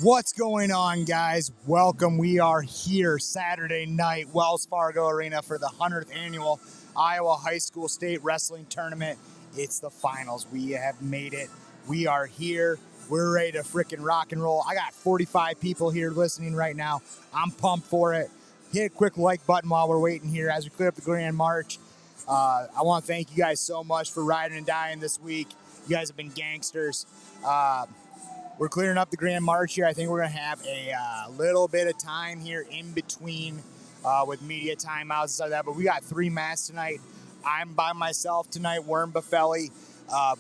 What's going on, guys? Welcome. We are here Saturday night, Wells Fargo Arena for the 100th annual Iowa High School State Wrestling Tournament. It's the finals. We have made it. We are here. We're ready to freaking rock and roll. I got 45 people here listening right now. I'm pumped for it. Hit a quick like button while we're waiting here as we clear up the Grand March. I want to thank you guys so much for riding and dying this week. You guys have been gangsters. We're clearing up the Grand March here. I think we're going to have a little bit of time here in between with media timeouts and stuff like that. But we got 3 mats tonight. I'm by myself tonight, Worm Buffelli.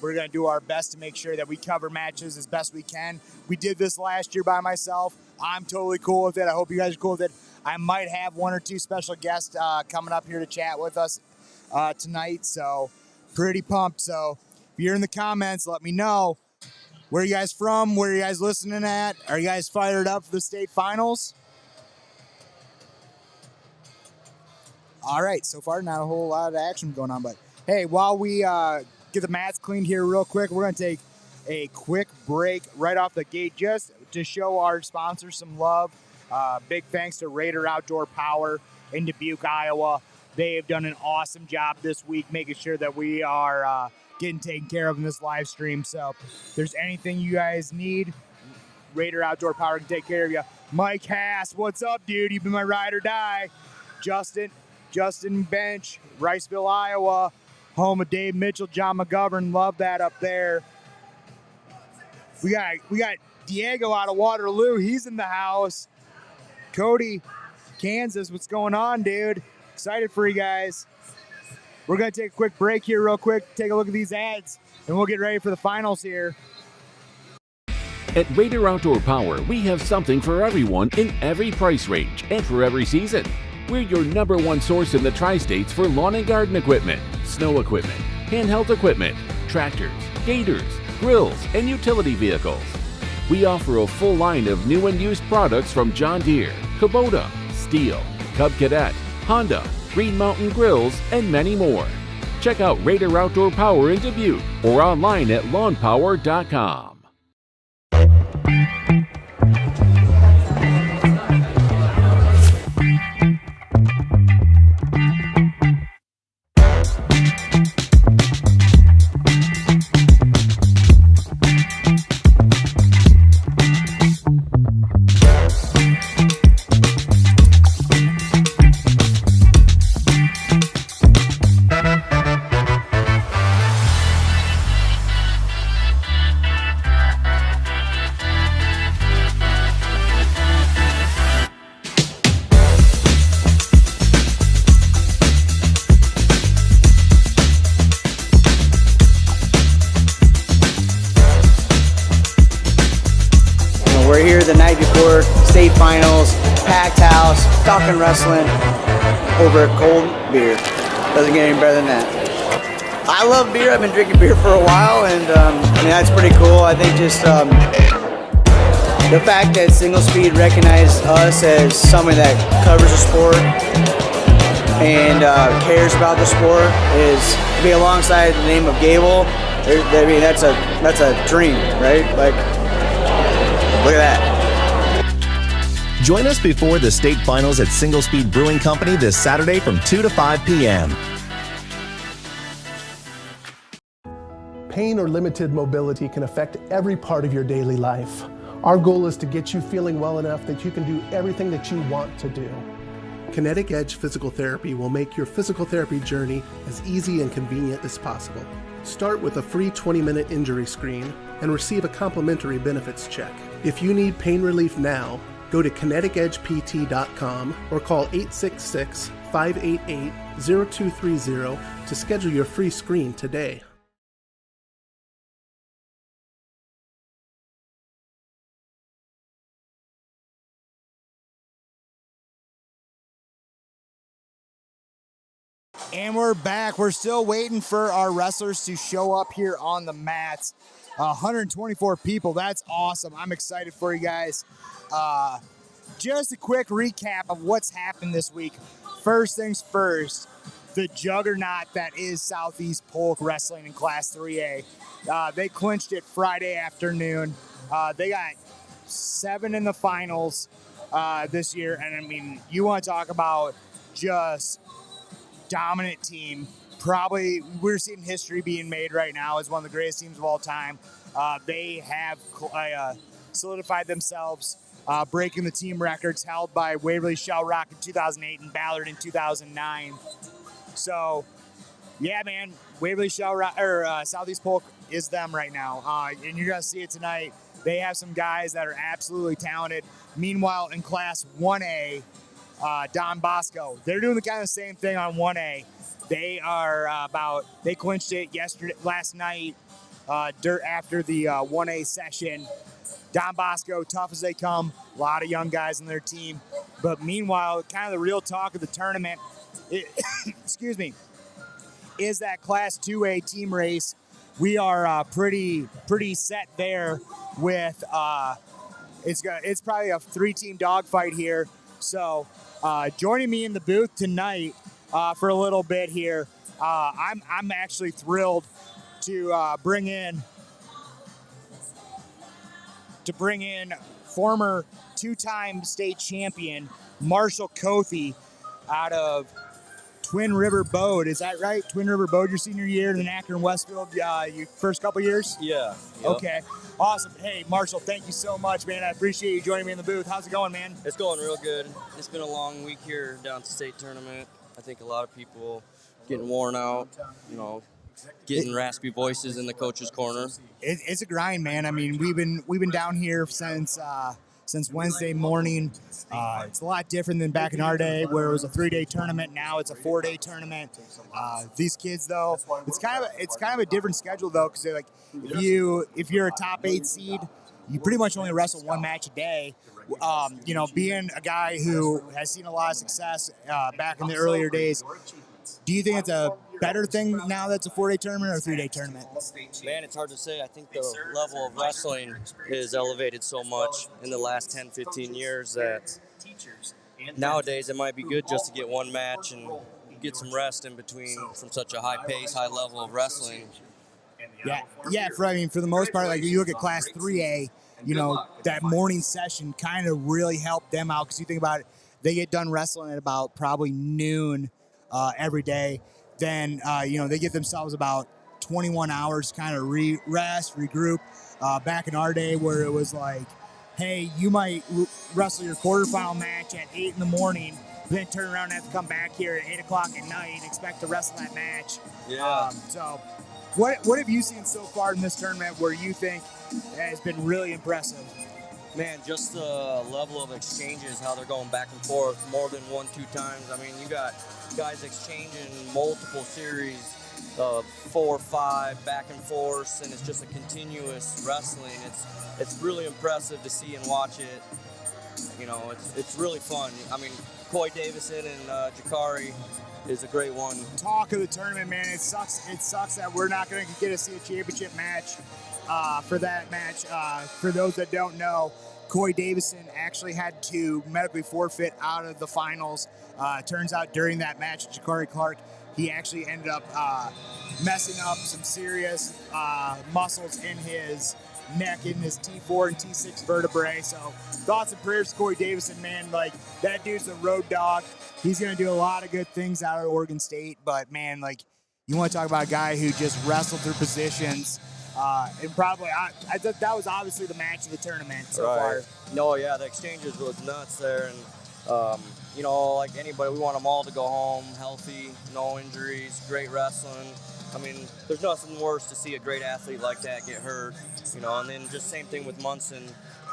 We're going to do our best to make sure that we cover matches as best we can. We did this last year by myself. I'm totally cool with it. I hope you guys are cool with it. I might have 1 or 2 special guests coming up here to chat with us tonight. So pretty pumped. So if you're in the comments, let me know. Where are you guys from? Where are you guys listening at? Are you guys fired up for the state finals? All right, so far not a whole lot of action going on, but hey, while we get the mats cleaned here real quick, we're going to take a quick break right off the gate just to show our sponsors some love. Big thanks to Raider Outdoor Power in Dubuque, Iowa. They have done an awesome job this week making sure that we are getting taken care of in this live stream. So if there's anything you guys need, Raider Outdoor Power can take care of you. Mike Hass, what's up, dude? You've been my ride or die. Justin Bench, Riceville, Iowa, home of Dave Mitchell, John McGovern. Love that up there. We got Diego out of Waterloo. He's in the house. Cody, Kansas, what's going on, dude? Excited for you guys. We're going to take a quick break here real quick, take a look at these ads, and we'll get ready for the finals here. At Raider Outdoor Power, we have something for everyone in every price range and for every season. We're your #1 source in the Tri-States for lawn and garden equipment, snow equipment, handheld equipment, tractors, gators, grills, and utility vehicles. We offer a full line of new and used products from John Deere, Kubota, Steel, Cub Cadet, Honda, Green Mountain Grills, and many more. Check out Raider Outdoor Power in Dubuque or online at lawnpower.com. We're here the night before state finals, packed house, talking wrestling over a cold beer. Doesn't get any better than that. I love beer. I've been drinking beer for a while, and that's pretty cool. I think just the fact that Single Speed recognized us as someone that covers the sport and cares about the sport is to be alongside the name of Gable. I mean, that's a dream, right? Like, look at that. Join us before the state finals at Single Speed Brewing Company this Saturday from 2 to 5 p.m. Pain or limited mobility can affect every part of your daily life. Our goal is to get you feeling well enough that you can do everything that you want to do. Kinetic Edge Physical Therapy will make your physical therapy journey as easy and convenient as possible. Start with a free 20-minute injury screen and receive a complimentary benefits check. If you need pain relief now, go to kineticedgept.com or call 866-588-0230 to schedule your free screen today. And we're back. We're still waiting for our wrestlers to show up here on the mats. 124 people. That's awesome. I'm excited for you guys. Just a quick recap of what's happened this week. First things first, the juggernaut that is Southeast Polk Wrestling in Class 3A. They clinched it Friday afternoon. They got 7 in the finals this year. And I mean, you want to talk about just dominant team. Probably we're seeing history being made right now as one of the greatest teams of all time. They have solidified themselves, breaking the team records held by Waverly Shell Rock in 2008 and Ballard in 2009. So, yeah, man, Waverly Shell Rock, or Southeast Polk is them right now, and you're gonna see it tonight. They have some guys that are absolutely talented. Meanwhile, in Class 1A, Don Bosco, they're doing the kind of same thing on 1A. They are they clinched it last night after the 1A session. Don Bosco, tough as they come, a lot of young guys in their team. But meanwhile, kind of the real talk of the tournament, excuse me, is that Class 2A team race. We are pretty set there with it's probably a 3-team dogfight here. So joining me in the booth tonight for a little bit here, I'm actually thrilled to bring in former 2-time state champion Marshall Kofi out of Twin River Bode. Is that right? Twin River Bode, your senior year, and then Akron Westfield, your first couple years? Yeah. Yep. Okay. Awesome. Hey, Marshall, thank you so much, man. I appreciate you joining me in the booth. How's it going, man? It's going real good. It's been a long week here down at the state tournament. I think a lot of people getting worn out, getting raspy voices in the coach's corner. It's a grind, man. I mean, we've been down here since Wednesday morning. It's a lot different than back in our day where it was a 3-day tournament. Now it's a 4-day tournament. These kids, though, it's kind of a different schedule, though, because like if you're a top 8 seed, you pretty much only wrestle 1 match a day. Being a guy who has seen a lot of success back in the earlier days, do you think it's a better thing now that's a 4-day tournament or a 3-day tournament? Man, it's hard to say. I think the level of wrestling is elevated so much in the last 10, 15 years that nowadays it might be good just to get 1 match and get some rest in between from such a high pace, high level of wrestling. Yeah. For the most part, like you look at Class 3A, that morning session kind of really helped them out because you think about it, they get done wrestling at about probably noon every day. Then, they give themselves about 21 hours to kind of rest, regroup. Back in our day where it was like, hey, you might wrestle your quarterfinal match at 8 in the morning, then turn around and have to come back here at 8 o'clock at night and expect to wrestle that match. Yeah. So what have you seen so far in this tournament where you think has been really impressive? Man, just the level of exchanges, how they're going back and forth more than 1-2 times. I mean, you got guys exchanging multiple series of 4 or 5 back and forth, and it's just a continuous wrestling. It's really impressive to see and watch it. It's really fun. I mean, Coy Davison and Jakari is a great one. Talk of the tournament, man. It sucks that we're not going to get to see a championship match for that match. For those that don't know, Coy Davison actually had to medically forfeit out of the finals. Turns out during that match, Jakari Clark, he actually ended up messing up some serious muscles in his neck, in his T4 and T6 vertebrae. So thoughts and prayers to Coy Davison, man. Like, that dude's a road dog. He's going to do a lot of good things out of Oregon State. But, man, like, you want to talk about a guy who just wrestled through positions. And probably, I thought that was obviously the match of the tournament so far. No, yeah, the exchanges was nuts there. And, like anybody, we want them all to go home healthy, no injuries, great wrestling. I mean, there's nothing worse to see a great athlete like that get hurt, and then just same thing with Munson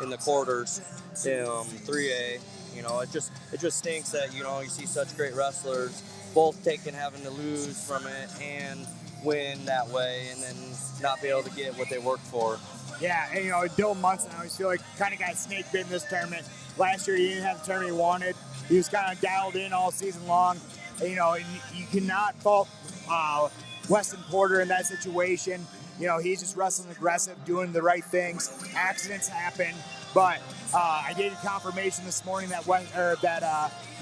in the quarters, 3A. It just stinks that, you see such great wrestlers both having to lose from it and win that way and then not be able to get what they worked for. Yeah, and Dylan Munson, I always feel like kind of got snake bit in this tournament. Last year he didn't have the tournament he wanted. He was kind of dialed in all season long. And, you cannot fault Weston Porter in that situation. He's just wrestling aggressive, doing the right things. Accidents happen, but I gave you confirmation this morning that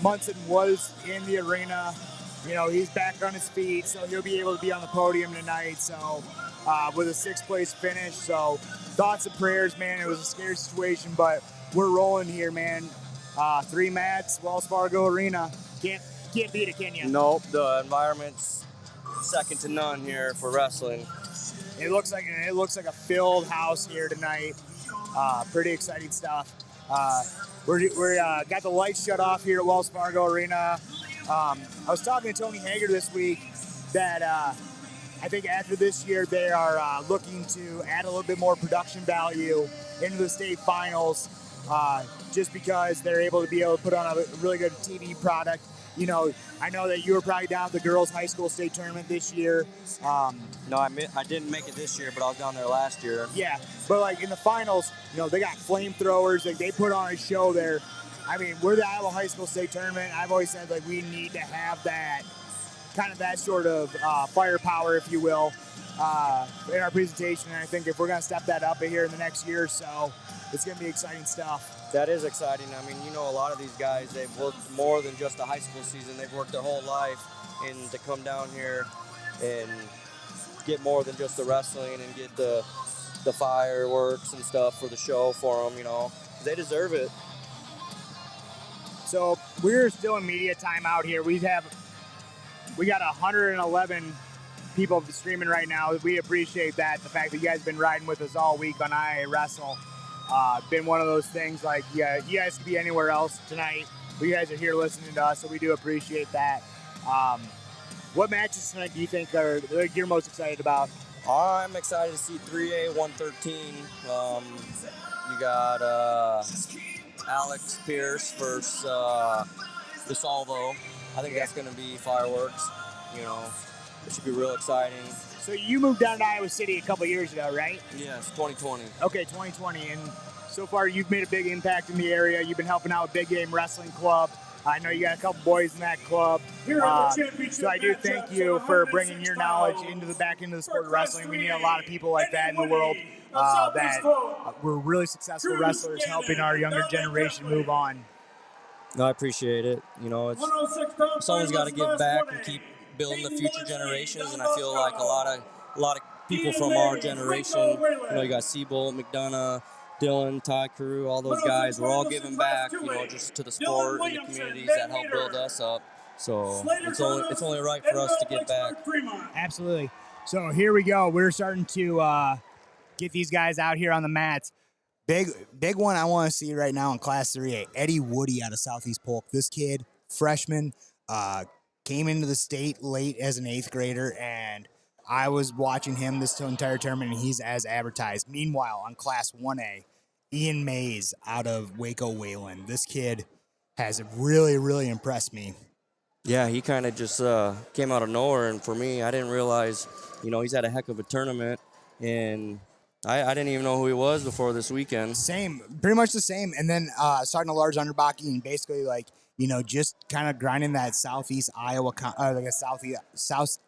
Munson was in the arena. He's back on his feet, so he'll be able to be on the podium tonight. So with a 6th place finish, so thoughts and prayers, man. It was a scary situation, but we're rolling here, man. 3 mats, Wells Fargo Arena. Can't beat it, can you? Nope, the environment's second to none here for wrestling. It looks like a filled house here tonight. Pretty exciting stuff. We're got the lights shut off here at Wells Fargo Arena. I was talking to Tony Hager this week that I think after this year they are looking to add a little bit more production value into the state finals, just because they're able to put on a really good TV product. You know, I know that you were probably down at the girls' high school state tournament this year. No, I didn't make it this year, but I was down there last year. Yeah, but like in the finals, you know, they got flamethrowers. Like they put on a show there. I mean, we're the Iowa High School State Tournament. I've always said like we need to have that sort of firepower, if you will, in our presentation. And I think if we're gonna step that up here in the next year or so, it's gonna be exciting stuff. That is exciting. I mean, you know, a lot of these guys, they've worked more than just a high school season. They've worked their whole life, and to come down here and get more than just the wrestling and get the fireworks and stuff for the show for them, you know, they deserve it. So we're still in media time out here. We got 111 people streaming right now. We appreciate that. The fact that you guys have been riding with us all week on IAwrestle. Been one of those things like, yeah, you guys could be anywhere else tonight, but you guys are here listening to us, so we do appreciate that. What matches tonight do you think you're most excited about? I'm excited to see 3A 113. You got Alex Pierce versus DeSalvo. I think that's going to be fireworks. You know, it should be real exciting. So you moved down to Iowa City a couple years ago, right? Yes, 2020. Okay, 2020. And so far you've made a big impact in the area. You've been helping out with Big Game Wrestling Club. I know you got a couple boys in that club. So I do thank you for bringing your knowledge back into the sport of wrestling. We need a lot of people like that in the world that were really successful wrestlers helping our younger generation move on. No, I appreciate it. You know, someone's got to give back and keep building the future generations, and I feel like a lot of people from our generation, you know, you got Seabolt, McDonough, Dylan, Ty Carew, all those guys, we're all giving back, you know, just to the sport and the communities that help build us up. So it's only right for us to give back. Absolutely. So here we go. We're starting to get these guys out here on the mats. Big one I want to see right now in Class 3A, Eddie Woody out of Southeast Polk. This kid, freshman, came into the state late as an 8th grader, and I was watching him this entire tournament, and he's as advertised. Meanwhile, on Class 1A, Ian Mays out of Waco Wayland. This kid has really, really impressed me. Yeah, he kind of just came out of nowhere, and for me, I didn't realize, you know, he's had a heck of a tournament, and I didn't even know who he was before this weekend. Same, pretty much the same. And then starting a large underbody and basically like, you know, just kind of grinding that Southeast Iowa, Southeast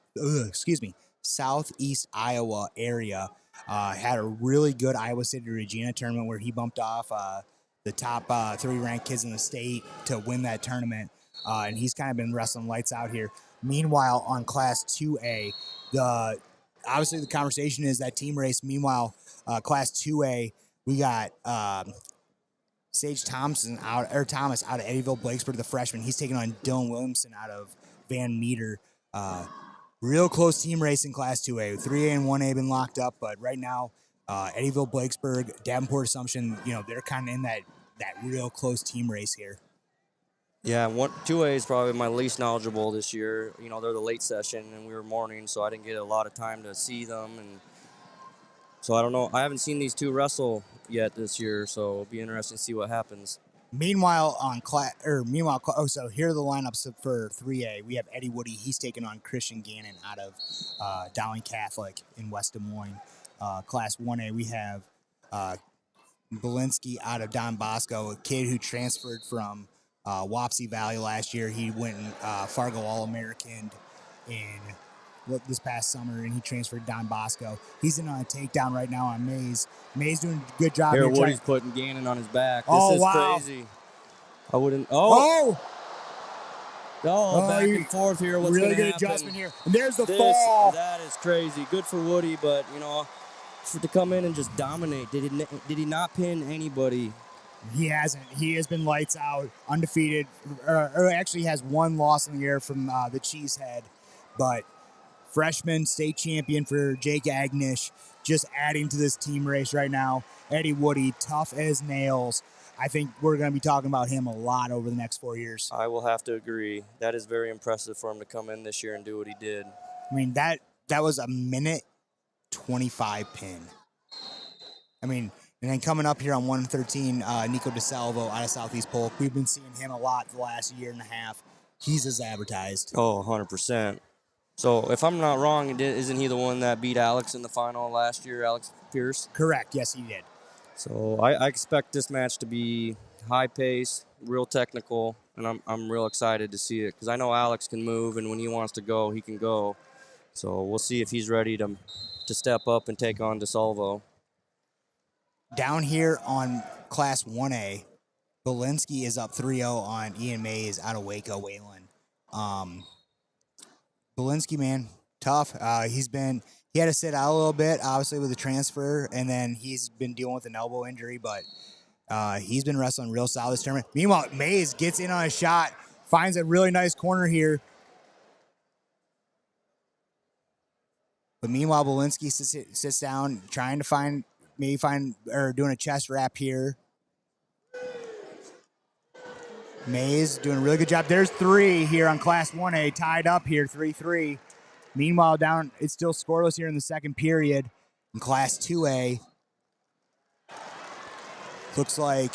Iowa area. Had a really good Iowa City Regina tournament where he bumped off the top 3 ranked kids in the state to win that tournament. And he's kind of been wrestling lights out here. Meanwhile, on Class 2A, obviously the conversation is that team race. Meanwhile, Class 2A, we got Sage Thomas out of Eddyville Blakesburg, the freshman. He's taking on Dylan Williamson out of Van Meter. Real close team race in Class 2A. 3A and 1A been locked up, but right now, Eddyville Blakesburg, Davenport Assumption, you know, they're kind of in that real close team race here. Yeah, 2A is probably my least knowledgeable this year. You know, they're the late session, and we were morning, so I didn't get a lot of time to see them. And so I don't know. I haven't seen these two wrestle yet this year, so it'll be interesting to see what happens. Meanwhile, so here are the lineups for 3A. We have Eddie Woody. He's taking on Christian Gannon out of Dowling Catholic in West Des Moines. Class 1A, we have Belinsky out of Don Bosco, a kid who transferred from Wapsie Valley last year. He went Fargo All-American this past summer, and he transferred to Don Bosco. He's in on a takedown right now on Mays. Mays doing a good job. Here, Woody's putting Gannon on his back. This is crazy. I wouldn't. Oh, back and forth here. What's really good happen? Adjustment here. And there's the fall. That is crazy. Good for Woody, but, you know, to come in and just dominate. Did he not pin anybody? He hasn't. He has been lights out, undefeated, or actually has one loss in the year from the Cheesehead. But freshman state champion for Jake Agnish, just adding to this team race right now. Eddie Woody, tough as nails. I think we're going to be talking about him a lot over the next 4 years. I will have to agree. That is very impressive for him to come in this year and do what he did. I mean, that was a minute 25 pin. I mean, and then coming up here on 113, Nico DeSalvo out of Southeast Polk. We've been seeing him a lot the last year and a half. He's as advertised. Oh, 100%. So if I'm not wrong, isn't he the one that beat Alex in the final last year, Alex Pierce? Correct. Yes, he did. So I expect this match to be high pace, real technical, and I'm real excited to see it because I know Alex can move, and when he wants to go, he can go. So we'll see if he's ready to step up and take on DeSalvo. Down here on Class 1A, Belinsky is up 3-0 on Ian Mays out of Waco, Wayland. Belinsky, man, tough. He had to sit out a little bit, obviously, with the transfer, and then he's been dealing with an elbow injury, but he's been wrestling real solid this tournament. Meanwhile, Mays gets in on a shot, finds a really nice corner here. But meanwhile, Belinsky sits down, trying to doing a chest wrap here. Mays doing a really good job. There's 3 here on Class 1A, tied up here, 3-3. Meanwhile, down, it's still scoreless here in the second period. In Class 2A, looks like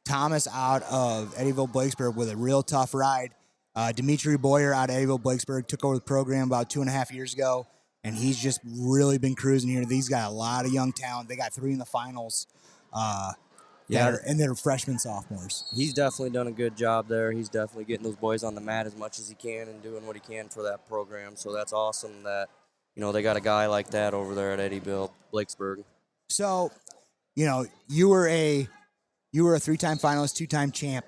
Thomas out of Eddyville-Blakesburg with a real tough ride. Dimitri Boyer out of Eddyville-Blakesburg took over the program about 2.5 years ago, and he's just really been cruising here. These got a lot of young talent. They got 3 in the finals. And they're freshmen, sophomores. He's definitely done a good job there. He's definitely getting those boys on the mat as much as he can and doing what he can for that program. So that's awesome that, they got a guy like that over there at Eddyville-Blakesburg. So, you were a 3-time finalist, 2-time champ.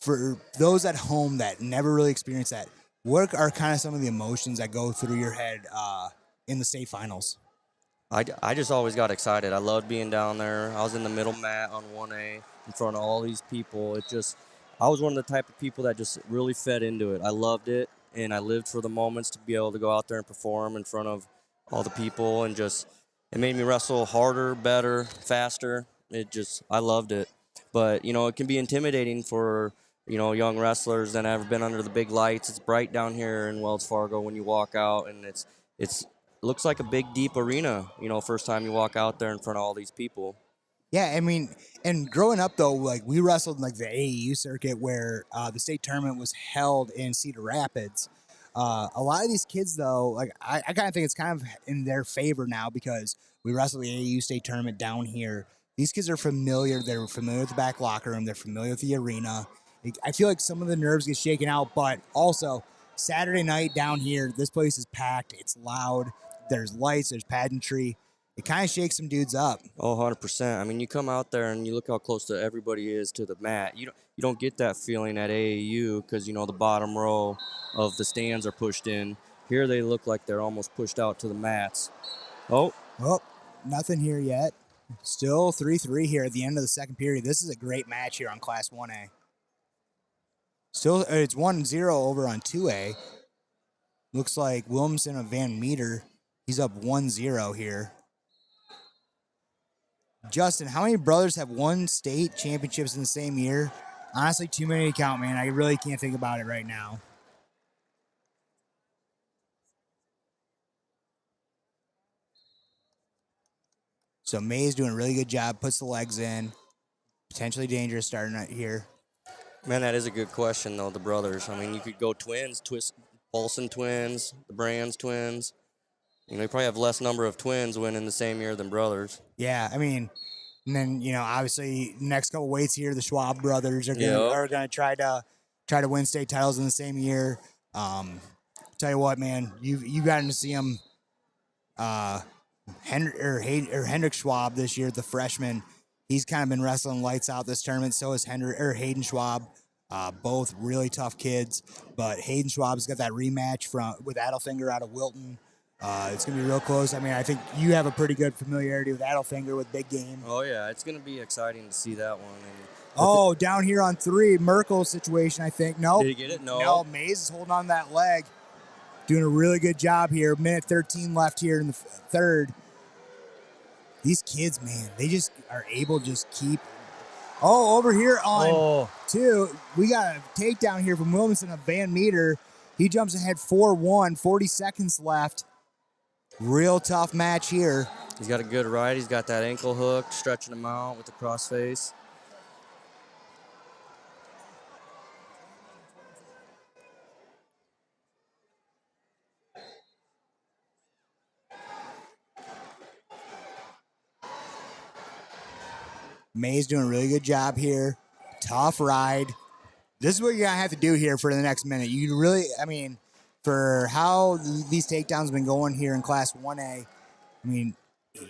For those at home that never really experienced that, what are kind of some of the emotions that go through your head in the state finals? I just always got excited. I loved being down there. I was in the middle mat on 1A in front of all these people. I was one of the type of people that just really fed into it. I loved it, and I lived for the moments to be able to go out there and perform in front of all the people, and it made me wrestle harder, better, faster. I loved it. But, it can be intimidating for, young wrestlers that have been under the big lights. It's bright down here in Wells Fargo when you walk out, and it looks like a big, deep arena, first time you walk out there in front of all these people. Yeah, I mean, and growing up, though, we wrestled in, the AAU circuit where the state tournament was held in Cedar Rapids. A lot of these kids, though, I kind of think it's kind of in their favor now because we wrestled the AAU state tournament down here. These kids are familiar. They're familiar with the back locker room. They're familiar with the arena. I feel like some of the nerves get shaken out, but also Saturday night down here, this place is packed. It's loud. There's lights. There's pageantry. It kind of shakes some dudes up. Oh, 100%. I mean, you come out there and you look how close to everybody is to the mat. You don't get that feeling at AAU because, the bottom row of the stands are pushed in. Here they look like they're almost pushed out to the mats. Oh, nothing here yet. Still 3-3 here at the end of the second period. This is a great match here on Class 1A. Still, it's 1-0 over on 2A. Looks like Williamson of Van Meter. He's up 1-0 here. Justin, how many brothers have won state championships in the same year? Honestly, too many to count, man. I really can't think about it right now. So May's doing a really good job, puts the legs in. Potentially dangerous starting right here. Man, that is a good question, though, the brothers. I mean, you could go twins, Paulson twins, the Brands twins. You probably have less number of twins winning the same year than brothers. Yeah, I mean, and then, obviously, next couple weights here, the Schwab brothers are going to try to win state titles in the same year. Tell you what, man, you've gotten to see them. Hendrick Schwab this year, the freshman. He's kind of been wrestling lights out this tournament. So is Hayden Schwab. Both really tough kids. But Hayden Schwab's got that rematch with Adelfinger out of Wilton. It's going to be real close. I mean, I think you have a pretty good familiarity with Adelfinger with big game. Oh, yeah, it's going to be exciting to see that one. And down here on 3, Merkel's situation, I think. Nope. Did he get it? No. No, Mays is holding on to that leg. Doing a really good job here. Minute 13 left here in the third. These kids, man, they just are able to just keep. Over here on 2, we got a takedown here from Williamson of Van Meter. He jumps ahead 4-1, 40 seconds left. Real tough match here. He's got a good ride. He's got that ankle hook, stretching him out with the crossface. May's doing a really good job here. Tough ride. This is what you're going to have to do here for the next minute. You really, I mean, for how these takedowns have been going here in Class 1A, I mean,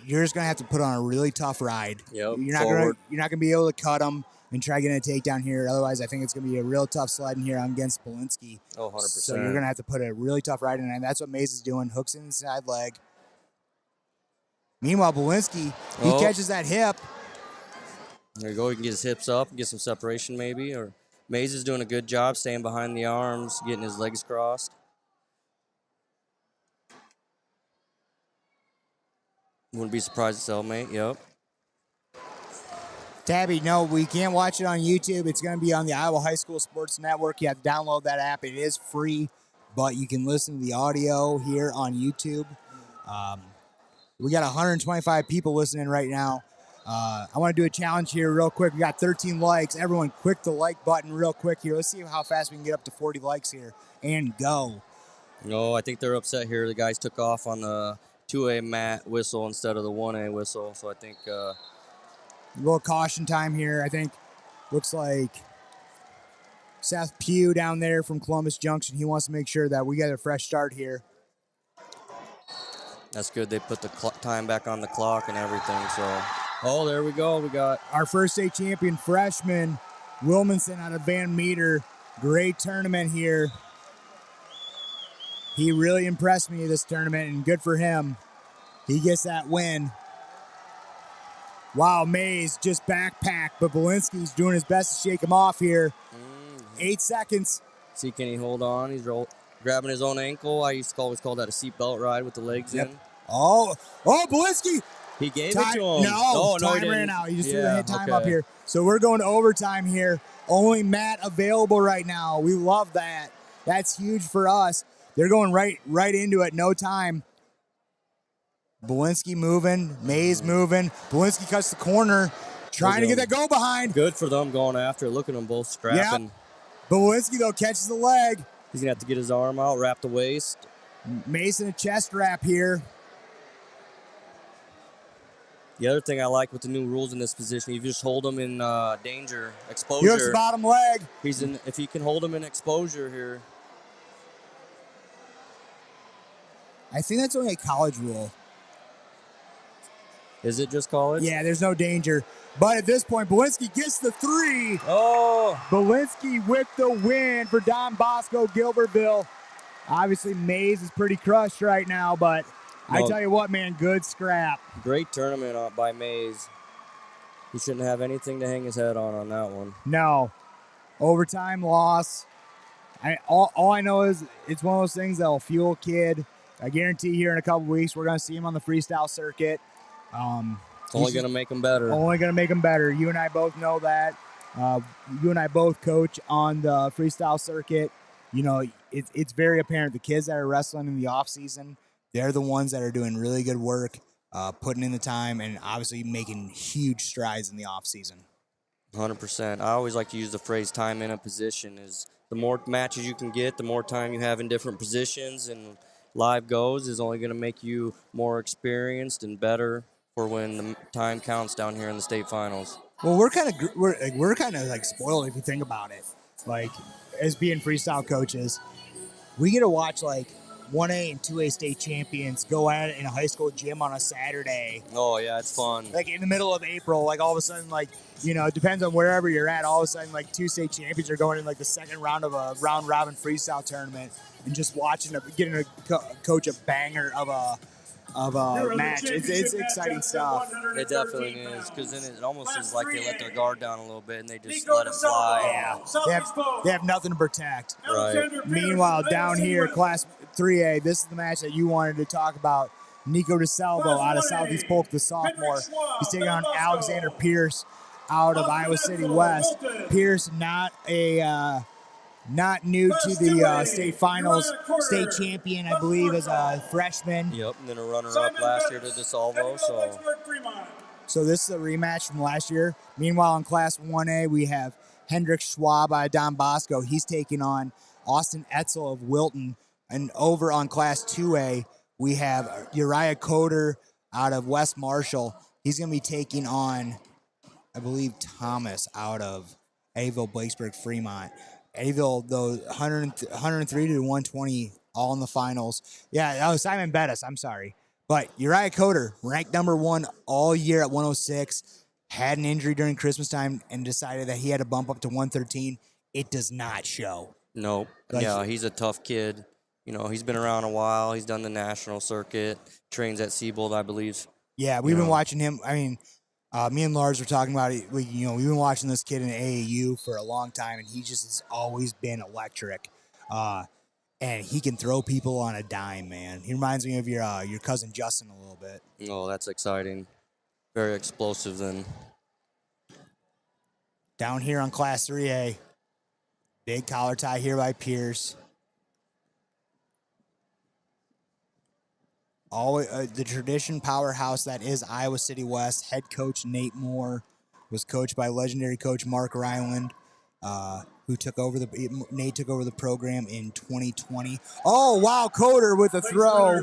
you're just going to have to put on a really tough ride. Yep, you're not going to be able to cut them and try getting a takedown here. Otherwise, I think it's going to be a real tough sled in here against Belinsky. Oh, 100%. So you're going to have to put a really tough ride in, and that's what Mays is doing. Hooks inside leg. Meanwhile, Belinsky, he catches that hip. There you go. He can get his hips up, get some separation maybe. Or Mays is doing a good job staying behind the arms, getting his legs crossed. Wouldn't be surprised to cellmate. Yep. Tabby, no, we can't watch it on YouTube. It's going to be on the Iowa High School Sports Network. You have to download that app. It is free, but you can listen to the audio here on YouTube. We got 125 people listening right now. I want to do a challenge here real quick. We got 13 likes. Everyone, click the like button real quick here. Let's see how fast we can get up to 40 likes here and go. No, I think they're upset here. The guys took off on the 2A mat whistle instead of the 1A whistle. So I think a little caution time here. I think looks like Seth Pugh down there from Columbus Junction. He wants to make sure that we get a fresh start here. That's good. They put the time back on the clock and everything. So, there we go. We got our first state champion freshman, Wilmanson out of Van Meter. Great tournament here. He really impressed me this tournament, and good for him. He gets that win. Wow, Mays just backpacked, but Belinsky's doing his best to shake him off here. 8 seconds. See, can he hold on? He's grabbing his own ankle. I used to always call that a seatbelt ride with the legs in. Oh, Belinsky. He gave it to him. No, time ran out. He just threw the hit time up here. So we're going to overtime here. Only mat available right now. We love that. That's huge for us. They're going right into it. No time. Belinsky moving. Mays moving. Belinsky cuts the corner. Trying to get that go behind. Good for them going after it. Look at them both scrapping. Yep. Belinsky, though, catches the leg. He's going to have to get his arm out, wrap the waist. Mason a chest wrap here. The other thing I like with the new rules in this position, you just hold him in danger, exposure. He hooks the bottom leg. If he can hold him in exposure here. I think that's only a college rule. Is it just college? Yeah, there's no danger. But at this point, Belinsky gets the 3. Oh! Belinsky with the win for Don Bosco Gilbertville. Obviously, Mays is pretty crushed right now, but I tell you what, man, good scrap. Great tournament by Mays. He shouldn't have anything to hang his head on that one. No. Overtime loss. All I know is it's one of those things that'll fuel a kid. I guarantee here in a couple weeks, we're going to see him on the freestyle circuit. It's only going to make him better. Only going to make him better. You and I both know that. You and I both coach on the freestyle circuit. You know, it's very apparent the kids that are wrestling in the off season, they're the ones that are doing really good work, putting in the time, and obviously making huge strides in the off season. 100%. I always like to use the phrase time in a position. Is the more matches you can get, the more time you have in different positions, and live goes is only going to make you more experienced and better for when the time counts down here in the state finals. Well, we're kind of like spoiled if you think about it. Like, as being freestyle coaches, we get to watch like 1A and 2A state champions go at it in a high school gym on a Saturday. Oh yeah, it's fun. Like in the middle of April, like all of a sudden, like, you know, it depends on wherever you're at. All of a sudden, like 2 state champions are going in like the second round of a round robin freestyle tournament, and just watching getting a coach a banger of a match. It's exciting stuff. It definitely is, because then it almost is like they let their guard down a little bit and they just let it fly. Yeah, they have nothing to protect. Right. Meanwhile, down here, Class 3A, this is the match that you wanted to talk about. Nico DeSalvo out of Southeast Polk, the sophomore. He's taking on Alexander Pierce out of Iowa City West. Pierce, not new to the state finals, state champion, I believe, as a freshman. Yep, and then a runner-up last year to DeSalvo. So this is a rematch from last year. Meanwhile, in Class 1A, we have Hendrik Schwab out of Don Bosco. He's taking on Austin Etzel of Wilton. And over on Class 2A, we have Uriah Coder out of West Marshall. He's going to be taking on, I believe, Thomas out of Eddyville, Blakesburg, Fremont. Eddyville, though, 103 to 120, all in the finals. Yeah, that was Simon Bettis. I'm sorry. But Uriah Coder, ranked number 1 all year at 106, had an injury during Christmas time and decided that he had to bump up to 113. It does not show. Nope. Yeah, he's a tough kid. You know, he's been around a while. He's done the national circuit, trains at Siebold, I believe. Yeah, we've been watching him. I mean, me and Lars were talking about it. We've been watching this kid in AAU for a long time, and he just has always been electric. And he can throw people on a dime, man. He reminds me of your cousin Justin a little bit. Oh, that's exciting. Very explosive then. Down here on Class 3A, big collar tie here by Pierce. The tradition powerhouse that is Iowa City West. Head coach Nate Moore was coached by legendary coach Mark Ryland, Nate took over the program in 2020. Oh wow, Coder with a throw.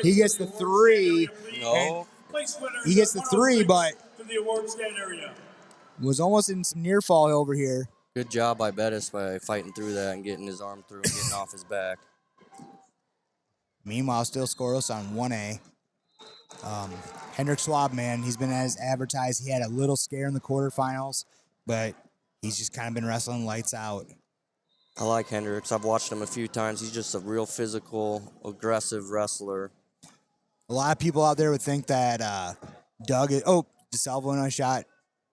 He gets the 3. No. He gets the 3, but was almost in some near fall over here. Good job by Bettis by fighting through that and getting his arm through and getting off his back. Meanwhile, still scoreless on 1A. Hendrik Schwab, man, he's been as advertised. He had a little scare in the quarterfinals, but he's just kind of been wrestling lights out. I like Hendricks. I've watched him a few times. He's just a real physical, aggressive wrestler. A lot of people out there would think that Doug is... Oh, DeSalvo in a shot.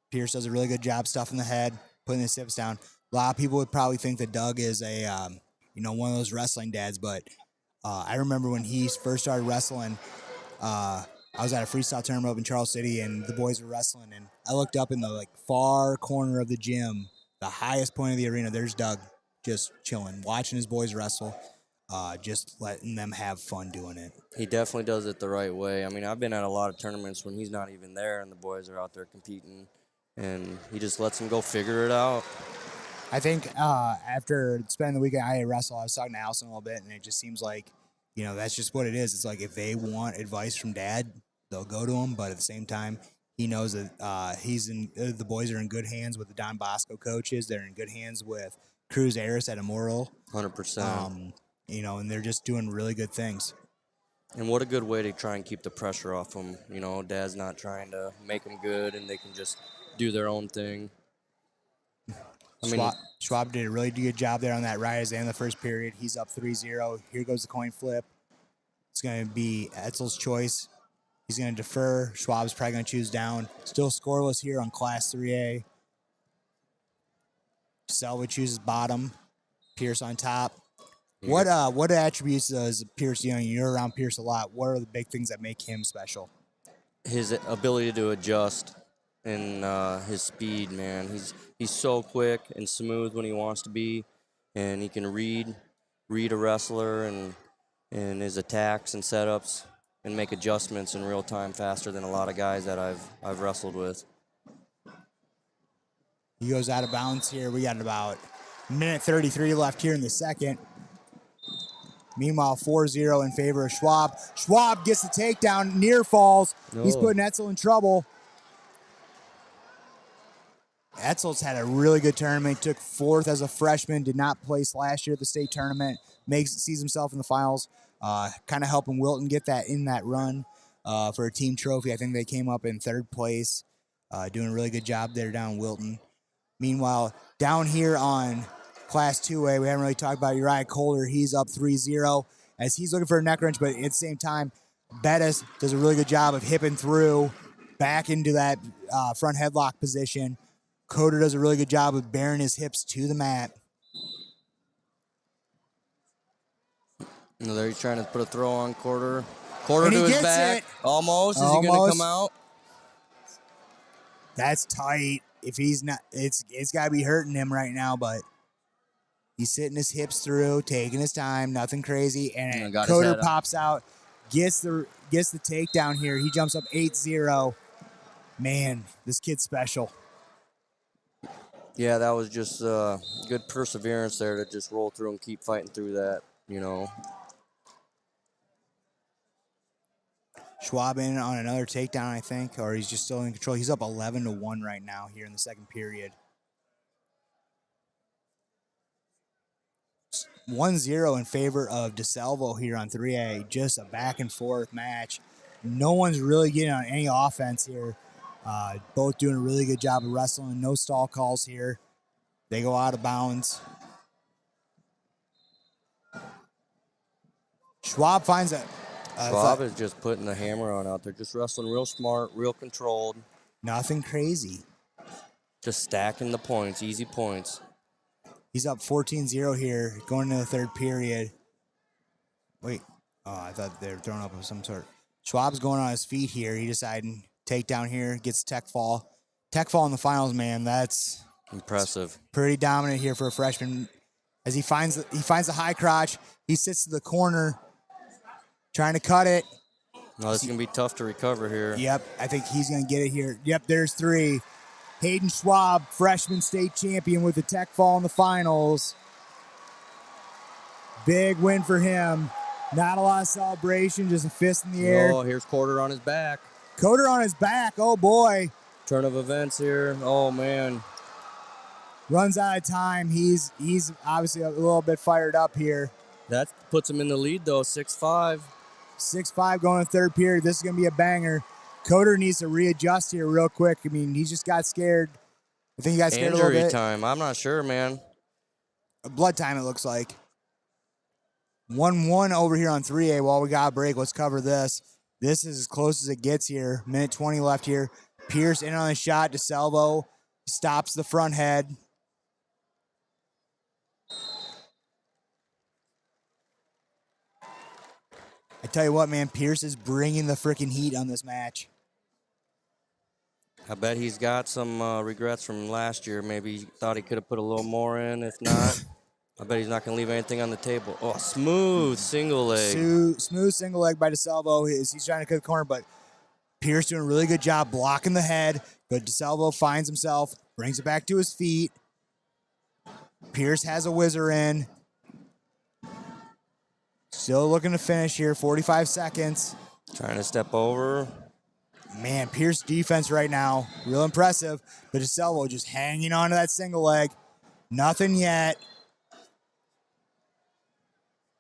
Pierce does a really good job stuffing the head, putting the sips down. A lot of people would probably think that Doug is a, one of those wrestling dads, but I remember when he first started wrestling, I was at a freestyle tournament up in Charles City, and the boys were wrestling, and I looked up in the far corner of the gym, the highest point of the arena. There's Doug, just chilling, watching his boys wrestle, just letting them have fun doing it. He definitely does it the right way. I mean, I've been at a lot of tournaments when he's not even there, and the boys are out there competing, and he just lets them go figure it out. I think after spending the week at IAwrestle, I was talking to Allison a little bit, and it just seems like, that's just what it is. It's like if they want advice from Dad, they'll go to him. But at the same time, he knows that the boys are in good hands with the Don Bosco coaches. They're in good hands with Cruz Aris at Immoral. 100%. And they're just doing really good things. And what a good way to try and keep the pressure off them. Dad's not trying to make them good, and they can just do their own thing. Schwab did a really good job there on that rise in the first period. He's up 3-0. Here goes the coin flip. It's going to be Etzel's choice. He's going to defer. Schwab's probably going to choose down. Still scoreless here on Class 3A. Selva chooses bottom. Pierce on top. Yeah. What attributes does Pierce, you're around Pierce a lot. What are the big things that make him special? His ability to adjust and his speed, man. He's so quick and smooth when he wants to be, and he can read a wrestler and his attacks and setups and make adjustments in real time faster than a lot of guys that I've wrestled with. He goes out of bounds here. We got about minute 33 left here in the second. Meanwhile, 4-0 in favor of Schwab. Schwab gets the takedown, near falls. No. He's putting Etzel in trouble. Etzel's had a really good tournament. Took 4th as a freshman. Did not place last year at the state tournament. Sees himself in the finals. kind of helping Wilton get that in that run for a team trophy. I think they came up in 3rd place, doing a really good job there down in Wilton. Meanwhile, down here on Class 2A, we haven't really talked about Uriah Colder. He's up 3-0 as he's looking for a neck wrench, but at the same time, Bettis does a really good job of hipping through back into that front headlock position. Coder does a really good job of bearing his hips to the mat. There he's trying to put a throw on Quarter. Quarter And he to his gets back. it. Almost. Is he going to come out? That's tight. If he's not, it's got to be hurting him right now, but he's sitting his hips through, taking his time, nothing crazy, and Coder pops out, gets the takedown here. He jumps up 8-0. Man, this kid's special. Yeah, that was just good perseverance there to just roll through and keep fighting through that, you know. Schwab in on another takedown, I think, or he's just still in control. He's up 11-1 right now here in the 2nd period. 1-0 in favor of DeSalvo here on 3A. Just a back and forth match. No one's really getting on any offense here. Both doing a really good job of wrestling. No stall calls here. They go out of bounds. Schwab finds a... Schwab is just putting the hammer on out there. Just wrestling real smart, real controlled. Nothing crazy. Just stacking the points, easy points. He's up 14-0 here, going into the 3rd period. Wait. Oh, I thought they were throwing up of some sort. Schwab's going on his feet here. He decided take down here, gets tech fall. Tech fall in the finals, man. That's impressive. Pretty dominant here for a freshman. As he finds the high crotch, he sits to the corner, trying to cut it. No, it's going to be tough to recover here. Yep, I think he's going to get it here. Yep, there's 3. Hayden Schwab, freshman state champion with the tech fall in the finals. Big win for him. Not a lot of celebration, just a fist in the air. Oh, here's Quarter on his back. Coder on his back, oh boy. Turn of events here, oh man. Runs out of time. He's obviously a little bit fired up here. That puts him in the lead though, 6-5. 6-5 going to 3rd period. This is going to be a banger. Coder needs to readjust here real quick. I mean, he just got scared. I think he got scared a little bit. Injury time. I'm not sure, man. Blood time, it looks like. 1-1 over here on 3A while we got a break. Let's cover this. This is as close as it gets here. Minute 20 left here. Pierce in on the shot. DeSalvo stops the front head. I tell you what, man, Pierce is bringing the freaking heat on this match. I bet he's got some regrets from last year. Maybe he thought he could have put a little more in. If not, I bet he's not going to leave anything on the table. Oh, smooth single leg. Smooth single leg by DeSalvo. He's trying to cut the corner, but Pierce doing a really good job blocking the head. But DeSalvo finds himself, brings it back to his feet. Pierce has a whizzer in. Still looking to finish here, 45 seconds. Trying to step over. Man, Pierce defense right now, real impressive. But DeSalvo just hanging on to that single leg. Nothing yet.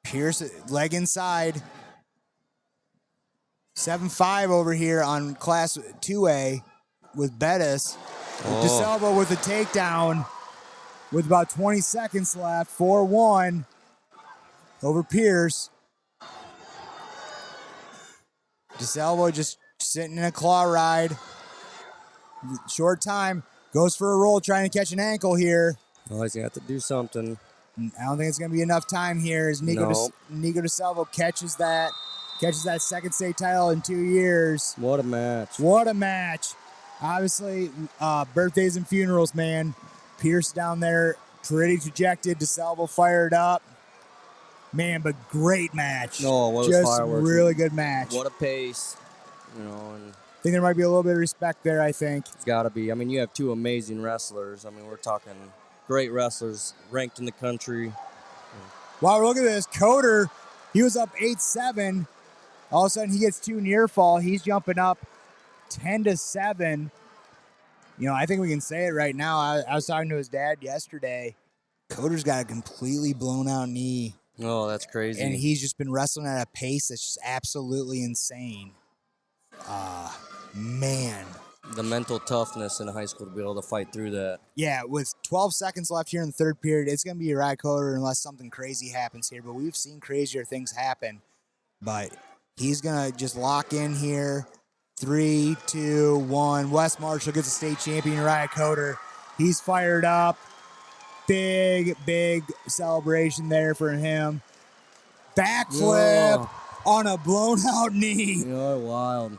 Pierce, leg inside. 7-5 over here on Class 2A with Bettis. Oh. DeSalvo with a takedown with about 20 seconds left. 4-1 over Pierce. DeSalvo just sitting in a claw ride. Short time. Goes for a roll, trying to catch an ankle here. Oh, he's going to have to do something. I don't think it's going to be enough time here as Nico DeSalvo catches that second state title in 2 years. What a match. What a match. Obviously, birthdays and funerals, man. Pierce down there, pretty dejected. DeSalvo fired up. Man, but great match. No, what just fireworks. Really good match. What a pace. You know, and I think there might be a little bit of respect there, I think. It's got to be. I mean, you have 2 amazing wrestlers. I mean, we're talking great wrestlers ranked in the country. Wow, look at this. Coder, he was up 8-7. All of a sudden, he gets 2 near fall. He's jumping up 10-7. You know, I think we can say it right now. I was talking to his dad yesterday. Coder's got a completely blown out knee. Oh, that's crazy. And he's just been wrestling at a pace that's just absolutely insane. Man. The mental toughness in high school to be able to fight through that. Yeah, with 12 seconds left here in the third period, it's going to be a ride coder unless something crazy happens here. But we've seen crazier things happen. But he's going to just lock in here. 3, 2, 1. Wes Marshall gets a state champion, Uriah Coder. He's fired up. Big celebration there for him. Backflip on a blown out knee. You're wild.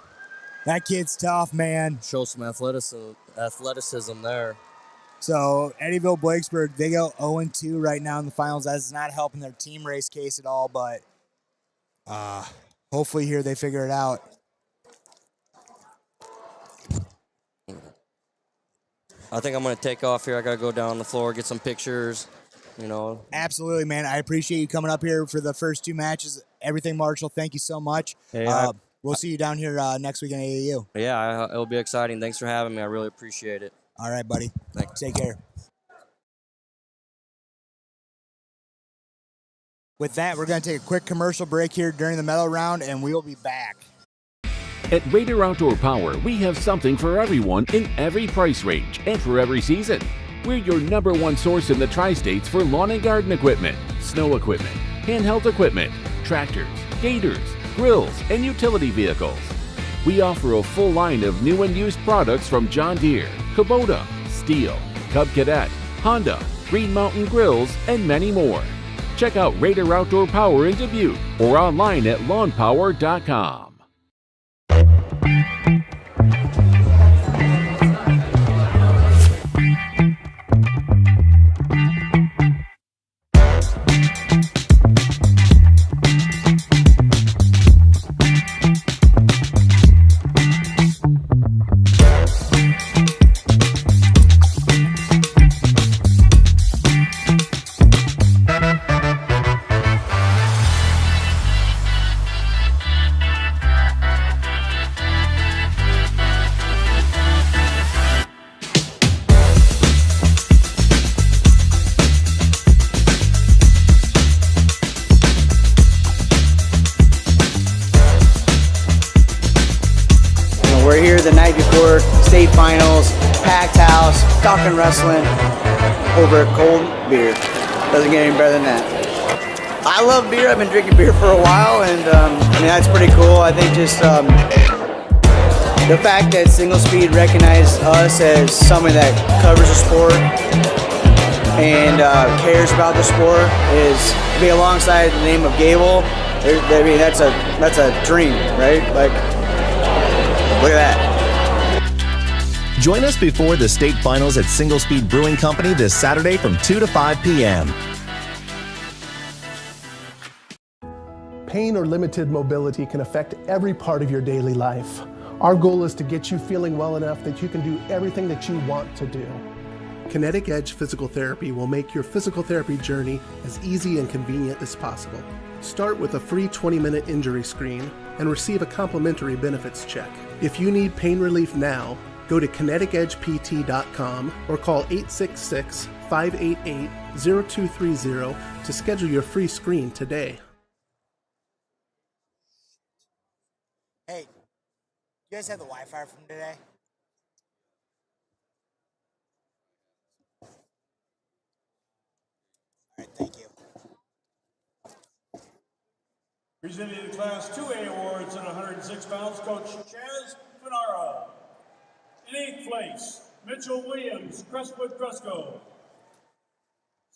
That kid's tough, man. Show some athleticism there. So Eddyville Blakesburg, they go 0-2 right now in the finals. That's not helping their team race case at all, but hopefully here they figure it out. I think I'm going to take off here. I got to go down on the floor, get some pictures, Absolutely, man. I appreciate you coming up here for the first 2 matches. Everything, Marshall. Thank you so much. Hey, we'll see you down here next week in AAU. Yeah, it'll be exciting. Thanks for having me. I really appreciate it. All right, buddy. Thanks. Take care. With that, we're going to take a quick commercial break here during the medal round, and we will be back. At Raider Outdoor Power, we have something for everyone in every price range and for every season. We're your #1 source in the tri-states for lawn and garden equipment, snow equipment, handheld equipment, tractors, gators, grills, and utility vehicles. We offer a full line of new and used products from John Deere, Kubota, Steel, Cub Cadet, Honda, Green Mountain Grills, and many more. Check out Raider Outdoor Power in Dubuque or online at lawnpower.com. We're here the night before state finals, packed house, talking wrestling over cold beer. Doesn't get any better than that. I love beer. I've been drinking beer for a while, and that's pretty cool. I think just the fact that Single Speed recognized us as somebody that covers the sport and cares about the sport is to be alongside the name of Gable. That's a dream, right? Like. Look at that. Join us before the state finals at Single Speed Brewing Company this Saturday from 2 to 5 p.m. Pain or limited mobility can affect every part of your daily life. Our goal is to get you feeling well enough that you can do everything that you want to do. Kinetic Edge Physical Therapy will make your physical therapy journey as easy and convenient as possible. Start with a free 20-minute injury screen and receive a complimentary benefits check. If you need pain relief now, go to kineticedgept.com or call 866-588-0230 to schedule your free screen today. Hey, you guys have the Wi-Fi from today? All right, thank you. Presenting the Class 2A awards at 106 pounds, Coach Chaz Finaro. In 8th place, Mitchell Williams, Crestwood Cresco.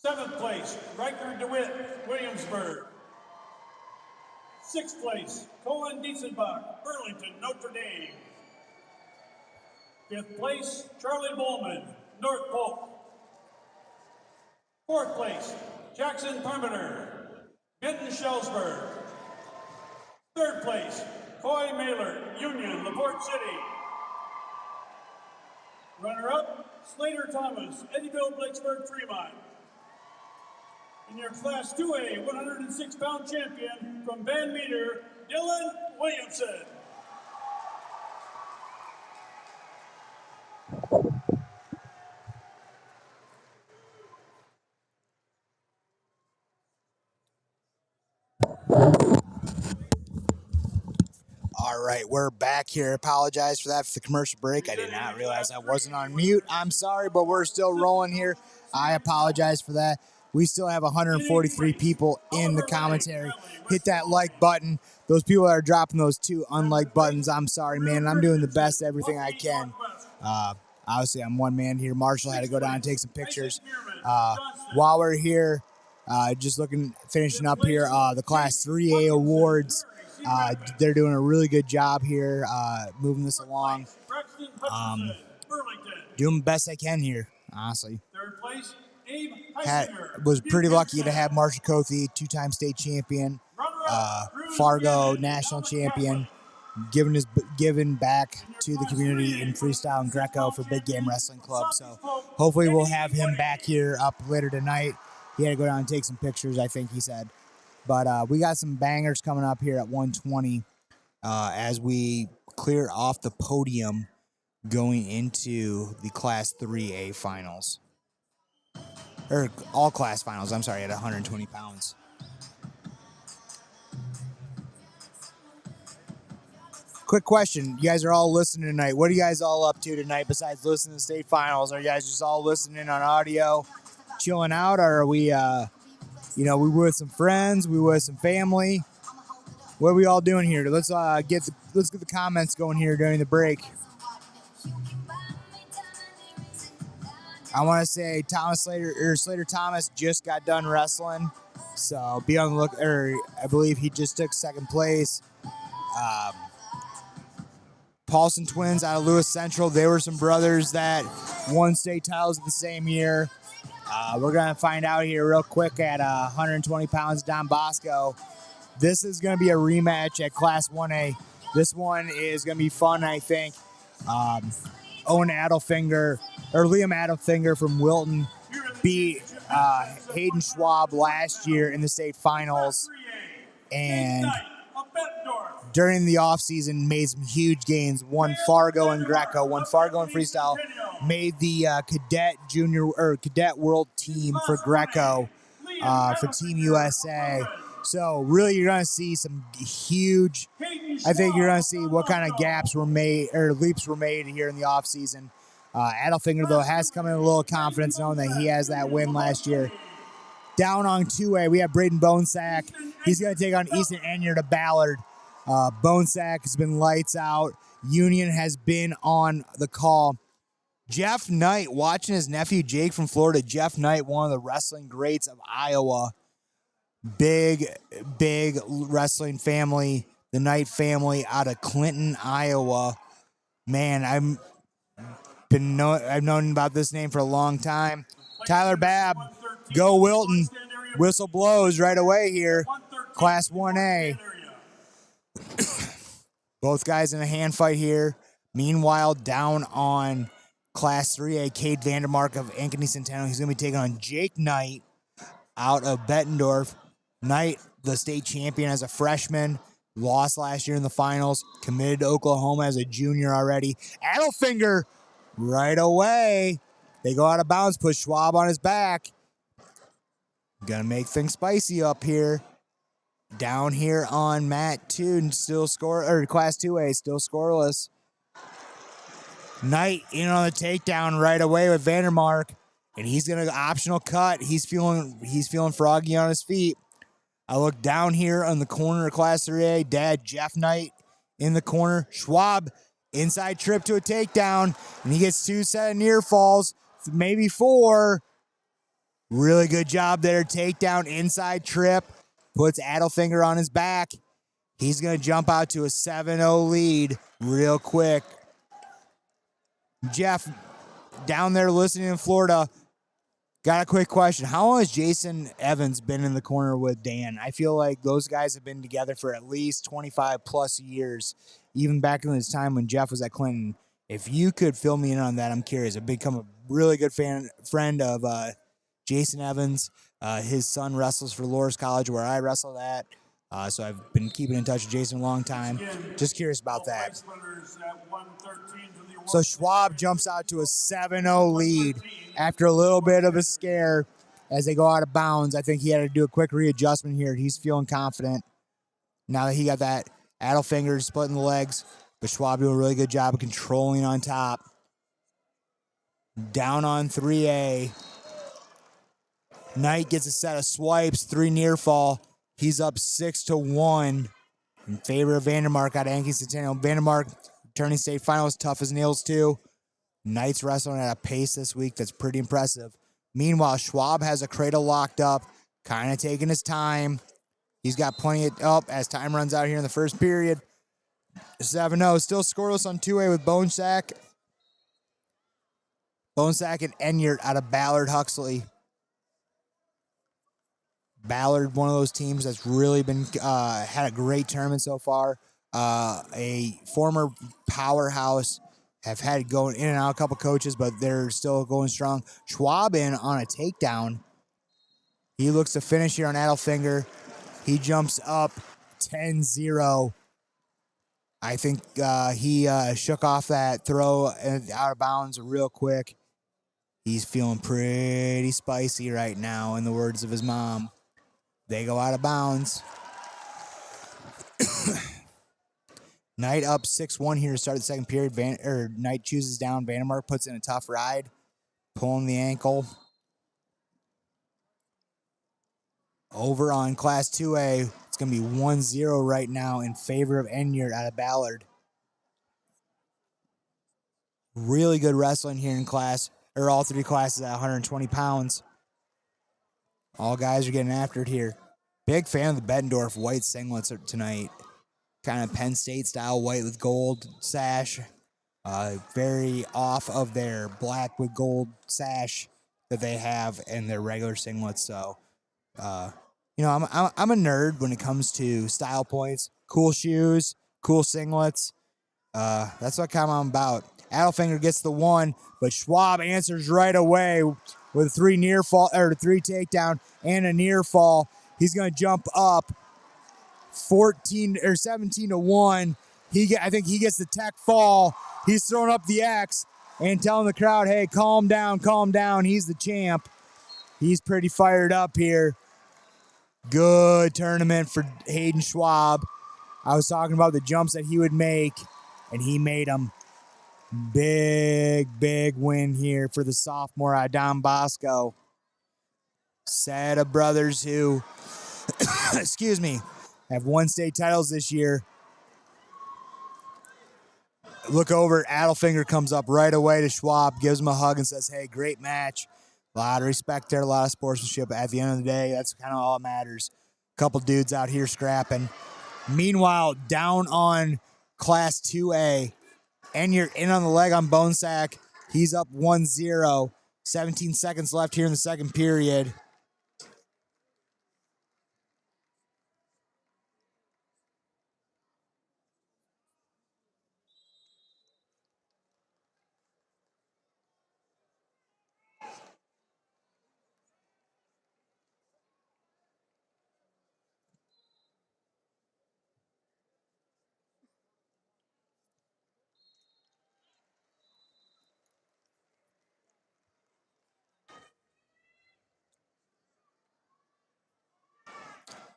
7th place, Riker DeWitt, Williamsburg. 6th place, Colin Dietzenbach, Burlington, Notre Dame. 5th place, Charlie Bowman, North Polk. 4th place, Jackson Parmenter, Benton Shellsburg. 3rd place, Coy Mailer, Union, LaPorte City. Runner-up, Slater Thomas, Eddyville, Blakesburg, Fremont. And your Class 2A 106-pound champion from Van Meter, Dylan Williamson. right, we're back here. Apologize for that for the commercial break. I did not realize I wasn't on mute. I'm sorry, but we're still rolling here. I apologize for that. We still have 143 people in the commentary. Hit that like button. Those people that are dropping those 2 unlike buttons, I'm sorry, man. I'm doing the best everything I can. Obviously, I'm one man here. Marshall had to go down and take some pictures. While we're here, just finishing up here, the Class 3A awards. They're doing a really good job here, moving this along. Doing the best I can here, honestly. Was pretty lucky to have Marshall Kofi, 2-time state champion, Fargo national champion, giving back to the community in freestyle and Greco for Big Game Wrestling Club. So hopefully we'll have him back here up later tonight. He had to go down and take some pictures, I think he said. But we got some bangers coming up here at 120 as we clear off the podium going into the Class 3A finals. Or all class finals, I'm sorry, at 120 pounds. Quick question. You guys are all listening tonight. What are you guys all up to tonight besides listening to the state finals? Are you guys just all listening on audio, chilling out? Or are we, we with some friends? We with some family? What are we all doing here? Let's get the comments going here during the break. I want to say Slater Thomas just got done wrestling, so be on the look. I believe he just took second place. Paulson twins out of Lewis Central. They were some brothers that won state titles the same year. We're gonna find out here real quick at 120 pounds. Don Bosco. This is gonna be a rematch at Class 1A. This one is gonna be fun, I think. Liam Adelfinger from Wilton beat Hayden Schwab last year in the state finals, and during the offseason made some huge gains. Won Fargo and Greco, won Fargo and freestyle, made the cadet world team for Greco for Team USA. So really, you're gonna see some huge. I think you're gonna see what kind of gaps were made or leaps were made here in the offseason. Adelfinger, though, has come in a little confidence knowing that he has that win last year. Down on 2A, we have Braden Bonesack. He's going to take on Easton Enier to Ballard. Bonesack has been lights out. Union has been on the call. Jeff Knight, watching his nephew Jake from Florida. Jeff Knight, one of the wrestling greats of Iowa. Big wrestling family. The Knight family out of Clinton, Iowa. Man, I've known about this name for a long time. Tyler Babb, go Wilton. Whistle blows right away here. Class 1A. Both guys in a hand fight here. Meanwhile, down on Class 3A, Cade Vandermark of Ankeny Centennial. He's going to be taking on Jake Knight out of Bettendorf. Knight, the state champion as a freshman. Lost last year in the finals. Committed to Oklahoma as a junior already. Adelfinger right away. They go out of bounds, put Schwab on his back. Gonna make things spicy up here. Down here on mat 2, still Class 2A, still scoreless. Knight in on the takedown right away with Vandermark, and he's gonna optional cut. He's feeling froggy on his feet. I look down here on the corner of Class 3A. Dad Jeff Knight in the corner. Schwab inside trip to a takedown, and he gets 2 set of near falls, maybe 4. Really good job there. Takedown, inside trip, puts Adelfinger on his back. He's going to jump out to a 7-0 lead real quick. Jeff, down there listening in Florida, got a quick question. How long has Jason Evans been in the corner with Dan? I feel like those guys have been together for at least 25 plus years, even back in his time when Jeff was at Clinton. If you could fill me in on that, I'm curious. I've become a really good friend of Jason Evans. His son wrestles for Loras College, where I wrestled at. So I've been keeping in touch with Jason a long time. Just curious about that. So Schwab jumps out to a 7-0 lead after a little bit of a scare as they go out of bounds. I think he had to do a quick readjustment here. He's feeling confident now that he got that Adelfinger splitting the legs, but Schwab doing a really good job of controlling on top. Down on 3A. Knight gets a set of swipes, 3 near fall. He's up 6-1 in favor of Vandermark out of Yankee Centennial. Vandermark, returning state finals, tough as nails too. Knight's wrestling at a pace this week that's pretty impressive. Meanwhile, Schwab has a cradle locked up, kind of taking his time. He's got plenty of, as time runs out here in the first period. 7-0, still scoreless on 2A with Bonesack. Bonesack and Enyart out of Ballard Huxley. Ballard, one of those teams that's really been had a great tournament so far. A former powerhouse, have had going in and out a couple coaches, but they're still going strong. Schwab in on a takedown. He looks to finish here on Adelfinger. He jumps up 10-0. I think he shook off that throw out of bounds real quick. He's feeling pretty spicy right now, in the words of his mom. They go out of bounds. Knight up 6-1 here to start the second period. Knight chooses down. Vandermark puts in a tough ride, pulling the ankle. Over on Class 2A, it's going to be 1-0 right now in favor of Enyart out of Ballard. Really good wrestling here in class, or all 3 classes at 120 pounds. All guys are getting after it here. Big fan of the Bettendorf white singlets tonight. Kind of Penn State style white with gold sash. Very off of their black with gold sash that they have in their regular singlets. So, you know, I'm a nerd when it comes to style points. Cool shoes, cool singlets. That's what I'm about. Adelfinger gets the 1, but Schwab answers right away with a 3 near fall, or 3 takedown and a near fall. He's going to jump up 14 or 17-1. I think he gets the tech fall. He's throwing up the X and telling the crowd, hey, calm down, calm down. He's the champ. He's pretty fired up here. Good tournament for Hayden Schwab. I was talking about the jumps that he would make, and he made them. Big win here for the sophomore out of Don Bosco. Set of brothers who, excuse me, have won state titles this year. Look over, Adelfinger comes up right away to Schwab, gives him a hug and says, hey, great match. A lot of respect there, a lot of sportsmanship. At the end of the day, that's kind of all that matters. Couple dudes out here scrapping. Meanwhile, down on Class 2A, Enyart in on the leg on Bonesack. He's up 1-0. 17 seconds left here in the second period.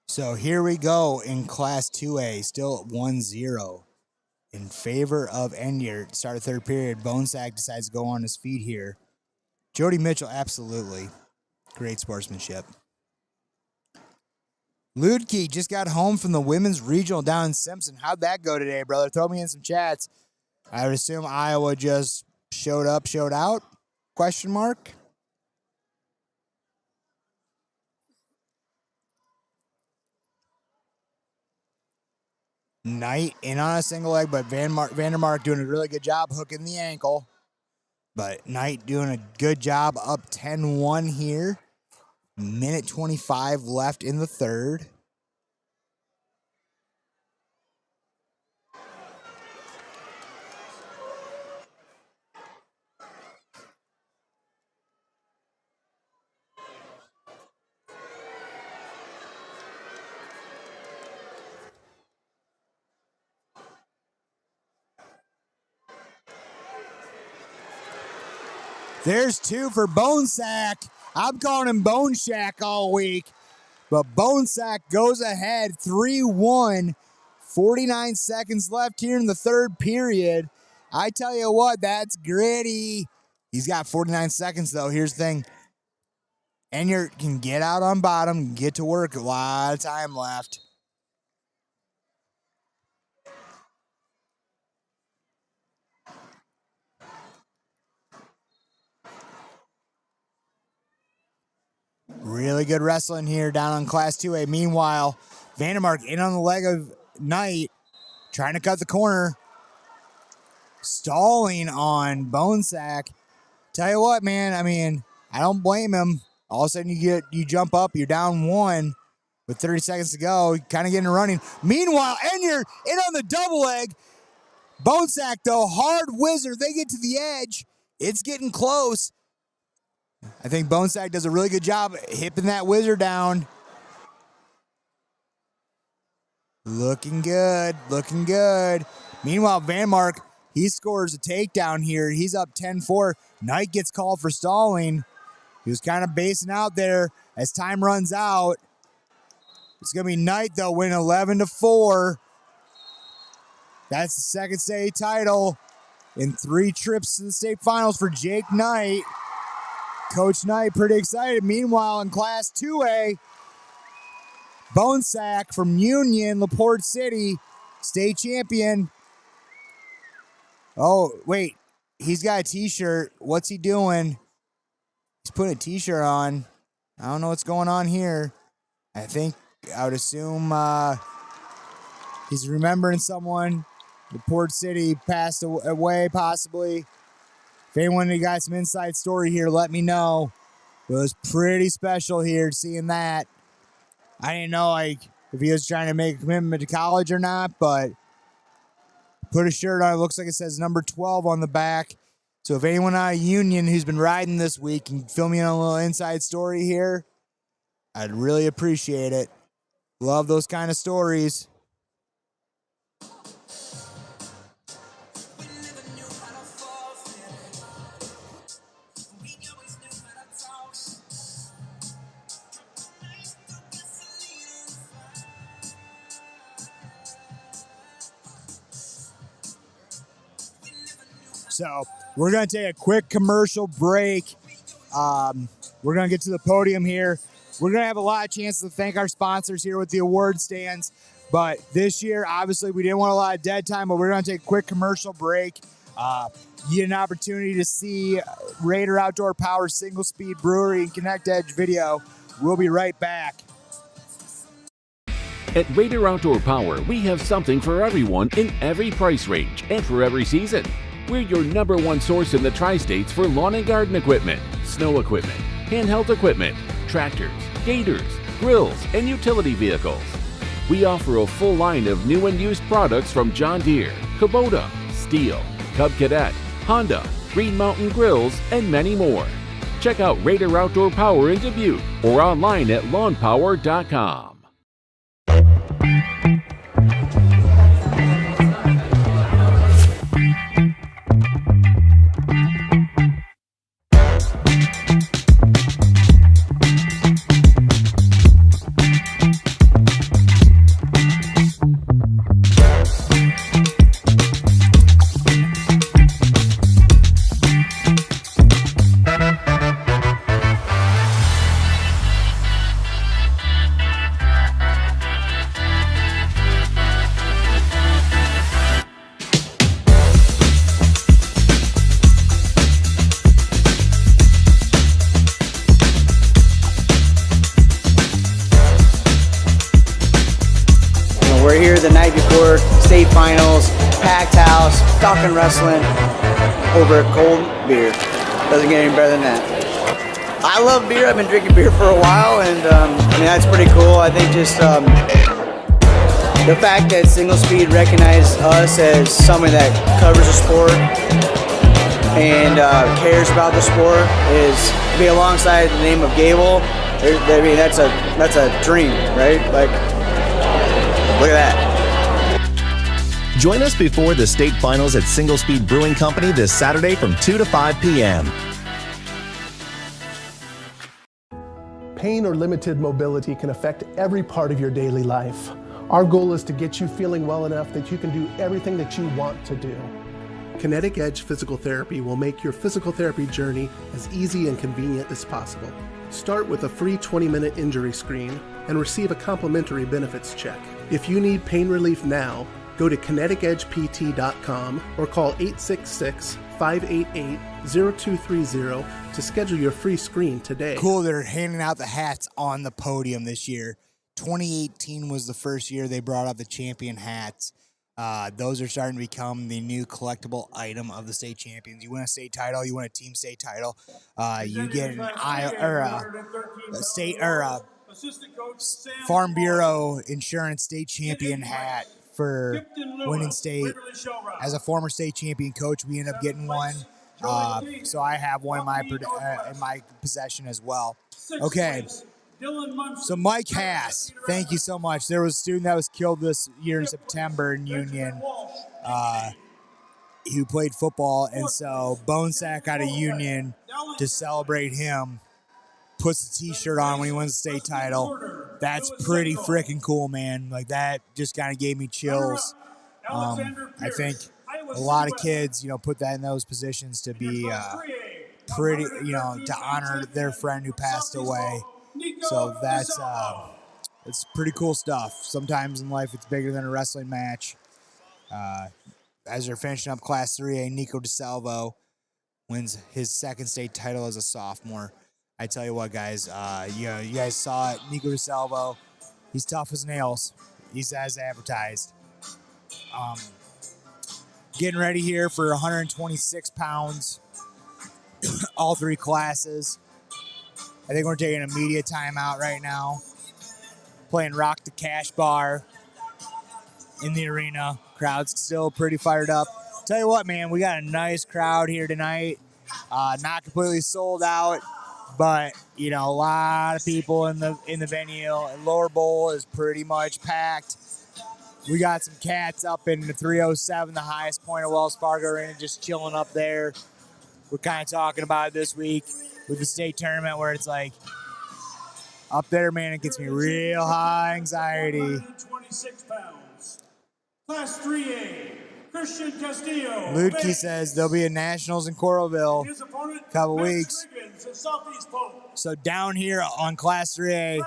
So here we go in Class 2A, still at 1-0 in favor of Enyart. Start of third period. Bonesack decides to go on his feet here. Jody Mitchell, absolutely. Great sportsmanship. Ludke just got home from the women's regional down in Simpson. How'd that go today, brother? Throw me in some chats. I would assume Iowa just showed up, showed out? Question mark? Knight in on a single leg, but Vandermark doing a really good job hooking the ankle. But Knight doing a good job, up 10-1 here. Minute 25 left in the third. There's 2 for Bonesack. I'm calling him Bone Shack all week. But Bonesack goes ahead 3-1 49 seconds left here in the third period. I tell you what, that's gritty. He's got 49 seconds, though. Here's the thing. Enyart can get out on bottom, get to work. A lot of time left. Really good wrestling here down on Class 2A. Meanwhile, Vandermark in on the leg of Knight, trying to cut the corner. Stalling on Bonesack. Tell you what, man, I mean, I don't blame him. All of a sudden you jump up, you're down one with 30 seconds to go, kind of getting running. Meanwhile, Enyart in on the double leg. Bonesack, though, hard wizard. They get to the edge. It's getting close. I think Bonesack does a really good job hipping that wizard down. Looking good, looking good. Meanwhile, Vandermark, he scores a takedown here. He's up 10-4. Knight gets called for stalling. He was kind of basing out there as time runs out. It's going to be Knight, though, win 11-4. That's the second state title in 3 trips to the state finals for Jake Knight. Coach Knight pretty excited. Meanwhile, in Class 2A, Bonesack from Union, LaPorte City, state champion. Oh, wait. He's got a T-shirt. What's he doing? He's putting a T-shirt on. I don't know what's going on here. I would assume he's remembering someone. LaPorte City passed away, possibly. If anyone got some inside story here, let me know. It was pretty special here seeing that. I didn't know if he was trying to make a commitment to college or not, but put a shirt on. It looks like it says number 12 on the back. So if anyone out of Union who's been riding this week can fill me in a little inside story here, I'd really appreciate it. Love those kind of stories. So we're going to take a quick commercial break. We're going to get to the podium here. We're going to have a lot of chances to thank our sponsors here with the award stands. But this year, obviously, we didn't want a lot of dead time, but we're going to take a quick commercial break. Get an opportunity to see Raider Outdoor Power Single Speed Brewery and Connect Edge video. We'll be right back. At Raider Outdoor Power, we have something for everyone in every price range and for every season. We're your #1 source in the Tri-States for lawn and garden equipment, snow equipment, handheld equipment, tractors, gators, grills, and utility vehicles. We offer a full line of new and used products from John Deere, Kubota, Steel, Cub Cadet, Honda, Green Mountain Grills, and many more. Check out Raider Outdoor Power in Dubuque or online at lawnpower.com. We're here the night before state finals, packed house, talking wrestling over cold beer. Doesn't get any better than that. I love beer. I've been drinking beer for a while, and that's pretty cool. I think just the fact that Single Speed recognized us as somebody that covers the sport and cares about the sport is to be alongside the name of Gable. I mean, that's a dream, right? Like, look at that. Join us before the state finals at Single Speed Brewing Company this Saturday from 2 to 5 p.m. Pain or limited mobility can affect every part of your daily life. Our goal is to get you feeling well enough that you can do everything that you want to do. Kinetic Edge Physical Therapy will make your physical therapy journey as easy and convenient as possible. Start with a free 20-minute injury screen and receive a complimentary benefits check. If you need pain relief now, go to kineticedgept.com or call 866-588-0230 to schedule your free screen today. Cool, they're handing out the hats on the podium this year. 2018 was the first year they brought out the champion hats. Those are starting to become the new collectible item of the state champions. You win a state title, you win a team state title, you get an Farm Bureau Insurance State Champion hat for winning state. As a former state champion coach, we ended up getting one, so I have one in my possession as well. Okay. So Mike Hass, thank you so much. There was a student that was killed this year in September in Union who played football, and so Bonesack out of Union, to celebrate him, puts a t-shirt on when he wins the state title. That's pretty freaking cool, man. Like, that just kind of gave me chills. I think a lot of kids, put that in those positions to be pretty, to honor their friend who passed away. So that's it's pretty cool stuff. Sometimes in life it's bigger than a wrestling match. As they're finishing up Class 3A, Nico DeSalvo wins his second state title as a sophomore. I tell you what, guys, you guys saw it. Nico DeSalvo, he's tough as nails. He's as advertised. Getting ready here for 126 pounds, all three classes. I think we're taking a media timeout right now. Playing Rock the Cash Bar in the arena. Crowd's still pretty fired up. Tell you what, man, we got a nice crowd here tonight. Not completely sold out, but a lot of people in the venue. Lower Bowl is pretty much packed. We got some cats up in the 307, the highest point of Wells Fargo Arena, just chilling up there. We're kind of talking about it this week with the state tournament, where it's like, up there, man, it gets me real high anxiety. 126 pounds. Class 3A, Christian Castillo. Ludke says there'll be a Nationals in Coralville a couple weeks. So down here on Class 3A,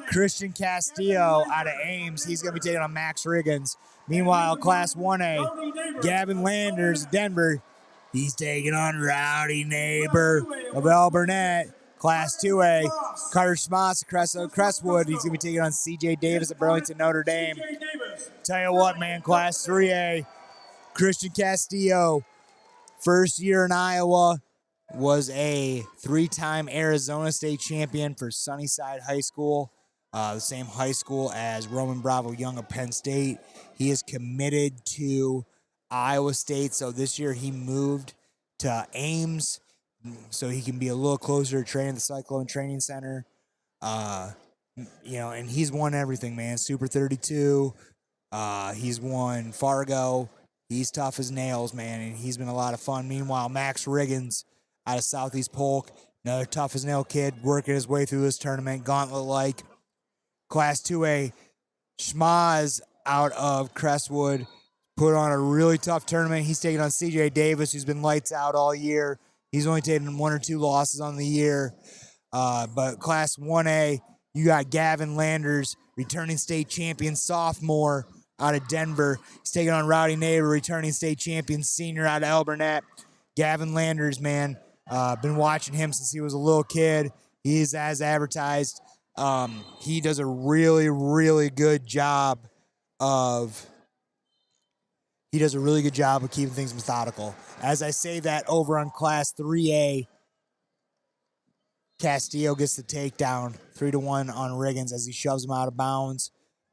Christian Castillo out of Ames, he's going to be taking on Max Riggins. Meanwhile, Class 1A, Gavin Landers, Denver, he's taking on Rowdy Neighbor of El Burnett. Class 2A, Carter Schmass of Crestwood. He's going to be taking on CJ Davis of Burlington, Notre Dame. Tell you what, man, Class 3A, Christian Castillo, first year in Iowa, was a three-time Arizona State champion for Sunnyside High School, the same high school as Roman Bravo Young of Penn State. He is committed to Iowa State, so this year he moved to Ames so he can be a little closer to training the Cyclone Training Center. And he's won everything, man. Super 32. He's won Fargo. He's tough as nails, man, and he's been a lot of fun. Meanwhile, Max Riggins out of Southeast Polk, another tough as nail kid, working his way through this tournament, gauntlet-like. Class 2A, Schmaz out of Crestwood, put on a really tough tournament. He's taking on CJ Davis, who's been lights out all year. He's only taken one or two losses on the year. But Class 1A, you got Gavin Landers, returning state champion sophomore out of Denver. He's taking on Rowdy Neighbor, returning state champion senior out of El Burnett. Gavin Landers, man, been watching him since he was a little kid. He is as advertised. He does a really, really good job of keeping things methodical. As I say that, over on Class 3A, Castillo gets the takedown, 3-1 on Riggins as he shoves him out of bounds.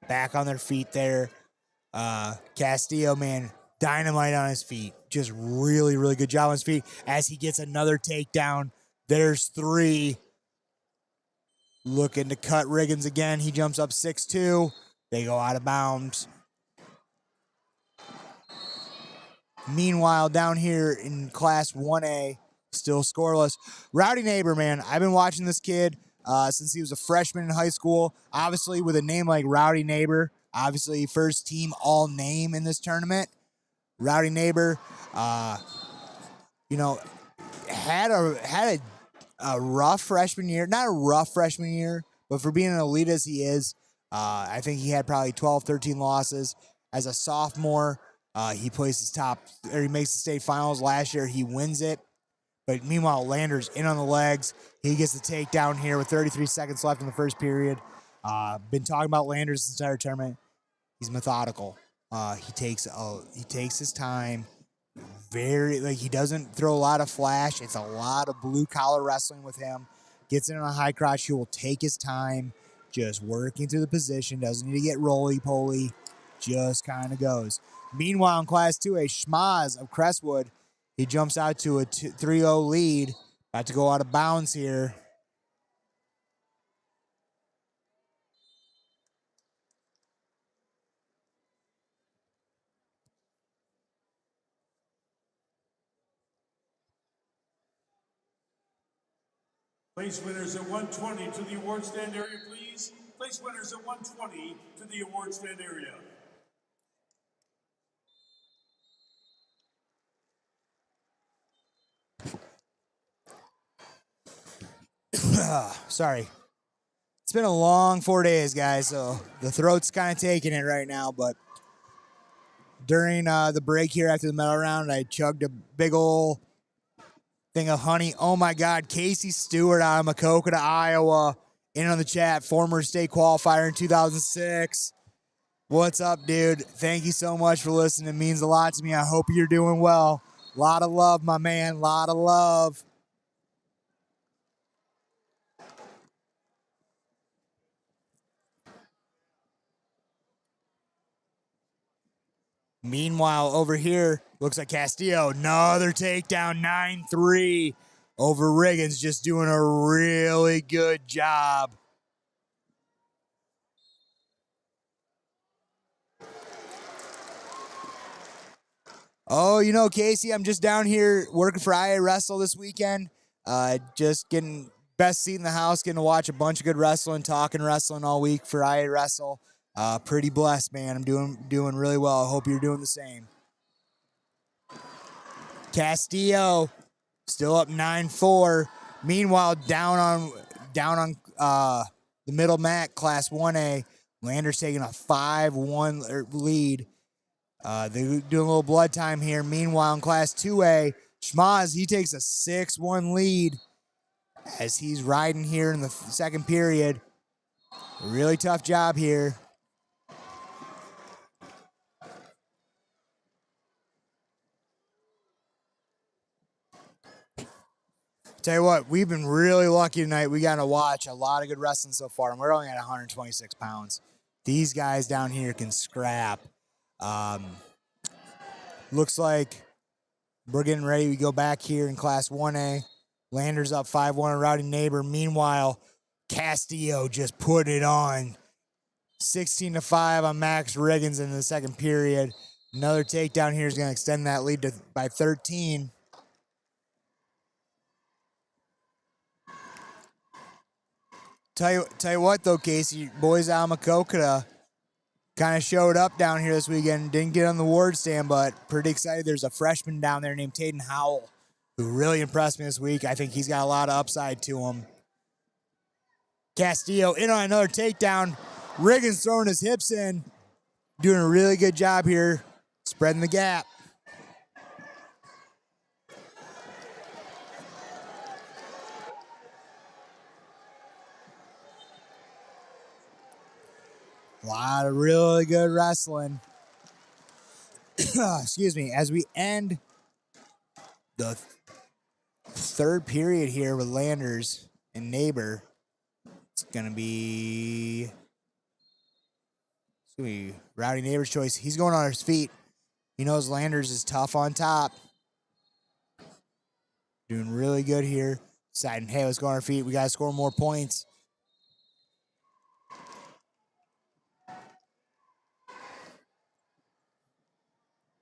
Back on their feet there. Castillo, man, dynamite on his feet. Just really, really good job on his feet. As he gets another takedown, there's 3. Looking to cut Riggins again. He jumps up 6-2. They go out of bounds. Meanwhile, down here in Class 1A, still scoreless. Rowdy Neighbor, man, I've been watching this kid. since he was a freshman in high school. Obviously, with a name like Rowdy Neighbor, obviously first team all name in this tournament. Rowdy Neighbor, had a rough freshman year. Not a rough freshman year, but for being an elite as he is, I think he had probably 12, 13 losses. As a sophomore, he places he makes the state finals. Last year, he wins it. But meanwhile, Landers in on the legs. He gets the takedown here with 33 seconds left in the first period. Been talking about Landers this entire tournament. He's methodical. He takes his time. He doesn't throw a lot of flash. It's a lot of blue collar wrestling with him. Gets in on a high crotch. He will take his time, just working through the position. Doesn't need to get roly poly. Just kind of goes. Meanwhile, in Class 2A, Schmaz of Crestwood, he jumps out to a 3-0 lead. About to go out of bounds here. Place winners at 120 to the award stand area, please. Place winners at 120 to the award stand area. Sorry. It's been a long 4 days, guys, so the throat's kind of taking it right now, but during the break here after the medal round, I chugged a big ol' thing of honey. Oh my God, Casey Stewart out of Makokata, Iowa, in on the chat, former state qualifier in 2006. What's up, dude? Thank you so much for listening. It means a lot to me. I hope you're doing well. A lot of love, my man. A lot of love. Meanwhile, over here, looks like Castillo, another takedown, 9-3 over Riggins, just doing a really good job. Oh, Casey, I'm just down here working for IAwrestle this weekend. Just getting best seat in the house, getting to watch a bunch of good wrestling, talking wrestling all week for IAwrestle. Pretty blessed, man. I'm doing really well. I hope you're doing the same. Castillo still up 9-4. Meanwhile, down on the middle mat, Class 1A, Landers taking a 5-1 lead. They're doing a little blood time here. Meanwhile, in Class 2A, Schmaz, he takes a 6-1 lead as he's riding here in the second period. Really tough job here. Tell you what, we've been really lucky tonight. We got to watch a lot of good wrestling so far, and we're only at 126 pounds. These guys down here can scrap. Looks like we're getting ready. We go back here in Class 1A. Landers up 5-1 on Rowdy Neighbor. Meanwhile, Castillo just put it on. 16-5 on Max Riggins in the second period. Another takedown here is going to extend that lead by 13. Tell you what, though, Casey, boys out of Makokata kind of showed up down here this weekend. Didn't get on the award stand, but pretty excited. There's a freshman down there named Taden Howell who really impressed me this week. I think he's got a lot of upside to him. Castillo in on another takedown. Riggins throwing his hips in. Doing a really good job here, spreading the gap. A lot of really good wrestling. Excuse me. As we end the third period here with Landers and Neighbor, it's going to be Rowdy Neighbor's choice. He's going on his feet. He knows Landers is tough on top. Doing really good here. Deciding, hey, let's go on our feet. We got to score more points.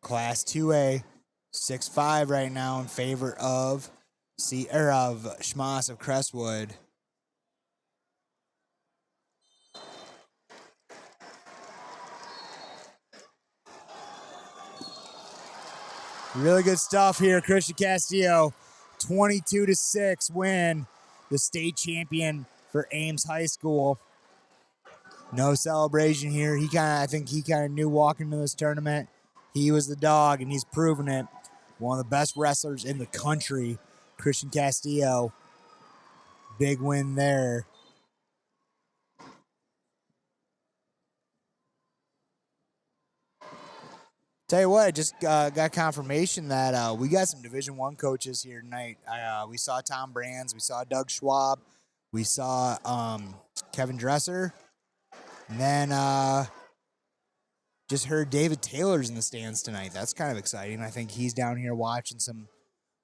Class 2A, 6-5 right now in favor of Schmas of Crestwood. Really good stuff here. Christian Castillo, 22-6 win, the state champion for Ames High School. No celebration here. I think he kind of knew walking into this tournament, he was the dog, and he's proven it. One of the best wrestlers in the country, Christian Castillo. Big win there. Tell you what, I just got confirmation that we got some Division I coaches here tonight. We saw Tom Brands, we saw Doug Schwab, we saw Kevin Dresser, and then just heard David Taylor's in the stands tonight. That's kind of exciting. I think he's down here watching some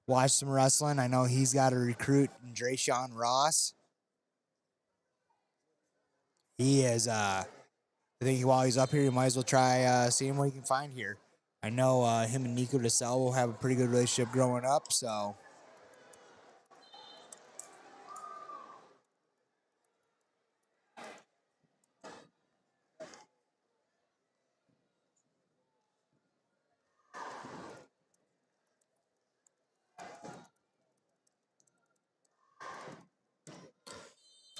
wrestling. I know he's got a recruit, Drayshawn Ross. He is. I think while he's up here, you might as well try seeing what he can find here. I know him and Nico DeSel will have a pretty good relationship growing up, so.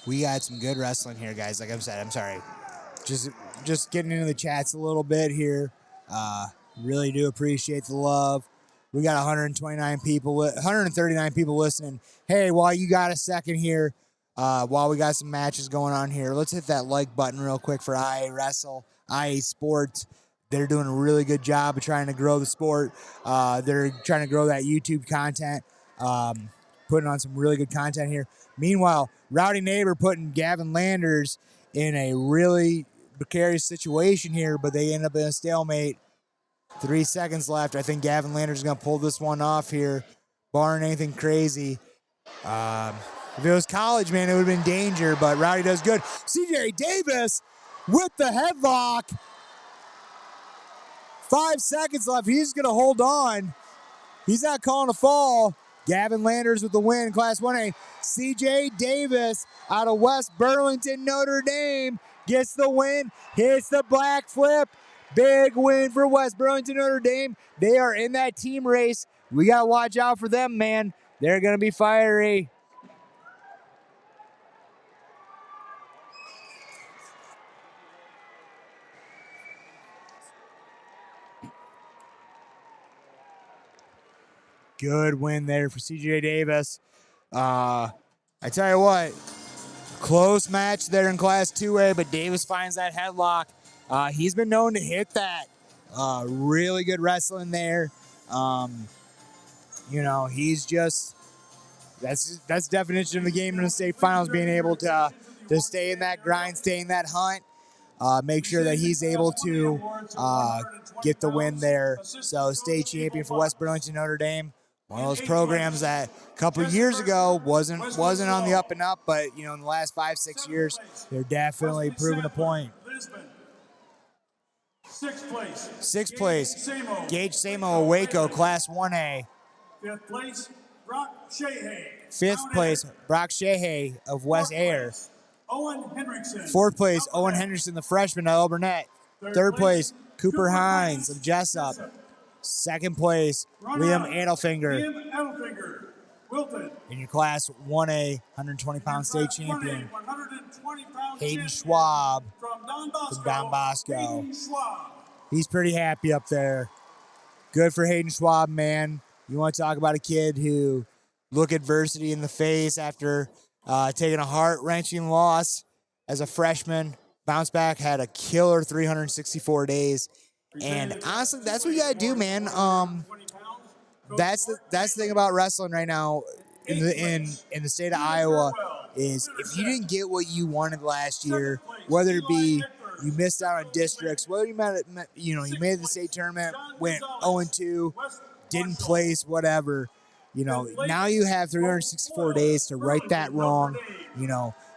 We got some good wrestling here, guys. Like I said, I'm sorry. Just getting into the chats a little bit here. Really do appreciate the love. We got 139 people listening. Hey, while you got a second here, while we got some matches going on here, let's hit that like button real quick for IAwrestle, IA Sports. They're doing a really good job of trying to grow the sport. They're trying to grow that YouTube content, putting on some really good content here. Meanwhile, Rowdy Neighbor putting Gavin Landers in a really precarious situation here, but they end up in a stalemate. 3 seconds left. I think Gavin Landers is going to pull this one off here, barring anything crazy. If it was college, man, it would have been danger, but Rowdy does good. CJ Davis with the headlock. 5 seconds left. He's going to hold on. He's not calling a fall. Gavin Landers with the win, Class 1A. CJ Davis out of West Burlington, Notre Dame, gets the win, hits the black flip. Big win for West Burlington, Notre Dame. They are in that team race. We got to watch out for them, man. They're going to be fiery. Good win there for CJ Davis. I tell you what, close match there in Class 2A, but Davis finds that headlock. He's been known to hit that. Really good wrestling there. He's just, that's definition of the game in the state finals, being able to stay in that grind, stay in that hunt, make sure that he's able to get the win there. So state champion for West Burlington, Notre Dame. One of those programs that a couple of years ago wasn't on the up and up, but in the last 5-6 years, they're definitely proving a point. Sixth place, Gage Samo, Waco, Class 1A. Fifth place, Brock Sheehy. Fifth place, Brock Sheehy of West Air. Owen Hendrickson. Fourth place, Owen Henderson, the freshman of Elburnett. Third place, Cooper Hines of Jessup. Second place, Liam Adelfinger. Wilton. In your Class 1A, 120-pound state champion, Hayden Schwab from Don Bosco. He's pretty happy up there. Good for Hayden Schwab, man. You want to talk about a kid who looked adversity in the face after taking a heart-wrenching loss as a freshman. Bounced back, had a killer 364 days. And honestly, that's what you got to do, man. That's the thing about wrestling right now in the state of Iowa is if you didn't get what you wanted last year, whether it be you missed out on districts, whether you made the state tournament, went 0-2, didn't place, whatever, now you have 364 days to right that wrong,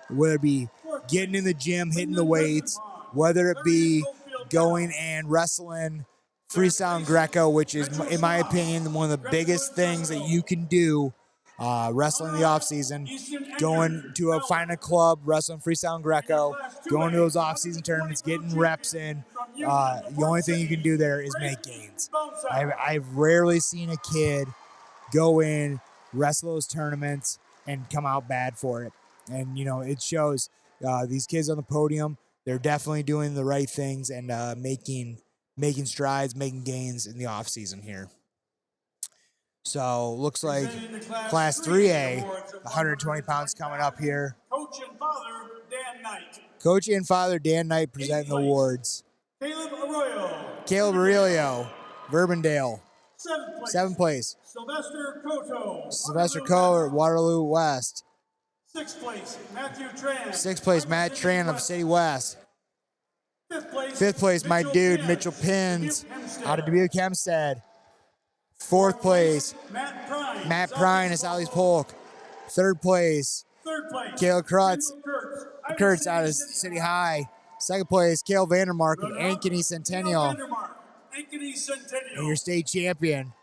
whether it be getting in the gym, hitting the weights, whether it be going and wrestling freestyle and Greco, which is, in my opinion, one of the biggest things that you can do, wrestling in the off-season, going to find a club, wrestling freestyle and Greco, going to those off-season tournaments, getting reps in, the only thing you can do there is make gains. I've rarely seen a kid go in, wrestle those tournaments, and come out bad for it. And, it shows these kids on the podium, they're definitely doing the right things and making strides, making gains in the off season here. So looks like Class 3A, 120 pounds coming up here. Coach and father, Dan Knight. Coach and father, Dan Knight, presenting the awards. Caleb Aurelio, Verbandale. Seventh place. Sylvester Coto. Sylvester Coe, Waterloo West. Sixth place, Matthew Tran. Sixth place, Matt Tran of City West. Fifth place, my dude, Mitchell Pins, out of Dubuque Hempstead. Fourth place, Matt Prine of Southeast Polk. Third place, Caleb Kurtz out of City High. Second place, Cale Vandermark of Ankeny Centennial. And your state champion,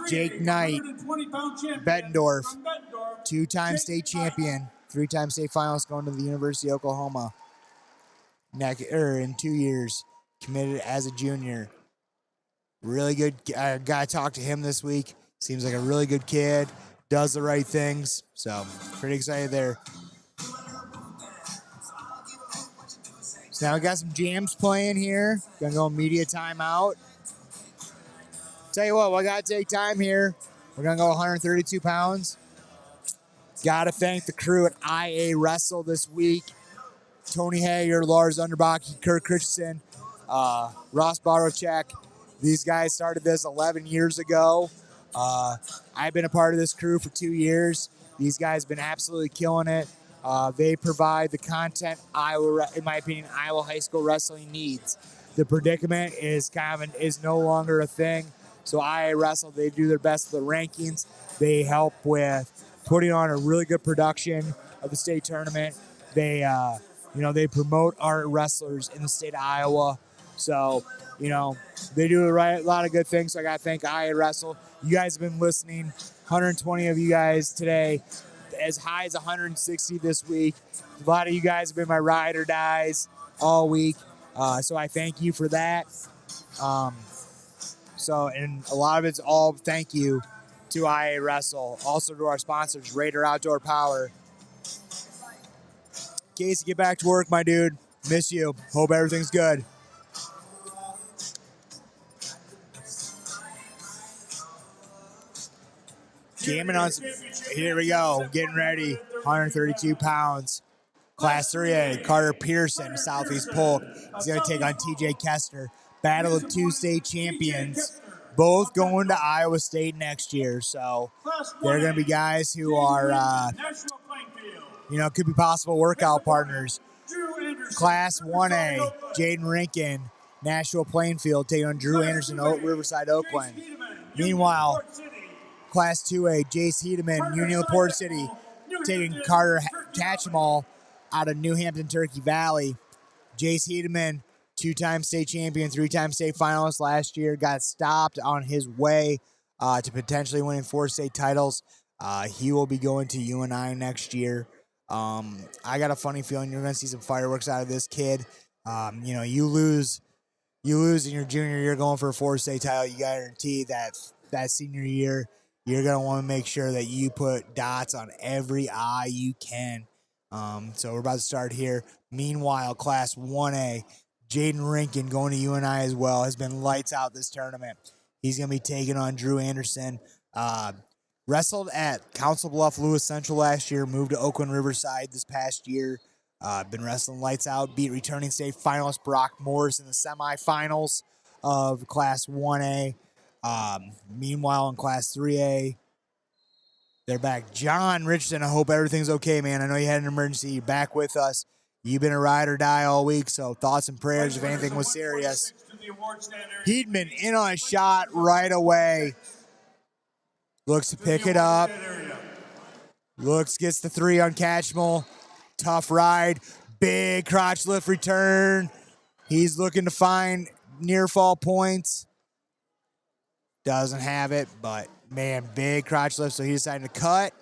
Jake Knight, Bettendorf, two-time state champion, three-time state finalist going to the University of Oklahoma. In 2 years, committed as a junior. Really good guy. Talked to him this week. Seems like a really good kid. Does the right things. So pretty excited there. So now we got some jams playing here. Gonna go media timeout. Tell you what, we gotta take time here. We're gonna go 132 pounds. Gotta thank the crew at IAwrestle this week. Tony Hager, Lars Underbach, Kurt Christensen, Ross Barocek. These guys started this 11 years ago. I've been a part of this crew for 2 years. These guys have been absolutely killing it. They provide the content in my opinion, Iowa high school wrestling needs. The predicament is is no longer a thing. So IAwrestle, they do their best with the rankings. They help with putting on a really good production of the state tournament. They, they promote our wrestlers in the state of Iowa. So, they do a lot of good things. So I got to thank IAwrestle. You guys have been listening. 120 of you guys today, as high as 160 this week. A lot of you guys have been my ride or dies all week. So I thank you for that. And a lot of it's all thank you to IAwrestle. Also to our sponsors, Raider Outdoor Power. Casey, get back to work, my dude. Miss you. Hope everything's good. Jamming on some, here we go. Getting ready. 132 pounds. Class 3A, Carter Pearson of Southeast Polk. He's going to take on TJ Kester. Battle of two state champions. Both going to Iowa State next year. So they're going to be guys who are, could be possible workout partners. Class 1A, Jaden Rinkin, Nashville Plainfield, taking on Drew Anderson, Riverside, Oakland. Meanwhile, Class 2A, Jace Hedeman, Union LaPorte City, taking Carter Catch'emall out of New Hampton, Turkey Valley. Jace Hedeman, two-time state champion, three-time state finalist last year, got stopped on his way to potentially winning 4 state titles. He will be going to UNI next year. I got a funny feeling you're going to see some fireworks out of this kid. You lose in your junior year going for a 4 state title. You guarantee that senior year, you're going to want to make sure that you put dots on every I you can. So we're about to start here. Meanwhile, Class 1A, Jaden Rinkin going to UNI as well, has been lights out this tournament. He's going to be taking on Drew Anderson. Wrestled at Council Bluff Lewis Central last year, moved to Oakland Riverside this past year. Been wrestling lights out, beat returning state finalist Brock Morris in the semifinals of Class 1A. Meanwhile, in Class 3A, they're back. John Richardson, I hope everything's okay, man. I know you had an emergency. You're back with us. You've been a ride or die all week, so thoughts and prayers if anything was serious. Heedman in on a shot right away. Looks to pick it up. Gets the 3 on Catch'emall. Tough ride. Big crotch lift return. He's looking to find near fall points. Doesn't have it, but man, big crotch lift. So he decided to cut.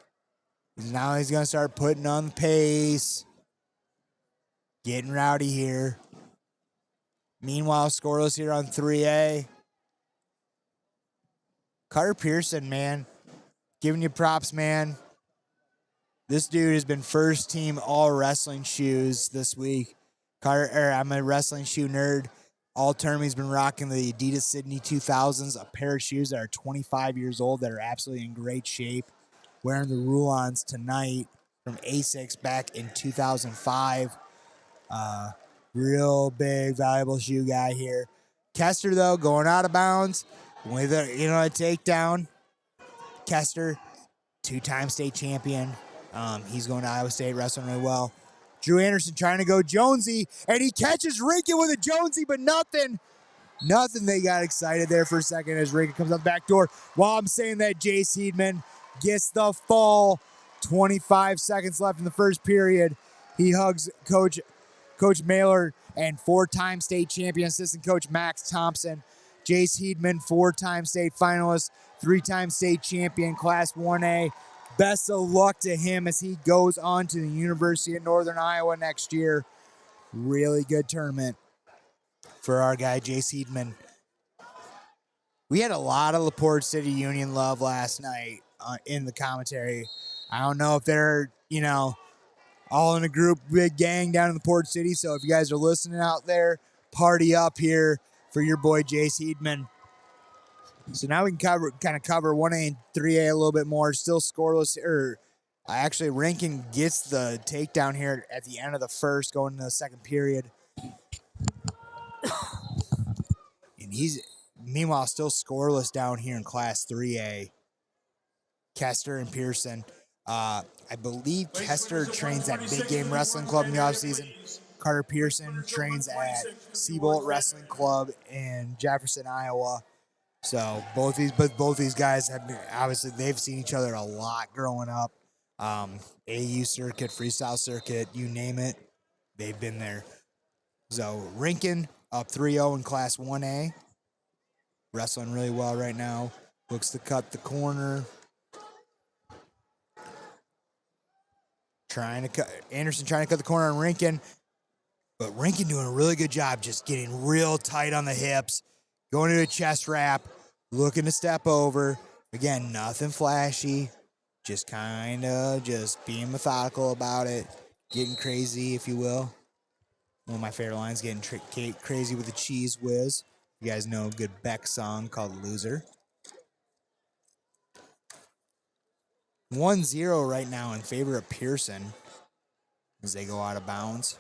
Now he's going to start putting on the pace. Getting rowdy here. Meanwhile, scoreless here on 3A. Carter Pearson, man. Giving you props, man. This dude has been first team all wrestling shoes this week. I'm a wrestling shoe nerd. All term he's been rocking the Adidas Sydney 2000s, a pair of shoes that are 25 years old that are absolutely in great shape. Wearing the Rulons tonight from Asics back in 2005. Real big, valuable shoe guy here. Kester, though, going out of bounds with a takedown. Kester, two-time state champion. He's going to Iowa State, wrestling really well. Drew Anderson trying to go Jonesy, and he catches Rinkin with a Jonesy, but nothing. Nothing. They got excited there for a second as Rinkin comes out the back door. While I'm saying that, Jace Heedman gets the fall. 25 seconds left in the first period. He hugs Coach Mailer and four-time state champion assistant coach Max Thompson. Jace Heedman, four-time state finalist, three-time state champion, Class 1A. Best of luck to him as he goes on to the University of Northern Iowa next year. Really good tournament for our guy, Jace Heedman. We had a lot of LaPorte City Union love last night in the commentary. I don't know if they're, all in a group, big gang down in the Port City. So if you guys are listening out there, party up here for your boy Jace Heedman. So now we can cover 1A and 3A a little bit more. Still scoreless. Actually, Rankin gets the takedown here at the end of the first, going into the second period. And he's, meanwhile, still scoreless down here in Class 3A. Kester and Pearson. I believe Kester trains at Big Game Wrestling Club in the offseason. Carter Pearson trains at Seabolt Wrestling Club in Jefferson, Iowa. So both these guys have been, obviously they've seen each other a lot growing up. AU circuit, freestyle circuit, you name it, they've been there. So Rinkin up 3-0 in Class 1A. Wrestling really well right now. Looks to cut the corner. Anderson trying to cut the corner on Rinkin. But Rinkin doing a really good job just getting real tight on the hips. Going into a chest wrap. Looking to step over. Again, nothing flashy. Just kind of just being methodical about it. Getting crazy, if you will. One of my favorite lines, getting crazy with the cheese whiz. You guys know a good Beck song called Loser. 1-0 right now in favor of Pearson as they go out of bounds.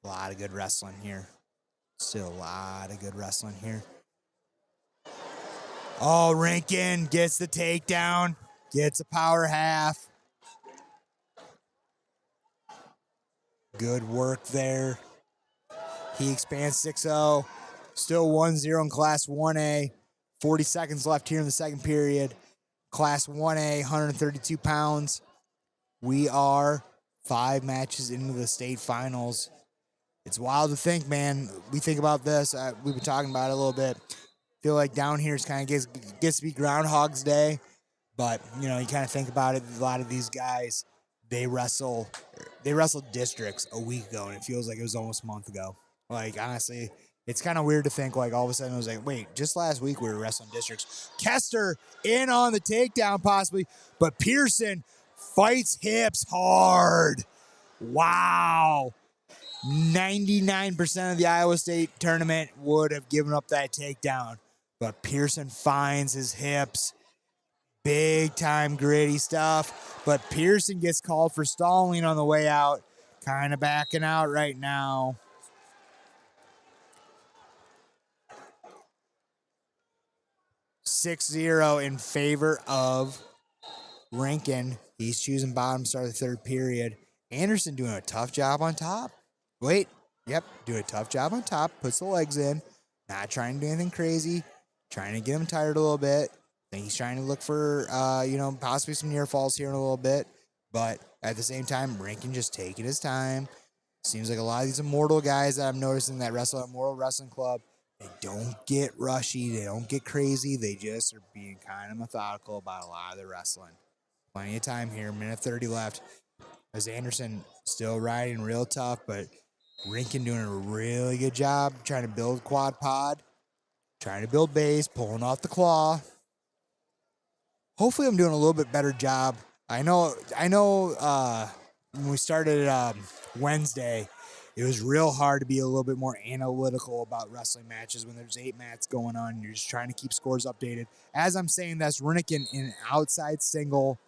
A lot of good wrestling here. Still a lot of good wrestling here. Oh, Rinkin gets the takedown. Gets a power half. Good work there. He expands 6-0. Still 1-0 in Class 1A. 40 seconds left here in the second period. Class 1A, 132 pounds. We are 5 matches into the state finals. It's wild to think, man. We think about this. We've been talking about it a little bit. Feel like down here is kind of gets to be Groundhog's Day. But, you kind of think about it. A lot of these guys, they wrestled districts a week ago, and it feels like it was almost a month ago. Like, honestly, it's kind of weird to think, like, all of a sudden it was like, wait, just last week we were wrestling districts. Kester in on the takedown possibly, but Pearson fights hips hard. Wow. 99% of the Iowa State tournament would have given up that takedown, but Pearson finds his hips. Big time gritty stuff, but Pearson gets called for stalling on the way out. Kind of backing out right now. (6-0) in favor of Rankin. He's choosing bottom start of the third period. Anderson doing a tough job on top. Doing a tough job on top. Puts the legs in. Not trying to do anything crazy. Trying to get him tired a little bit. I think he's trying to look for, possibly some near falls here in a little bit. But at the same time, Rankin just taking his time. Seems like a lot of these Immortal guys that I'm noticing that wrestle at Immortal Wrestling Club, they don't get rushy. They don't get crazy. They just are being kind of methodical about a lot of their wrestling. Plenty of time here. Minute 30 left. As Anderson still riding real tough, but Rinkin doing a really good job trying to build quad pod, trying to build base, pulling off the claw. Hopefully I'm doing a little bit better job. I know when we started Wednesday, it was real hard to be a little bit more analytical about wrestling matches when there's 8 mats going on and you're just trying to keep scores updated. As I'm saying, that's Rinikin in an outside single.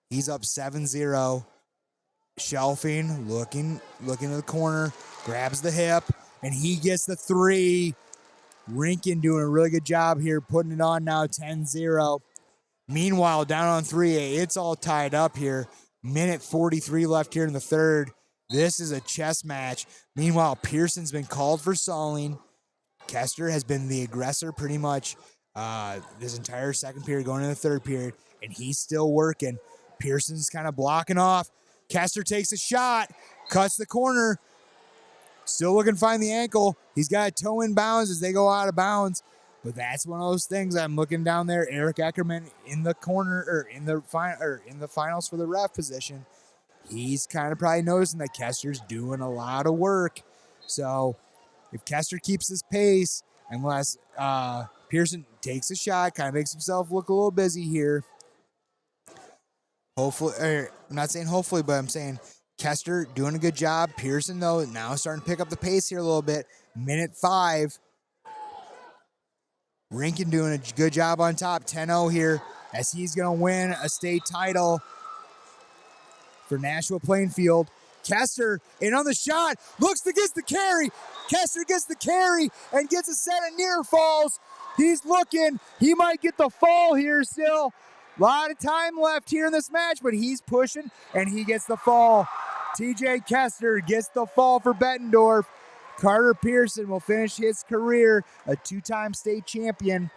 He's up 7-0. Shelfing, looking to the corner, grabs the hip, and he gets the 3. Rinkin doing a really good job here, putting it on now, 10-0. Meanwhile, down on 3A, it's all tied up here. Minute 43 left here in the third. This is a chess match. Meanwhile, Pearson's been called for stalling. Kester has been the aggressor pretty much this entire second period, going into the third period, and he's still working. Pearson's kind of blocking off. Kester takes a shot, cuts the corner, still looking to find the ankle. He's got a toe in bounds as they go out of bounds. But that's one of those things. I'm looking down there. Eric Eckerman in the corner or in the finals for the ref position. He's kind of probably noticing that Kester's doing a lot of work. So if Kester keeps this pace, unless Pearson takes a shot, kind of makes himself look a little busy here. Hopefully, I'm not saying hopefully, but I'm saying Kester doing a good job. Pearson, though, now starting to pick up the pace here a little bit. Minute 5. Rinkin doing a good job on top. 10-0 here as he's going to win a state title for Nashua Plainfield. Kester in on the shot. Looks to get the carry. Kester gets the carry and gets a set of near falls. He's looking. He might get the fall here still. A lot of time left here in this match, but he's pushing, and he gets the fall. TJ Kester gets the fall for Bettendorf. Carter Pearson will finish his career a 2-time state champion.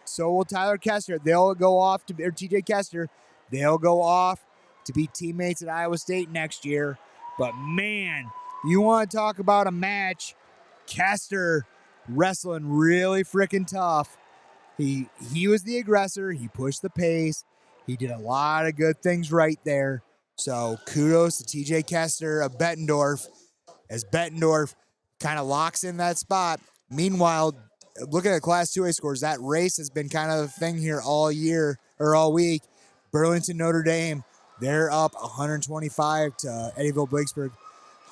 So will Tyler Kester. They'll go off to, or TJ Kester, they'll go off to be teammates at Iowa State next year. But man, you want to talk about a match. Kester wrestling really freaking tough. He was the aggressor. He pushed the pace. He did a lot of good things right there. So kudos to TJ Kester of Bettendorf as Bettendorf kind of locks in that spot. Meanwhile, looking at Class 2A scores, that race has been kind of a thing here all year or all week. Burlington Notre Dame, they're up 125 to Eddyville-Blakesburg,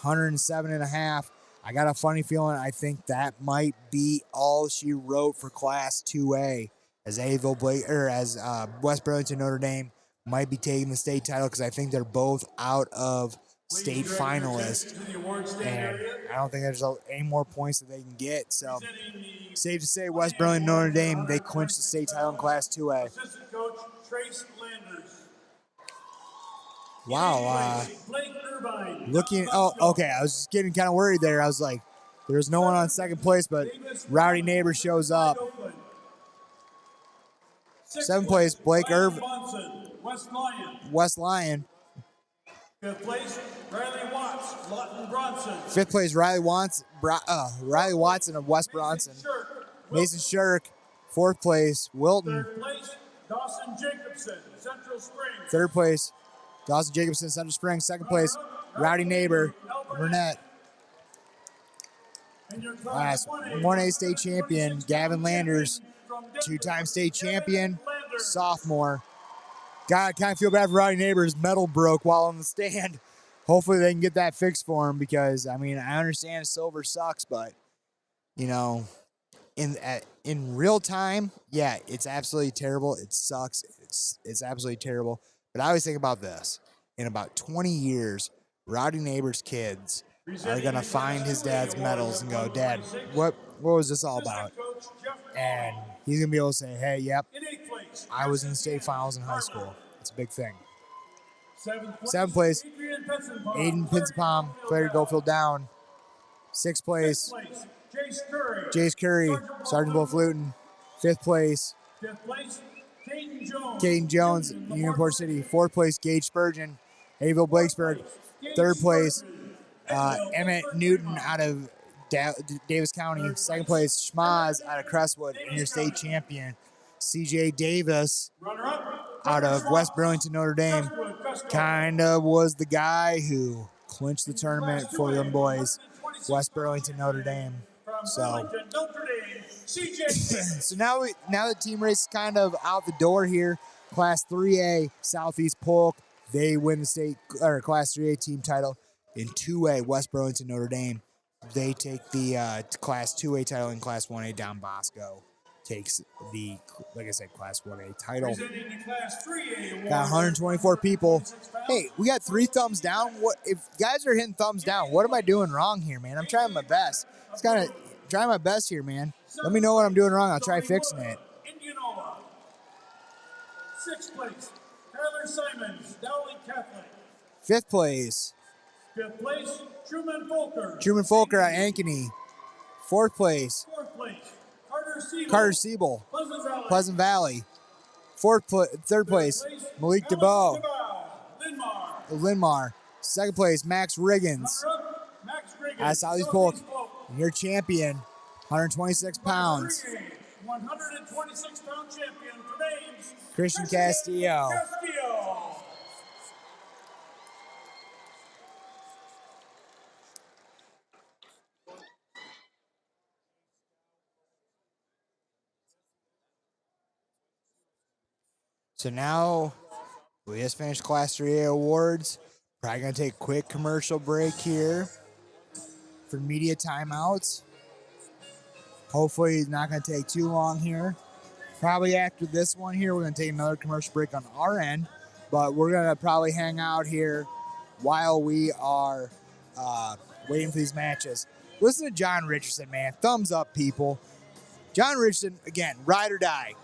107.5. I got a funny feeling I think that might be all she wrote for Class 2A as West Burlington Notre Dame might be taking the state title because I think they're both out of state finalists, and I don't think there's any more points that they can get. So safe to say West Burlington Notre Dame, they clinched the state title in Class 2A. Assistant coach Trace Landers. Wow. Okay. I was just getting kind of worried there. I was like, there's no one on second place, but Rowdy Neighbor shows up. 7th place, Blake Irvin, West Lyon. 5th place, Riley Watts, Lawton Bronson. 5th place, Riley Watson of West Bronson. Mason Shirk. 4th place, Wilton. 3rd place, Dawson Jacobson, Central Springs. 3rd place, Dawson Jacobson, Central Springs. 2nd place, Rowdy Neighbor, Burnett. Last 1A state champion, Gavin Landers, 2-time state champion, sophomore. God, I kind of feel bad for Rowdy Neighbor. His medal broke while on the stand. Hopefully they can get that fixed for him because, I mean, I understand silver sucks, but, you know, in real time, yeah, it's absolutely terrible. It sucks. It's absolutely terrible. But I always think about this. In about 20 years, Rowdy Neighbor's kids are going to find his dad's medals and go, Dad, what was this all about? And he's going to be able to say, hey, yep, I was in the state finals in high school. It's a big thing. 7th place, Aiden Pinsapom, Clary Goldfield down. 6th place, Jace Curry, Sergeant Wolf Luton. 5th place, Caden Jones, Unionport City. 4th place, Gage Spurgeon, Eddyville Blakesburg. 3rd place, Emmett Newton out of Davis County. 2nd place, Schmaz out of Crestwood, and your state champion, CJ Davis out of West Burlington Notre Dame. kind of was the guy who clinched the tournament for them boys, West Burlington, Notre Dame. So, so now the team race is kind of out the door here. Class 3A Southeast Polk, they win the state or Class 3A team title. In 2A West Burlington, Notre Dame, they take the Class 2A title, and Class 1A Don Bosco takes the, like I said, Class 1A title. Got 124 people. Hey, we got 3 thumbs down. What if guys are hitting thumbs down? What am I doing wrong here, man? I'm trying my best. It's kind of trying my best here, man. Let me know what I'm doing wrong. I'll try fixing it. 6th place, Tyler Simons, Dowling Catholic. 5th place, 5th place, Truman Volker. Truman Volker at Ankeny. 4th place, 4th place, Carter Siebel, Pleasant Valley. 3rd place, Malik DeBow, Linmar. Linmar. 2nd place, Max Riggins Max Riggins, at Southeast Polk. And your champion, 126 pounds, 126-pound champion for names, Christian Castillo. So now we just finished Class 3A awards. Probably going to take a quick commercial break here for media timeouts. Hopefully it's not going to take too long here. Probably after this one here, we're going to take another commercial break on our end. But we're going to probably hang out here while we are waiting for these matches. Listen to John Richardson, man. Thumbs up, people. John Richardson, again, ride or die.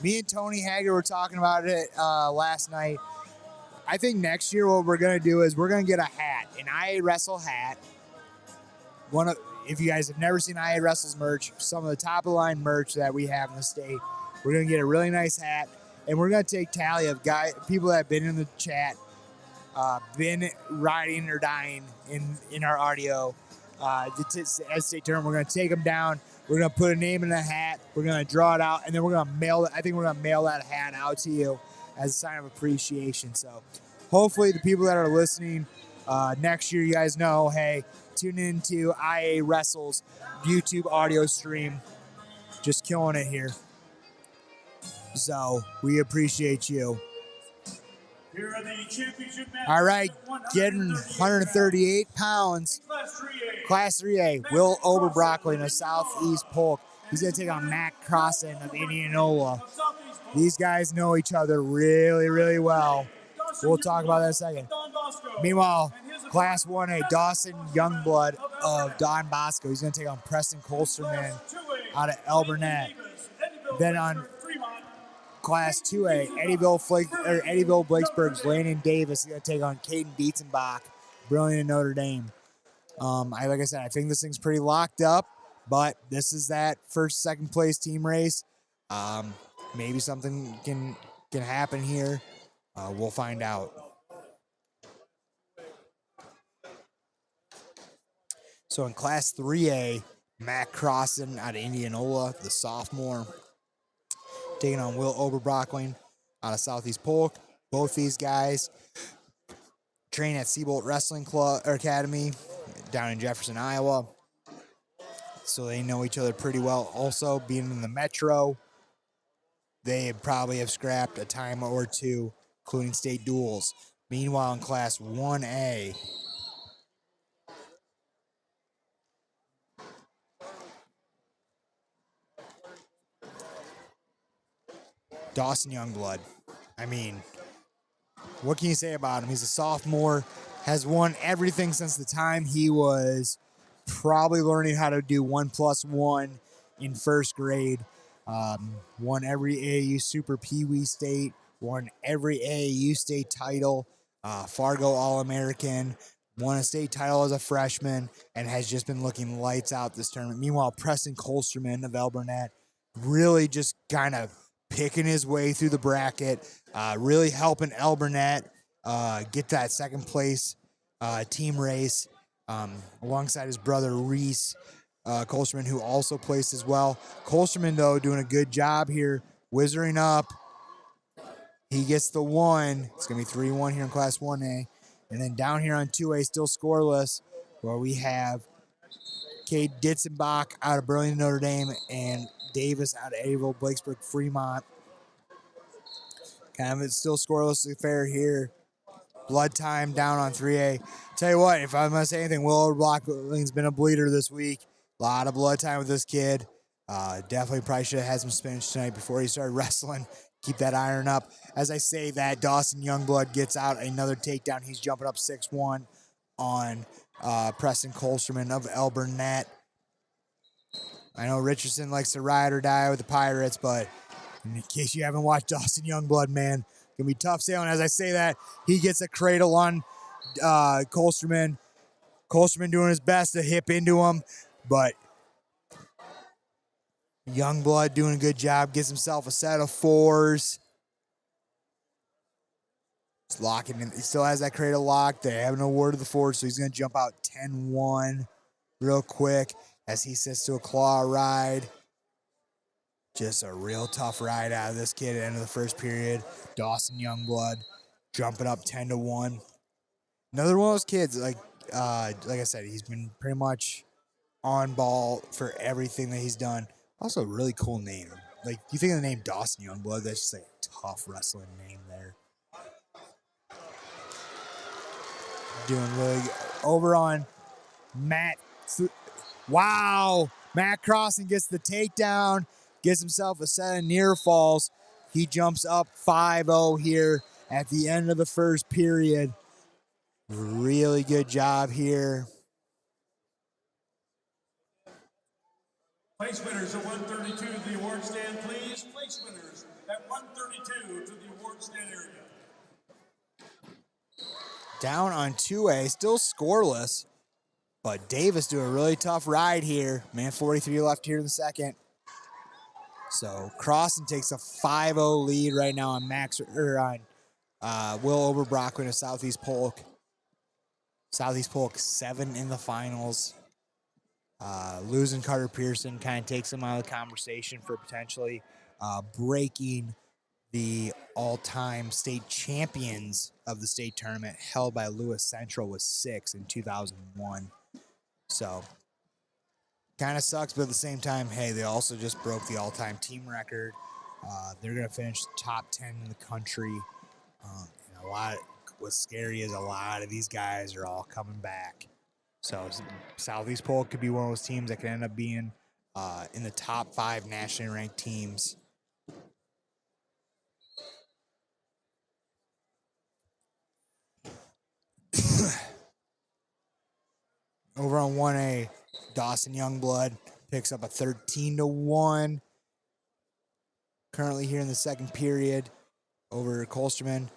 Me and Tony Hager were talking about it last night. I think next year what we're going to do is we're going to get a hat, an IAwrestle hat. If you guys have never seen IAwrestle's merch, some of the top-of-the-line merch that we have in the state, we're going to get a really nice hat, and we're going to take tally of people that have been in the chat, been riding or dying in our audio. As state tournament, we're going to take them down. We're going to put a name in a hat. We're going to draw it out, and then we're going to mail it. I think we're going to mail that hat out to you as a sign of appreciation. So hopefully the people that are listening next year, you guys know, hey, tune into IAwrestle's YouTube audio stream. Just killing it here. So we appreciate you. Here are the championship matches. All right, getting 138 pounds. Class 3A, Will Oberbroccoli of Southeast Polk. He's going to take on Matt Crossan of Indianola. These guys know each other really, really well. We'll talk about that in a second. Meanwhile, Class 1A, Dawson Youngblood of Don Bosco. He's going to take on Preston Colsterman out of El Burnett. Then on Class 2A, Eddyville Blakesburg's Landon Davis. He's going to take on Caden Dietzenbach, Brilliant in Notre Dame. Like I said, I think this thing's pretty locked up, but this is that first, second place team race. Maybe something can happen here. We'll find out. So in Class 3A, Matt Crossan out of Indianola, the sophomore, taking on Will Oberbrockling out of Southeast Polk. Both these guys train at Seabolt Wrestling Club or Academy down in Jefferson, Iowa. So they know each other pretty well. Also, being in the Metro, they probably have scrapped a time or two, including state duels. Meanwhile, in Class 1A, Dawson Youngblood. I mean, what can you say about him? He's a sophomore, has won everything since the time he was probably learning how to do 1+1 in first grade. Won every AAU Super Pee Wee state, won every AAU state title, Fargo All-American, won a state title as a freshman, and has just been looking lights out this tournament. Meanwhile, Preston Colsterman of El Burnett really just kind of picking his way through the bracket, really helping El Burnett get that second place team race alongside his brother Reese Colsterman, who also placed as well. Colsterman, though, doing a good job here, wizarding up He gets the 1. It's going to be 3-1 here in Class 1A. And then down here on 2A, still scoreless, where we have Cade Ditzenbach out of Burlington, Notre Dame, and Davis out of Eddyville, Blakesburg, Fremont. Kind of it's still scoreless affair here. Blood time down on 3A. Tell you what, if I'm going to say anything, Will Blockling's been a bleeder this week. A lot of blood time with this kid. Definitely probably should have had some spinach tonight before he started wrestling. Keep that iron up. As I say that, Dawson Youngblood gets out another takedown. He's jumping up 6-1 on Preston Colsterman of El Burnett. I know Richardson likes to ride or die with the Pirates, but in case you haven't watched Dawson Youngblood, man, gonna be tough sailing. As I say that, he gets a cradle on Colsterman. Colsterman doing his best to hip into him, but Youngblood doing a good job. Gets himself a set of 4s. He's locking in. He still has that cradle locked. They haven't awarded the 4s, so he's gonna jump out 10-1 real quick as he sits to a claw ride. Just a real tough ride out of this kid at the end of the first period. Dawson Youngblood jumping up 10-1. Another one of those kids, like I said, he's been pretty much on ball for everything that he's done. Also, a really cool name. Like, you think of the name Dawson Youngblood, that's just like a tough wrestling name there. Doing really good. Over on Matt. Wow! Matt Crossan gets the takedown. Gets himself a set of near falls. He jumps up 5-0 here at the end of the first period. Really good job here. Place winners at 132 to the award stand, please. Place winners at 132 to the award stand area. Down on 2A, still scoreless, but Davis doing a really tough ride here. Man, 43 left here in the second. So Crossan takes a 5-0 lead right now on Will Oberbrockman of Southeast Polk. Southeast Polk 7 in the finals. Losing Carter Pearson kind of takes him out of the conversation for potentially breaking the all-time state champions of the state tournament held by Lewis Central with 6 in 2001. So kind of sucks, but at the same time, hey, they also just broke the all-time team record. They're going to finish top 10 in the country. And what's scary is a lot of these guys are all coming back. So Southeast Polk could be one of those teams that could end up being in the top 5 nationally ranked teams. Over on 1A, Dawson Youngblood picks up a 13-1. Currently here in the second period over Colsterman.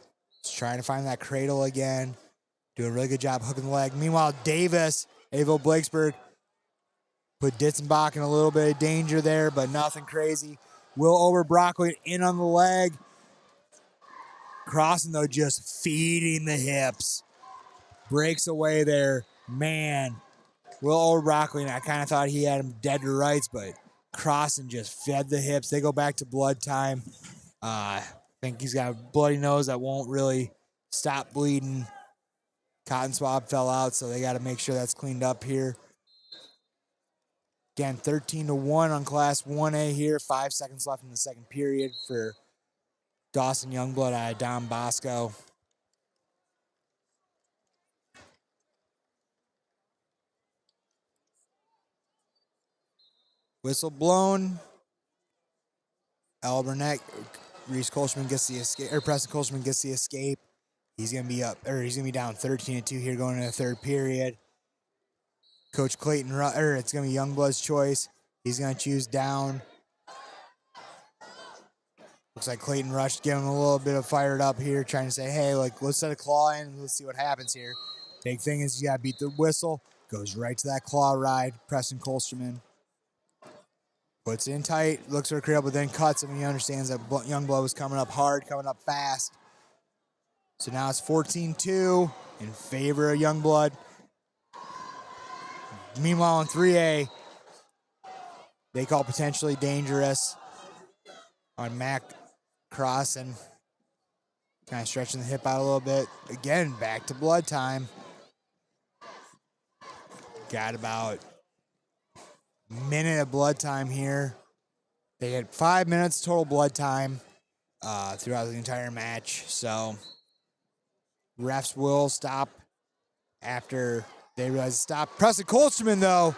Just trying to find that cradle again. Doing a really good job hooking the leg. Meanwhile, Davis, Eddyville Blakesburg, put Ditzenbach in a little bit of danger there, but nothing crazy. Will Oberbrockman in on the leg. Crossan, though, just feeding the hips. Breaks away there. Man, Will Oberbrockman, I kind of thought he had him dead to rights, but Crossan just fed the hips. They go back to blood time. I think he's got a bloody nose that won't really stop bleeding. Cotton swab fell out, so they got to make sure that's cleaned up here. Again, 13-1 on Class 1A here. 5 seconds left in the second period for Dawson Youngblood out of Don Bosco. Whistle blown. Burnett, Reese Colsterman gets the escape, or Preston Colsterman gets the escape. He's gonna be down 13-2 here going into the third period. Coach Clayton, it's gonna be Youngblood's choice. He's gonna choose down. Looks like Clayton Rush giving him a little bit of fired up here, trying to say, hey, like, let's set a claw in and let's see what happens here. Big thing is you gotta beat the whistle. Goes right to that claw ride. Preston Colsterman puts it in tight, looks for a cradle, but then cuts him. He understands that Youngblood was coming up hard, coming up fast. So now it's 14-2 in favor of Youngblood. Meanwhile, in 3A, they call potentially dangerous on Mac Crossan. Kind of stretching the hip out a little bit. Again, back to blood time. Got about a minute of blood time here. They had 5 minutes total blood time throughout the entire match. So refs will stop after they realize to stop. Preston Kolsterman, though,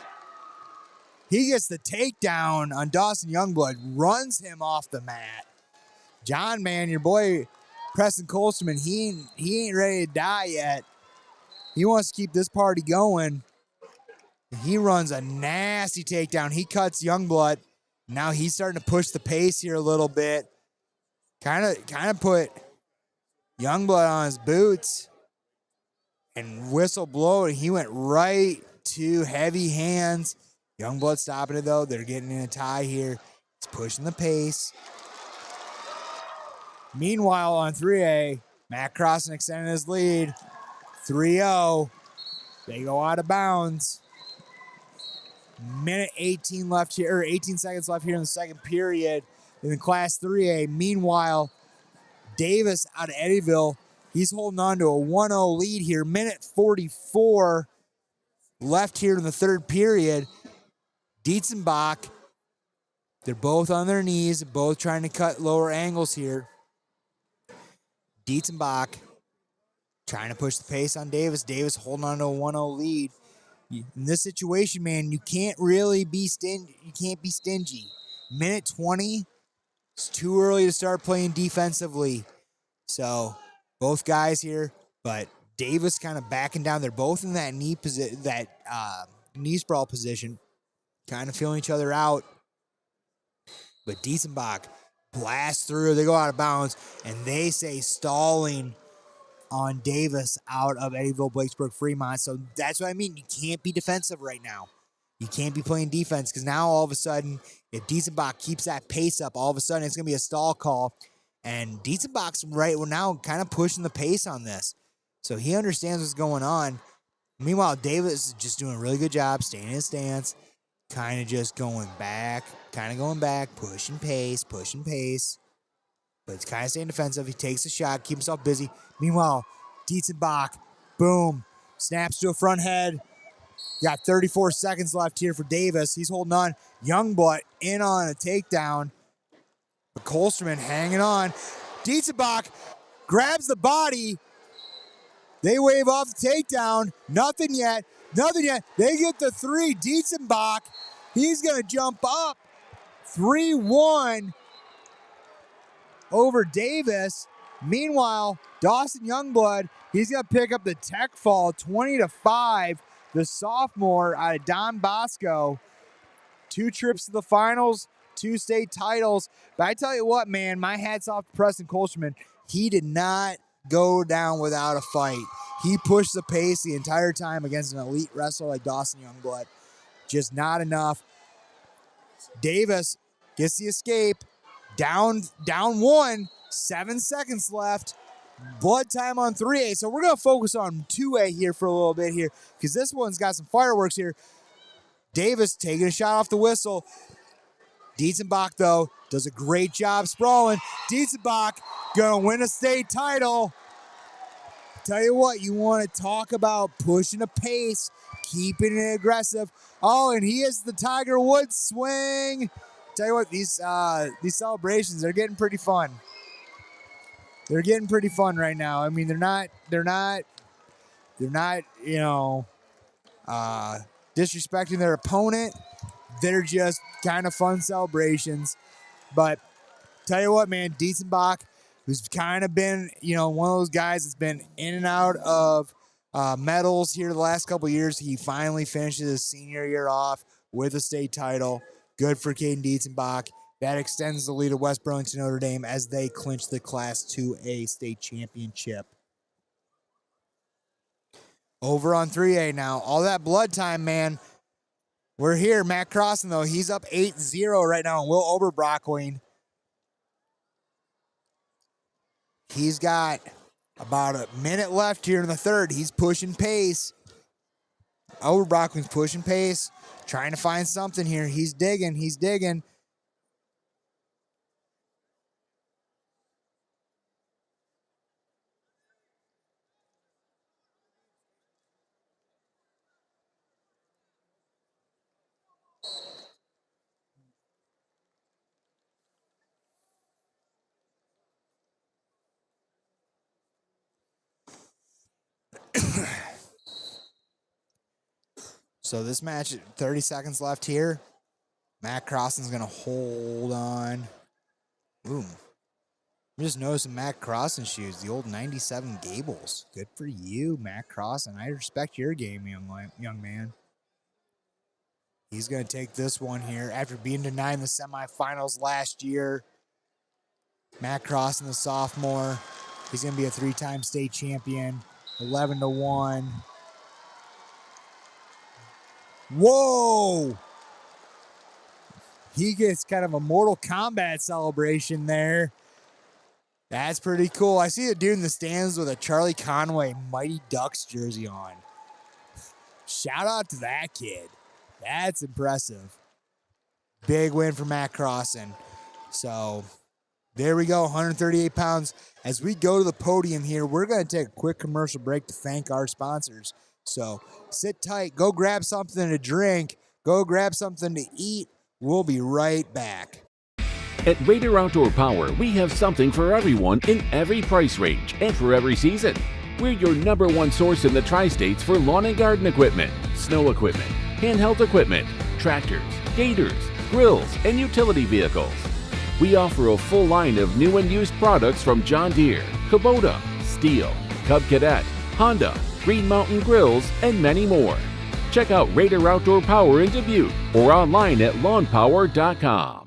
he gets the takedown on Dawson Youngblood, runs him off the mat. John, man, your boy Preston Kolsterman, he ain't ready to die yet. He wants to keep this party going. He runs a nasty takedown. He cuts Youngblood. Now he's starting to push the pace here a little bit. Kind of put Youngblood on his boots and whistle blow. He went right to heavy hands. Youngblood stopping it though. They're getting in a tie here. He's pushing the pace. Meanwhile, on 3A, Matt Crossan extending his lead. 3-0. They go out of bounds. Minute 18 left here, or 18 seconds left here in the second period in the Class 3A. Meanwhile, Davis out of Eddyville, he's holding on to a 1-0 lead here. Minute 44 left here in the third period. Dietzenbach, they're both on their knees, both trying to cut lower angles here. Dietzenbach trying to push the pace on Davis. Davis holding on to a 1-0 lead. In this situation, man, you can't really be stingy. You can't be stingy. Minute 20, it's too early to start playing defensively. So both guys here, but Davis kind of backing down. They're both in that knee sprawl position, kind of feeling each other out. But Dietzenbach blasts through. They go out of bounds, and they say stalling on Davis out of Eddyville, Blacksburg, Fremont. So that's what I mean. You can't be defensive right now. You can't be playing defense because now all of a sudden, if Dietzenbach keeps that pace up, all of a sudden it's going to be a stall call. And Dietzenbach's we're now kind of pushing the pace on this. So he understands what's going on. Meanwhile, Davis is just doing a really good job staying in his stance, kind of just going back, pushing pace. But it's kind of staying defensive. He takes a shot, keep himself busy. Meanwhile, Dietzenbach, boom, snaps to a front head. Got 34 seconds left here for Davis. He's holding on. Youngblood in on a takedown. But Kolsterman hanging on. Dietzenbach grabs the body. They wave off the takedown. Nothing yet. They get the 3. Dietzenbach, he's going to jump up. 3-1 over Davis. Meanwhile, Dawson Youngblood, he's going to pick up the tech fall, 20-5. The sophomore out of Don Bosco. 2 trips to the finals, 2 state titles. But I tell you what, man, my hat's off to Preston Kolsterman. He did not go down without a fight. He pushed the pace the entire time against an elite wrestler like Dawson Youngblood. Just not enough. Davis gets the escape. Down 1. 7 seconds left. Blood time on 3A. So we're going to focus on 2A here for a little bit here because this one's got some fireworks here. Davis taking a shot off the whistle. Dietzenbach, though, does a great job sprawling. Dietzenbach going to win a state title. Tell you what, you want to talk about pushing a pace, keeping it aggressive. Oh, and he is the Tiger Woods swing. Tell you what, these celebrations, they're getting pretty fun. They're getting pretty fun right now. I mean, they're not, disrespecting their opponent. They're just kind of fun celebrations. But tell you what, man, Dietzenbach, who's kind of been, one of those guys that's been in and out of medals here the last couple of years. He finally finishes his senior year off with a state title. Good for Caden Dietzenbach. That extends the lead of West Burlington Notre Dame as they clinch the Class 2A state championship. Over on 3A now. All that blood time, man. We're here. Matt Crossan, though, he's up 8-0 right now. And Will Oberbrockling, he's got about a minute left here in the third. He's pushing pace. Oberbrocklin's pushing pace, trying to find something here. He's digging. So this match, 30 seconds left here. Matt Crossan's going to hold on. Boom. I'm just noticing Matt Crossan shoes, the old 97 Gables. Good for you, Matt Crossan. I respect your game, young man. He's going to take this one here after being denied in the semifinals last year. Matt Crossan, the sophomore. He's going to be a 3-time state champion. 11-1. Whoa! He gets kind of a Mortal Kombat celebration there. That's pretty cool. I see a dude in the stands with a Charlie Conway Mighty Ducks jersey on. Shout out to that kid. That's impressive. Big win for Matt Crossan. So there we go, 138 pounds. As we go to the podium here, we're going to take a quick commercial break to thank our sponsors. So sit tight, go grab something to drink, go grab something to eat. We'll be right back. At Raider Outdoor Power, we have something for everyone in every price range and for every season. We're your #1 source in the tri-states for lawn and garden equipment, snow equipment, handheld equipment, tractors, gators, grills, and utility vehicles. We offer a full line of new and used products from John Deere, Kubota, Steel, Cub Cadet, Honda, Green Mountain Grills, and many more. Check out Raider Outdoor Power in Dubuque or online at lawnpower.com.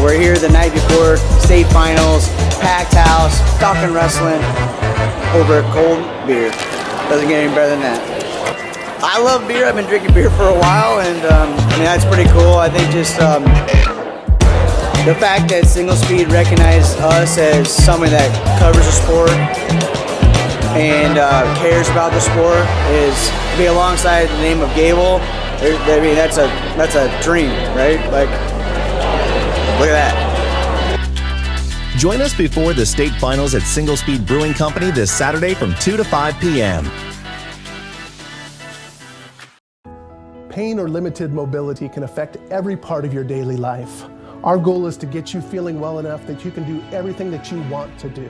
We're here the night before state finals, packed house, talking wrestling over a cold beer. Doesn't get any better than that. I love beer. I've been drinking beer for a while, and I mean, that's pretty cool. I think just the fact that Single Speed recognized us as someone that covers the sport and cares about the sport is to be alongside the name of Gable. I mean, that's a dream, right? Like, look at that. Join us before the state finals at Single Speed Brewing Company this Saturday from 2 to 5 p.m. Pain or limited mobility can affect every part of your daily life. Our goal is to get you feeling well enough that you can do everything that you want to do.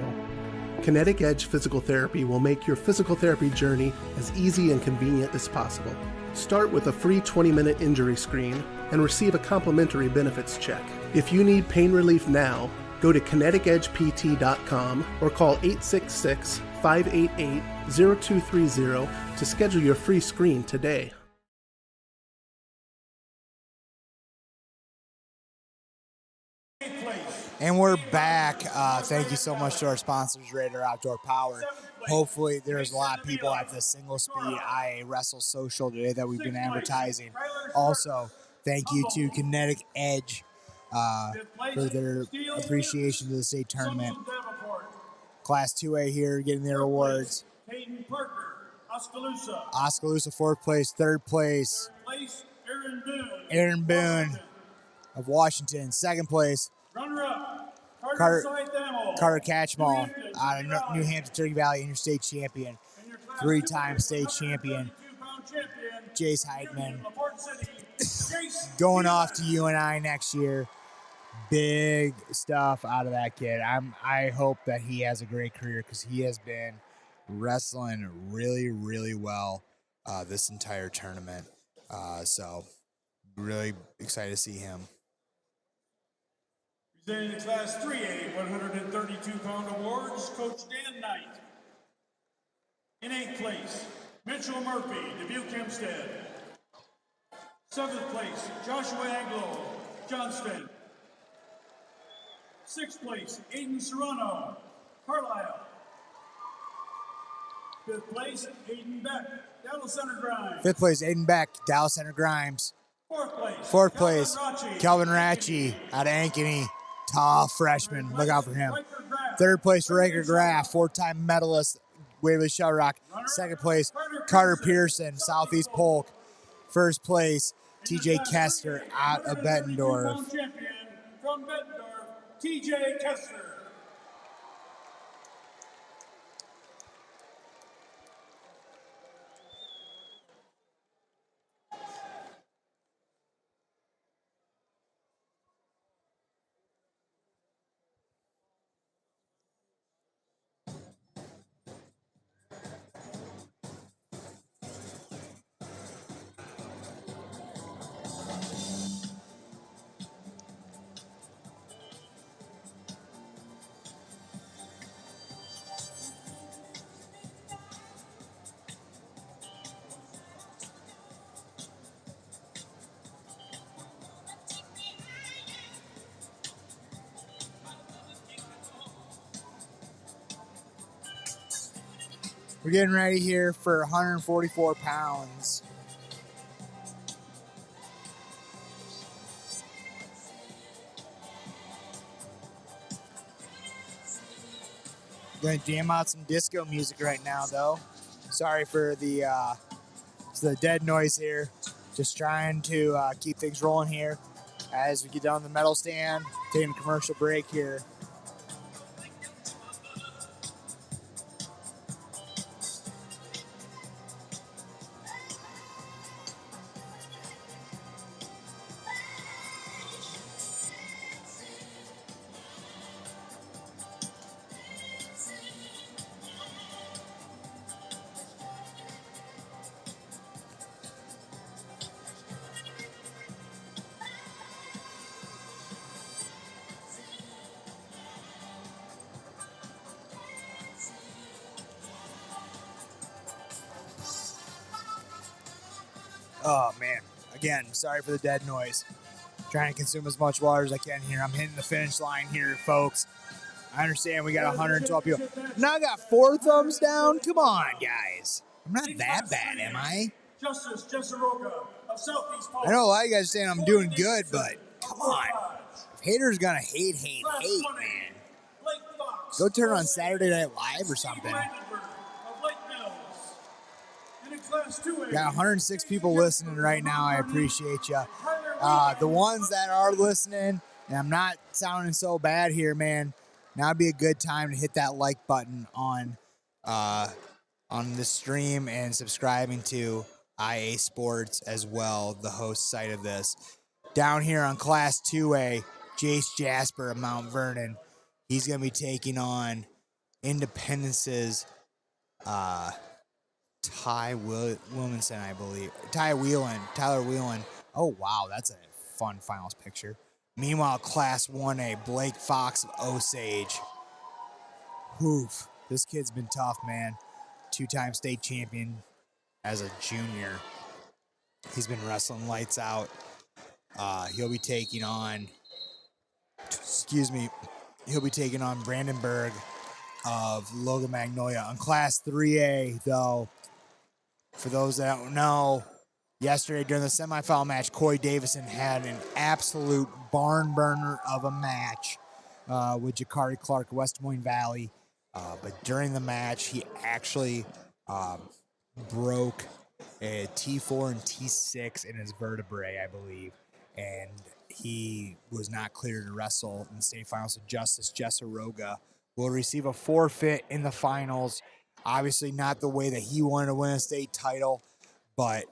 Kinetic Edge Physical Therapy will make your physical therapy journey as easy and convenient as possible. Start with a free 20-minute injury screen and receive a complimentary benefits check. If you need pain relief now, go to kineticedgept.com or call 866-588-0230 to schedule your free screen today. And we're back. Thank you so much to our sponsors, Raider Outdoor Power. Hopefully there's a lot of people at the Single Speed IAwrestle social today that we've been advertising. Also, thank you to Kinetic Edge for their appreciation to the state tournament. Class 2A here getting their awards. Oskaloosa 4th place, 3rd place. Aaron Boone of Washington, 2nd place. Carter Catchmall out of New Hampshire Turkey Valley, interstate champion, 3-time state champion. Jace Heidman going off to UNI next year. Big stuff out of that kid. I hope that he has a great career because he has been wrestling really, really well this entire tournament. So really excited to see him. Presenting the Class 3A 132-pound awards, Coach Dan Knight. In 8th place, Mitchell Murphy, Dubuque Hempstead. 7th place, Joshua Anglo, Johnston. 6th place, Aiden Serrano, Carlisle. Fifth place, Aiden Beck, Dallas Center Grimes. Fifth place, Aiden Beck, Dallas Center Grimes. Fourth place, Fourth place, Kelvin Ratchie out of Ankeny. Tough freshman. Look out for him. Third place, Riker Graff, four-time medalist, Waverly Shell Rock. Second place, Carter Pearson, Southeast Polk. First place, TJ Kester out of Bettendorf. Champion from Bettendorf, TJ Kester. We're getting ready here for 144 pounds. Gonna jam out some disco music right now, though. Sorry for the dead noise here. Just trying to keep things rolling here as we get down the medal stand. Taking a commercial break here. Oh, man. Again, sorry for the dead noise. Trying to consume as much water as I can here. I'm hitting the finish line here, folks. I understand we got 112 people. Now I got 4 thumbs down. Come on, guys. I'm not that bad, am I? Justice Jessaroka of Southeast Polk. I know a lot of you guys are saying I'm doing good, but come on. If haters gonna hate, man. Go turn on Saturday Night Live or something. Got 106 people listening right now. I appreciate you. The ones that are listening, and I'm not sounding so bad here, man. Now would be a good time to hit that like button on the stream and subscribing to IA Sports as well, the host site of this. Down here on Class 2A, Jace Jasper of Mount Vernon. He's going to be taking on Independence's Ty Williamson, I believe. Tyler Whelan. Oh, wow, that's a fun finals picture. Meanwhile, Class 1A, Blake Fox of Osage. Oof, this kid's been tough, man. 2-time state champion as a junior. He's been wrestling lights out. He'll be taking on Brandenburg of Logan Magnolia. On Class 3A, though, for those that don't know, yesterday during the semifinal match, Coy Davison had an absolute barn burner of a match with Jakari Clark, West Des Moines Valley. But during the match, he actually broke a T4 and T6 in his vertebrae, I believe. And he was not cleared to wrestle in the state finals. So Justice Jessaroka will receive a forfeit in the finals. Obviously not the way that he wanted to win a state title, but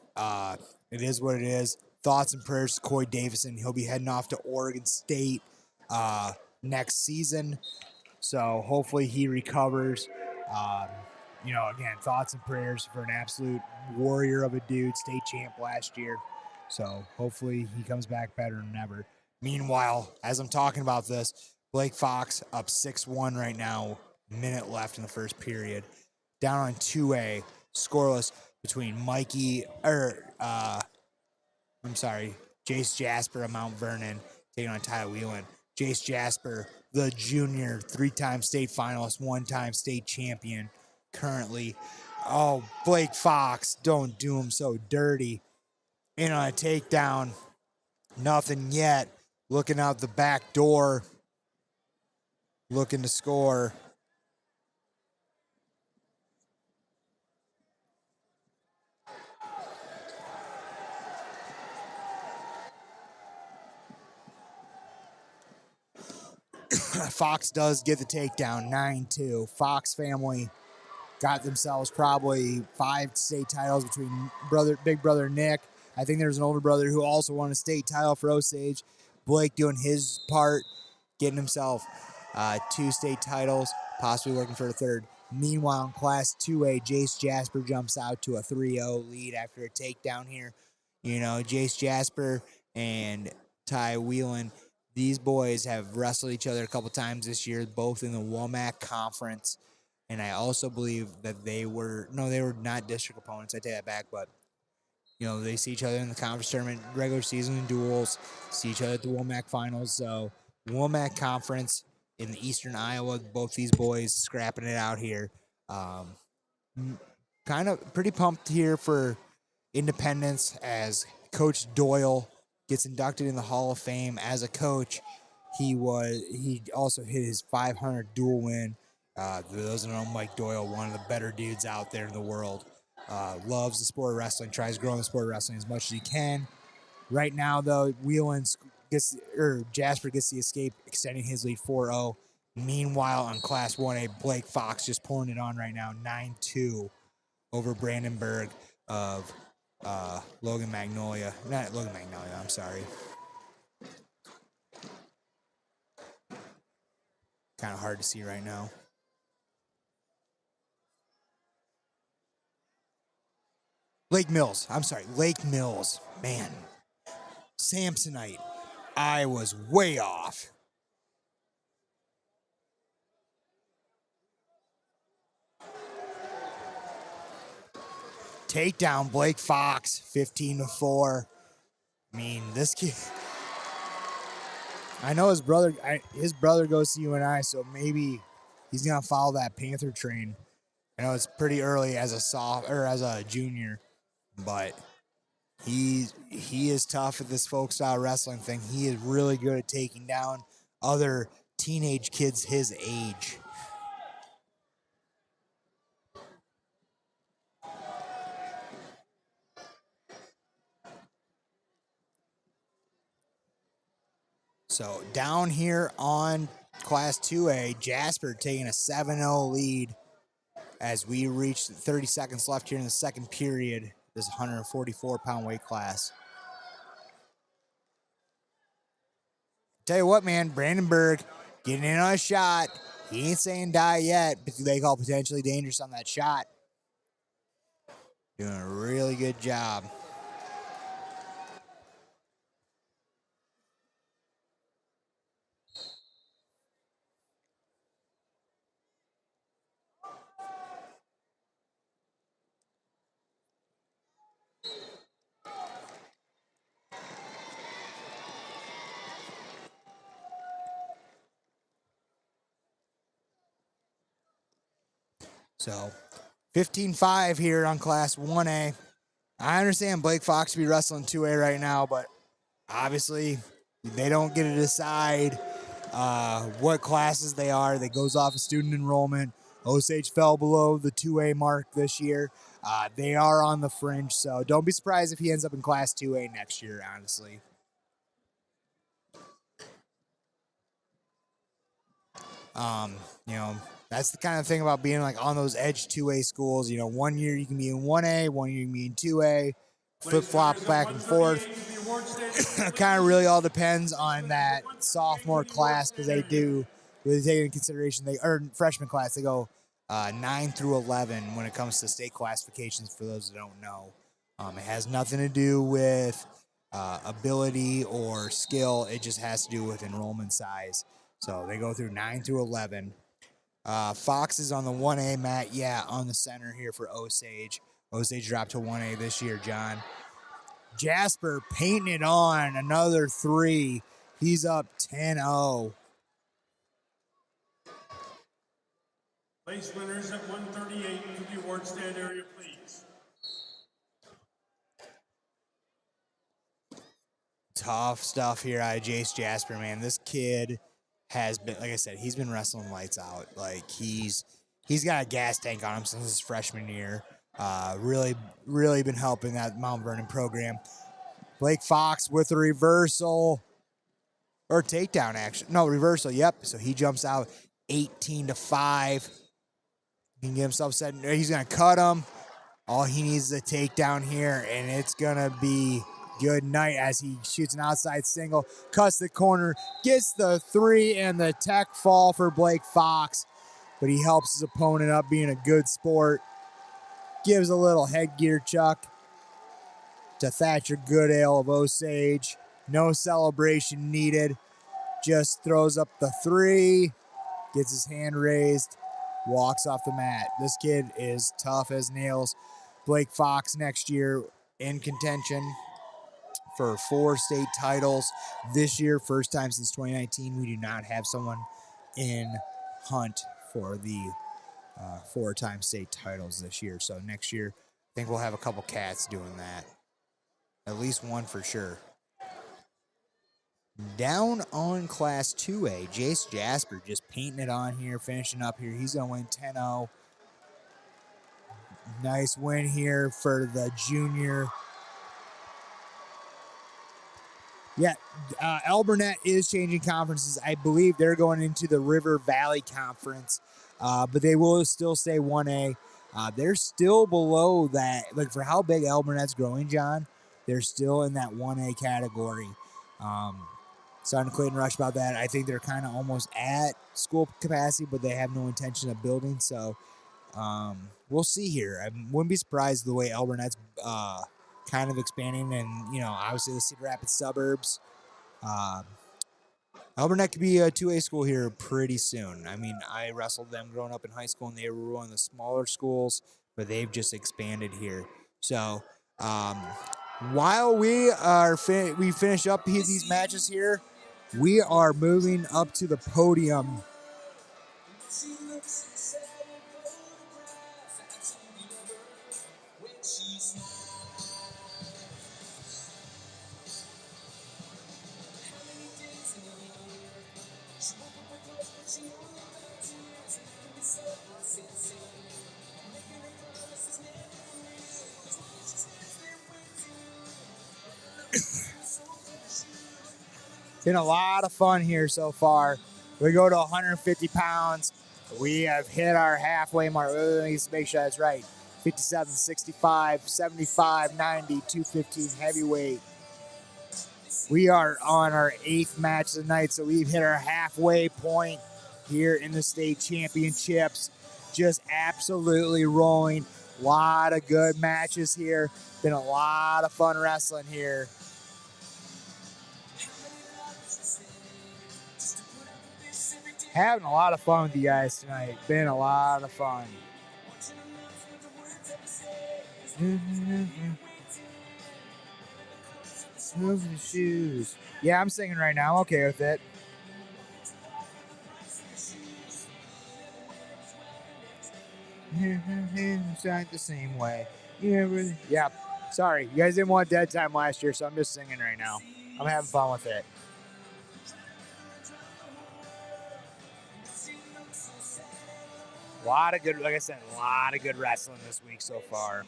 it is what it is. Thoughts and prayers to Coy Davison. He'll be heading off to Oregon State next season. So hopefully he recovers. Again, thoughts and prayers for an absolute warrior of a dude, state champ last year. So hopefully he comes back better than ever. Meanwhile, as I'm talking about this, Blake Fox up 6-1 right now, minute left in the first period. Down on 2A, scoreless between Jace Jasper of Mount Vernon taking on Tyler Whelan. Jace Jasper, the junior, 3-time state finalist, 1-time state champion, currently Oh, Blake Fox, don't do him so dirty. In on a takedown. Nothing yet. Looking out the back door. Looking to score. Fox does get the takedown, 9-2. Fox family got themselves probably 5 state titles between big brother Nick. I think there's an older brother who also won a state title for Osage. Blake doing his part, getting himself 2 state titles, possibly looking for a third. Meanwhile, in Class 2A, Jace Jasper jumps out to a 3-0 lead after a takedown here. You know, Jace Jasper and Ty Whelan, these boys have wrestled each other a couple times this year, both in the WOMAC conference. And I also believe that they were not district opponents. I take that back, but you know, they see each other in the conference tournament, regular season and duels, see each other at the WOMAC finals. So WOMAC conference in the Eastern Iowa, both these boys scrapping it out here. Kind of pretty pumped here for Independence as Coach Doyle gets inducted in the Hall of Fame as a coach. He also hit his 500 dual win. For those who don't know, Mike Doyle, one of the better dudes out there in the world. Loves the sport of wrestling, tries growing the sport of wrestling as much as he can. Right now, though, Jasper gets the escape, extending his lead 4-0. Meanwhile, on Class 1A, Blake Fox just pouring it on right now, 9-2 over Brandenburg of Logan Magnolia. Not Logan Magnolia, I'm sorry. Kind of hard to see right now. Lake Mills. Man. Samsonite. I was way off. Takedown, Blake Fox, 15-4. I mean, this kid. I know his brother goes to UNI, so maybe he's gonna follow that Panther train. I know it's pretty early as a junior, but he is tough at this folk style wrestling thing. He is really good at taking down other teenage kids his age. So down here on Class 2A, Jasper taking a 7-0 lead as we reach 30 seconds left here in the second period. This 144-pound weight class. Tell you what, man, Brandenburg getting in on a shot. He ain't saying die yet, but they call potentially dangerous on that shot. Doing a really good job. So 15-5 here on Class 1A. I understand Blake Fox be wrestling 2A right now, but obviously they don't get to decide what classes they are. That goes off of student enrollment. Osage fell below the 2A mark this year. They are on the fringe, so don't be surprised if he ends up in Class 2A next year, honestly. You know, that's the kind of thing about being like on those edge 2A schools. You know, 1 year you can be in 1A, 1 year you can be in 2A, flip-flop back and forth. Kind of really all depends on that sophomore class because they take into consideration freshman class, they go 9 through 11 when it comes to state classifications. For those that don't know, it has nothing to do with ability or skill. It just has to do with enrollment size. So they go through 9 through 11. Fox is on the 1A mat, on the center here for Osage. Osage dropped to 1A this year, John. Jasper painting it on, another 3. He's up 10-0. Place winners at 138 to the award stand area, please. Tough stuff here out of Jace Jasper, man. This kid has been, like I said, he's been wrestling lights out. Like he's got a gas tank on him since his freshman year. Really been helping that Mount Vernon program. Blake Fox with a reversal or takedown action. No, reversal. Yep. So he jumps out 18-5. He can get himself set. He's going to cut him. All he needs is a takedown here, and it's going to be good night as he shoots an outside single, cuts the corner, gets the 3 and the tech fall for Blake Fox, but he helps his opponent up being a good sport. Gives a little headgear chuck to Thatcher Goodale of Osage. No celebration needed. Just throws up the 3, gets his hand raised, walks off the mat. This kid is tough as nails. Blake Fox next year in contention for 4 state titles. This year, first time since 2019, we do not have someone in hunt for the 4-time state titles this year. So next year, I think we'll have a couple cats doing that. At least one for sure. Down on Class 2A, Jace Jasper just painting it on here, finishing up here. He's going to win 10-0. Nice win here for the junior. Yeah, Elburnett is changing conferences. I believe they're going into the River Valley Conference, but they will still stay 1A. They're still below that. Like, for how big Elburnett's growing, John, they're still in that 1A category. Talking to Clayton Rush about that. I think they're kind of almost at school capacity, but they have no intention of building. So we'll see here. I wouldn't be surprised the way Elburnett's kind of expanding, and obviously the Cedar Rapids suburbs. Elburnett could be a 2A school here pretty soon. I mean, I wrestled them growing up in high school, and they were one of the smaller schools, but they've just expanded here. So while we finish up these matches here, we are moving up to the podium. Been a lot of fun here so far. We go to 150 pounds. We have hit our halfway mark. Let me make sure that's right. 57, 65, 75, 90, 215 heavyweight. We are on our 8th match of the night, so we've hit our halfway point here in the state championships. Just absolutely rolling. A lot of good matches here. Been a lot of fun wrestling here. Having a lot of fun with you guys tonight. Been a lot of fun. Move the shoes. Yeah, I'm singing right now. I'm okay with it. It's not the same way. Yeah. Sorry, you guys didn't want dead time last year, so I'm just singing right now. I'm having fun with it. A lot of good, like I said, a lot of good wrestling this week so far.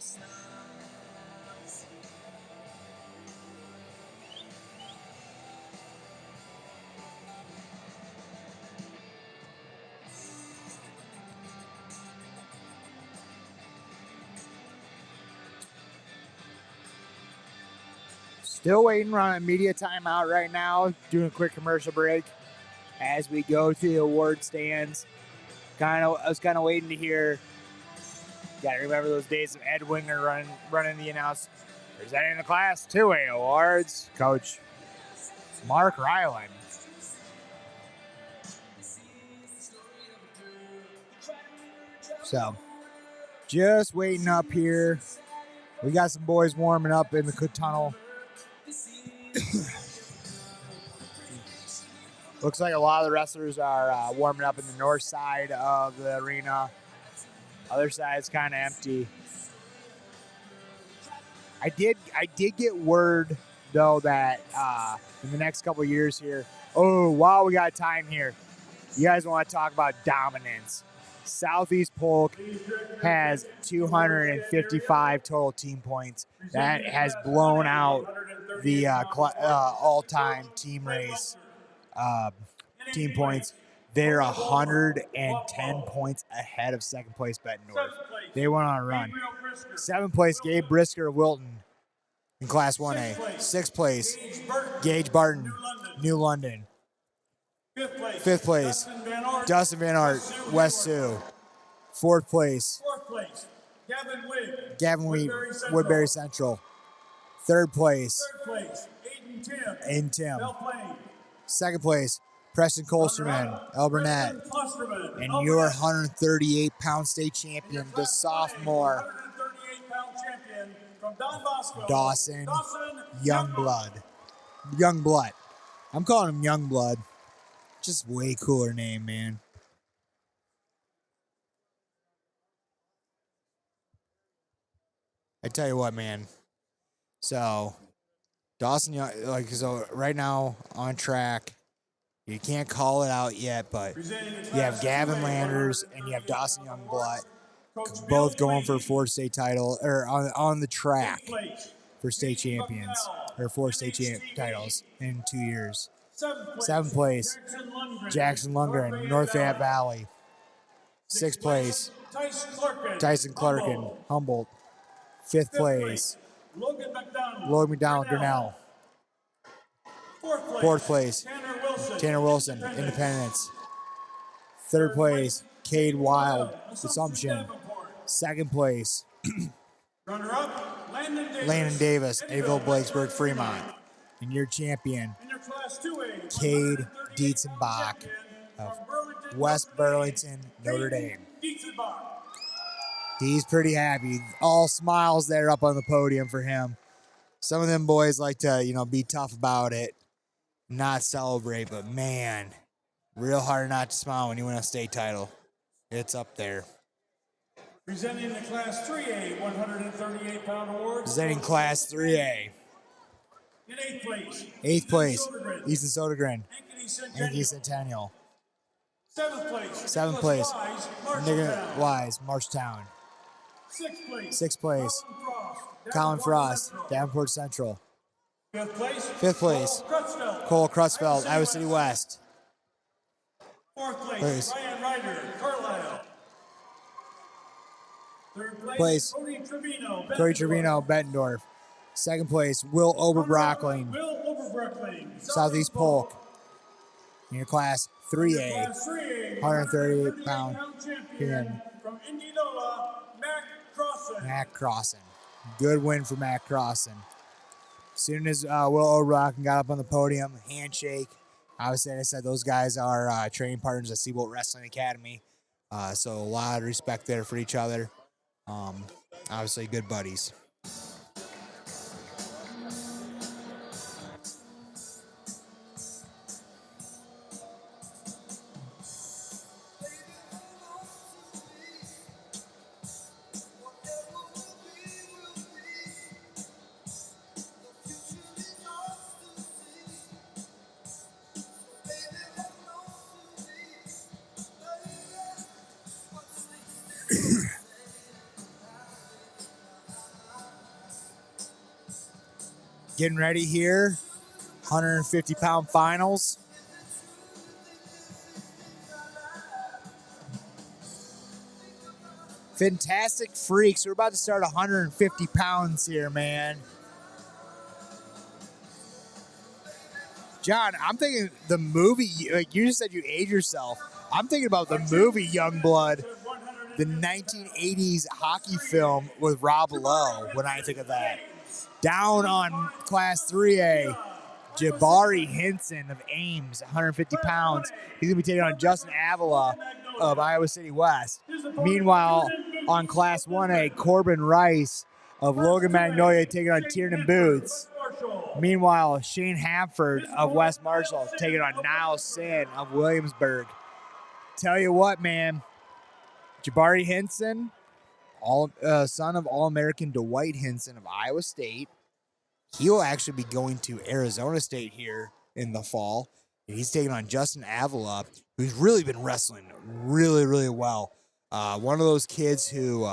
Still waiting on a media timeout right now. Doing a quick commercial break as we go to the award stands. I was kind of waiting to hear. Got to remember those days of Ed Winger running the announce. Presenting the Class 2A awards, Coach Mark Ryland. So, just waiting up here. We got some boys warming up in the tunnel. Looks like a lot of the wrestlers are warming up in the north side of the arena. Other side's kind of empty. I did get word though that in the next couple of years here. Oh, wow, we got time here. You guys want to talk about dominance? Southeast Polk has 255 total team points. That has blown out the all-time team race team points. They're 110 points ahead of second place Bettendorf. They went on a run. Seventh place, Gabe Brisker of Wilton in Class 1A. Sixth place, Gage Barton, New London. Fifth place, Dustin Van Art, West Sioux. Fourth place, Gavin Wheat, Woodbury Central. Third place, Aiden Tim. Second place, Preston Colsterman, El Burnett. And your 138-pound state champion, the sophomore, Dawson Youngblood. Youngblood. I'm calling him Youngblood. Just way cooler name, man. I tell you what, man. So, Dawson, so right now on track. You can't call it out yet, but you have Gavin Landers and you have Dawson Youngblood both going for 4 state title or on the track for state champions or 4 state titles in 2 years. Seventh place, Jackson Lundgren, North Fayette Valley. Sixth place, Tyson Clarkin, Humboldt. Fifth place, Logan McDonald, Grinnell. Fourth place, Tanner Wilson, Independence. Third place, Cade Wild, Assumption. Second place, Landon Davis, Aville Blakesburg, Fremont. And your champion, Cade Dietzenbach of West Burlington, Notre Dame. He's pretty happy. All smiles there up on the podium for him. Some of them boys like to, be tough about it, not celebrate, but man, real hard not to smile when you win a state title. It's up there. Presenting the Class 3A 138-pound award. Presenting Class 3A. In eighth place. Eighth place, Easton Sodergren, Yankee Centennial. Seventh place. Nicholas Wise, Marshtown. Sixth place, Colin Frost, Davenport Central. Fifth place, Cole Crutchfeld, Iowa City West. Fourth place, Ryan Ryder, Carlisle. Third place, Cody Trevino, Bettendorf. Second place, Will Oberbrockling, Southeast Polk. In your Class 3A, 138-pound champion, from Indianola, Matt Crossan. Good win for Matt Crossan. As soon as Will Oberbrockling got up on the podium, handshake. Obviously, I said those guys are training partners at Seabolt Wrestling Academy. So a lot of respect there for each other. Obviously, good buddies. Getting ready here, 150-pound finals. Fantastic Freaks. We're about to start 150 pounds here, man. John, I'm thinking the movie, like you just said you age yourself. I'm thinking about the movie Youngblood, the 1980s hockey film with Rob Lowe when I think of that. Down on Class 3A, Jabari Hinson of Ames, 150 pounds. He's going to be taking on Justin Avila of Iowa City West. Meanwhile, on Class 1A, Corbin Rice of Logan Magnolia taking on Tiernan Boots. Meanwhile, Shane Hamford of West Marshall taking on Niles Sin of Williamsburg. Tell you what, man, Jabari Hinson, son of All-American Dwight Hinson of Iowa State. He will actually be going to Arizona State here in the fall. And he's taking on Justin Avila, who's really been wrestling really, really well. One of those kids who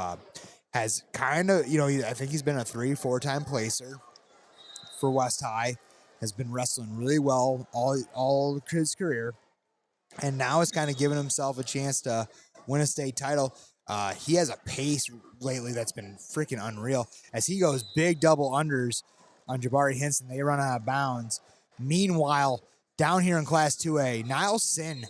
has kind of, I think he's been a 3-4 time placer for West High, has been wrestling really well all his career, and now is kind of giving himself a chance to win a state title. He has a pace lately that's been freaking unreal as he goes big double unders on Jabari Hinson. They run out of bounds. Meanwhile, down here in Class 2A, Niall Sin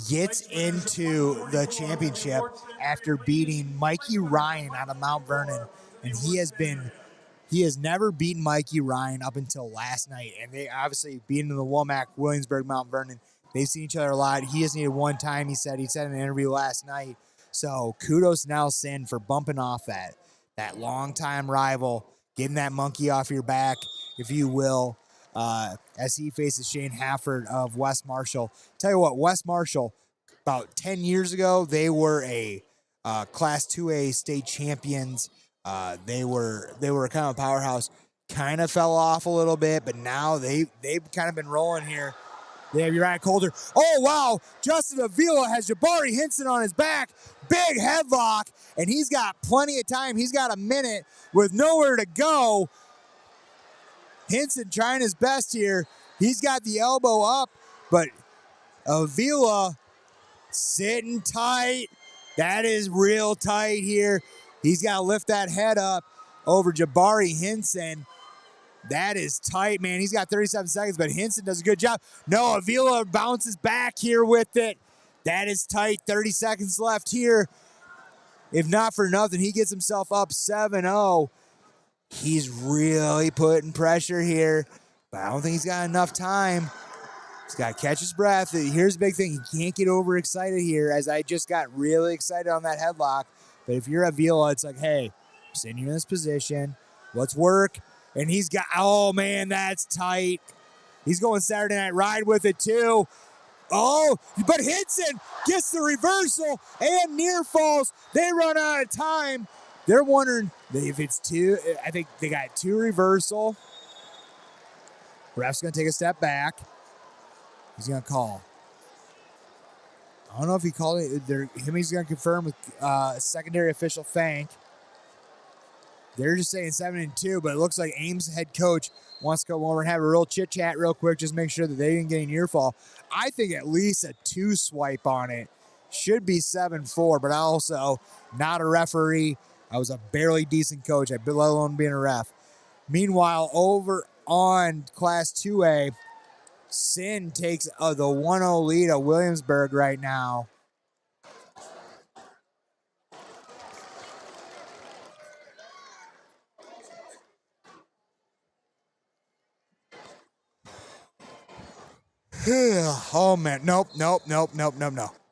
gets into the championship after beating Mikey Ryan out of Mount Vernon, and he has never beaten Mikey Ryan up until last night, and they obviously beat him in the Womack, Williamsburg, Mount Vernon. They've seen each other a lot. He just needed one time, he said in an interview last night. So kudos to Niall Sin for bumping off that longtime rival, getting that monkey off your back, if you will, as he faces Shane Hafford of West Marshall. Tell you what, West Marshall, about 10 years ago, they were a Class 2A state champions. They were kind of a powerhouse. Kind of fell off a little bit, but now they've kind of been rolling here. They have Uriah Coulter. Oh, wow. Justin Avila has Jabari Hinson on his back. Big headlock, and he's got plenty of time. He's got a minute with nowhere to go. Hinson trying his best here. He's got the elbow up, but Avila sitting tight. That is real tight here. He's got to lift that head up over Jabari Hinson. That is tight, man. He's got 37 seconds, but Hinson does a good job. No, Avila bounces back here with it. That is tight. 30 seconds left here. If not for nothing, he gets himself up 7-0. He's really putting pressure here, but I don't think he's got enough time. He's got to catch his breath. Here's the big thing. He can't get overexcited here, as I just got really excited on that headlock. But if you're Avila, it's like, hey, I'm sitting in this position. Let's work. And he's got, oh, man, that's tight. He's going Saturday Night Ride with it, too. Oh, but Hinson gets the reversal and near falls. They run out of time. They're wondering if it's two. I think they got 2 reversal. Ref's going to take a step back. He's going to call. I don't know if he called it. He's going to confirm with secondary official Fank. They're just saying 7-2, but it looks like Ames head coach wants to go over and have a real chit chat real quick, just make sure that they didn't get an ear fall. I think at least a 2 swipe on it should be 7-4, but also not a referee. I was a barely decent coach, let alone being a ref. Meanwhile, over on Class 2A, Sin takes the 1-0 lead of Williamsburg right now. Oh, man. Nope.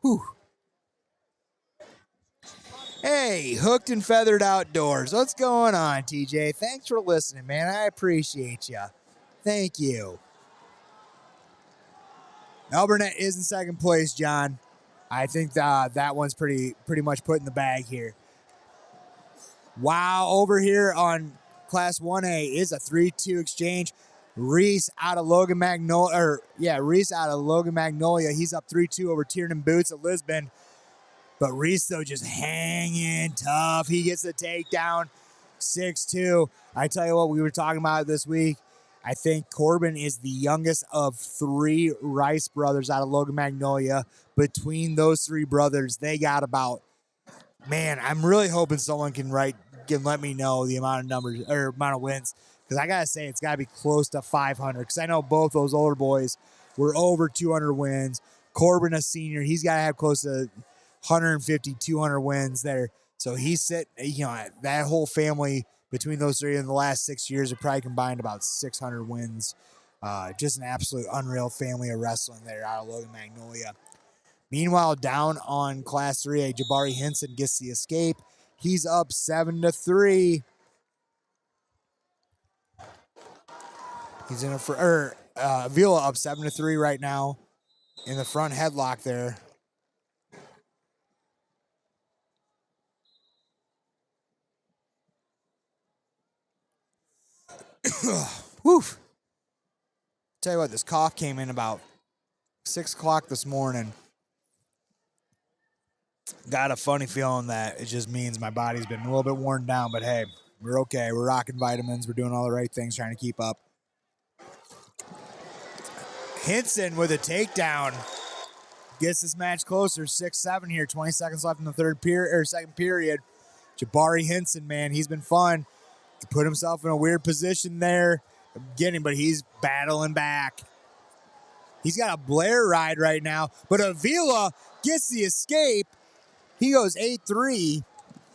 Whew. Hey, Hooked and Feathered Outdoors. What's going on, TJ? Thanks for listening, man. I appreciate you. Thank you. Alburnett is in second place, John. I think that one's pretty much put in the bag here. Wow, over here on Class 1A is a 3-2 exchange. Reese out of Logan Magnolia. He's up 3-2 over Tiernan Boots of Lisbon. But Reese, though, just hanging tough. He gets the takedown, 6-2. I tell you what, we were talking about it this week. I think Corbin is the youngest of 3 Rice brothers out of Logan Magnolia. Between those 3 brothers, they got about, man, I'm really hoping someone can let me know the amount of numbers or amount of wins. Because I got to say, it's got to be close to 500. Because I know both those older boys were over 200 wins. Corbin, a senior, he's got to have close to 150, 200 wins there. So he's that whole family between those 3 in the last 6 years have probably combined about 600 wins. Just an absolute unreal family of wrestling there out of Logan Magnolia. Meanwhile, down on Class 3A, Jabari Hinson gets the escape. He's up 7-3. He's in Avila up 7-3 right now in the front headlock there. Whew. Tell you what, this cough came in about 6 o'clock this morning. Got a funny feeling that it just means my body's been a little bit worn down, but hey, we're okay. We're rocking vitamins. We're doing all the right things, trying to keep up. Hinson with a takedown gets this match closer. 6-7 here. 20 seconds left in the second period. Jabari Hinson, man, he's been fun. He put himself in a weird position there at the beginning, but he's battling back. He's got a Blair ride right now, but Avila gets the escape. He goes 8-3.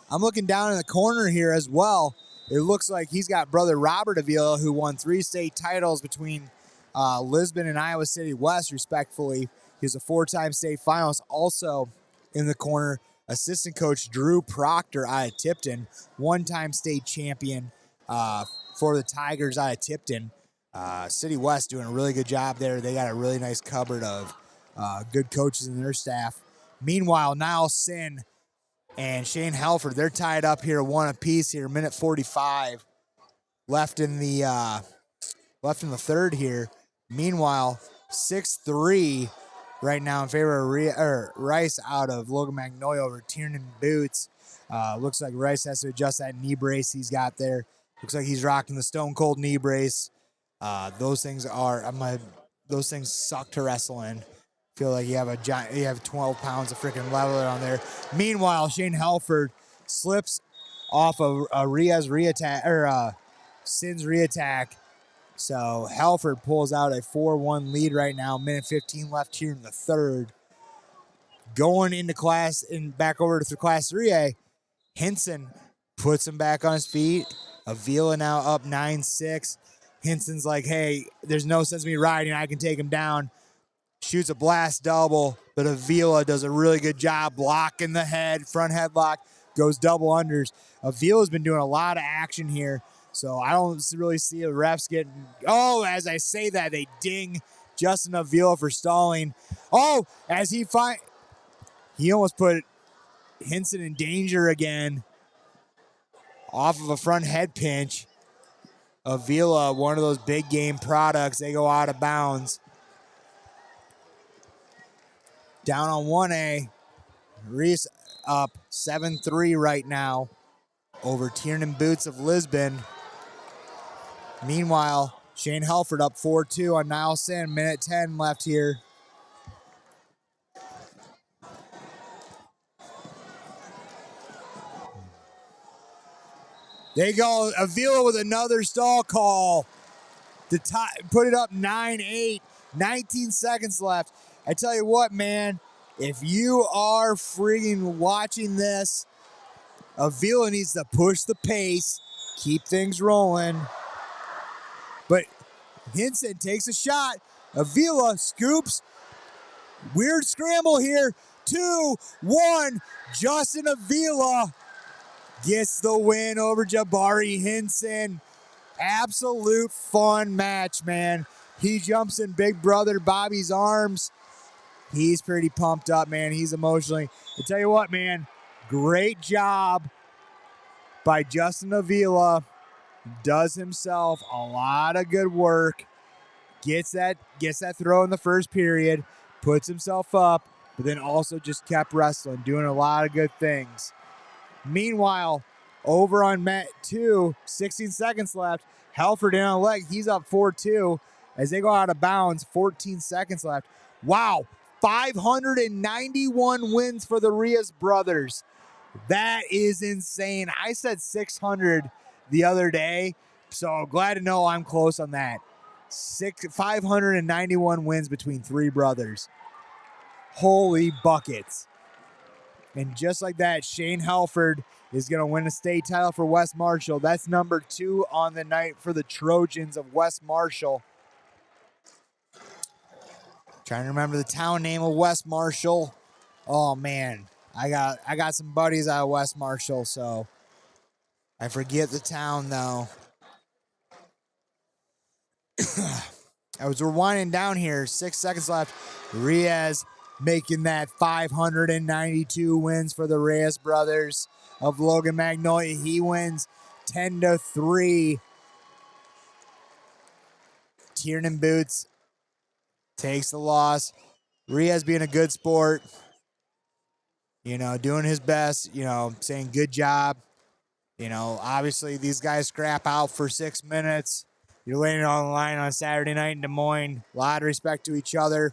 I'm looking down in the corner here as well. It looks like he's got brother Robert Avila, who won 3 state titles between Lisbon and Iowa City West, respectfully. He's a 4-time state finalist. Also in the corner, assistant coach Drew Proctor out of Tipton, 1-time state champion for the Tigers out of Tipton. City West doing a really good job there. They got a really nice cupboard of good coaches in their staff. Meanwhile, Niall Sin and Shane Halford, they're tied up here, 1 apiece here. Minute 45 left in the third here. Meanwhile, 6-3 right now in favor of Rice out of Logan Magnolia over Tiernan Boots. Looks like Rice has to adjust that knee brace he's got there. Looks like he's rocking the Stone Cold knee brace. Those things suck to wrestle in. Feel like you have 12 pounds of freaking leather on there. Meanwhile, Shane Halford slips off of Ria's reattack or Sin's reattack. So Halford pulls out a 4-1 lead right now. Minute 15 left here in the third. Going into back over to Class 3A, Hinson puts him back on his feet. Avila now up 9-6. Hinson's like, hey, there's no sense of me riding. I can take him down. Shoots a blast double, but Avila does a really good job blocking the head, front headlock, goes double unders. Avila's been doing a lot of action here, so I don't really see the refs getting... Oh, as I say that, they ding Justin Avila for stalling. Oh, as he almost put Hinson in danger again off of a front head pinch. Avila, one of those big game products, they go out of bounds. Down on 1A, Reese up 7-3 right now over Tiernan Boots of Lisbon. Meanwhile, Shane Halford up 4-2 on Niall Sin. Minute 10 left here. There you go, Avila with another stall call to put it up 9-8. 19 seconds left. I tell you what, man, if you are freaking watching this, Avila needs to push the pace, keep things rolling. But Hinson takes a shot. Avila scoops. Weird scramble here. 2-1. Justin Avila gets the win over Jabari Hinson. Absolute fun match, man. He jumps in Big Brother Bobby's arms. He's pretty pumped up, man. He's emotionally. I tell you what, man, great job by Justin Avila. Does himself a lot of good work. Gets that throw in the first period. Puts himself up, but then also just kept wrestling, doing a lot of good things. Meanwhile, over on mat 2, 16 seconds left. Halford in on a leg. He's up 4-2 as they go out of bounds. 14 seconds left. Wow. 591 wins for the Rios brothers. That is insane. I said 600 the other day, so glad to know I'm close on that. 591 wins between 3 brothers. Holy buckets. And just like that, Shane Halford is going to win a state title for West Marshall. That's number 2 on the night for the Trojans of West Marshall. Trying to remember the town name of West Marshall. Oh man, I got some buddies out of West Marshall, so I forget the town though. As we're winding down here, 6 seconds left. Reyes making that 592 wins for the Reyes brothers of Logan Magnolia. He wins 10-3 Tiernan Boots takes the loss. Riaz being a good sport, doing his best, saying good job. Obviously these guys scrap out for 6 minutes. You're laying it on the line on Saturday night in Des Moines. A lot of respect to each other.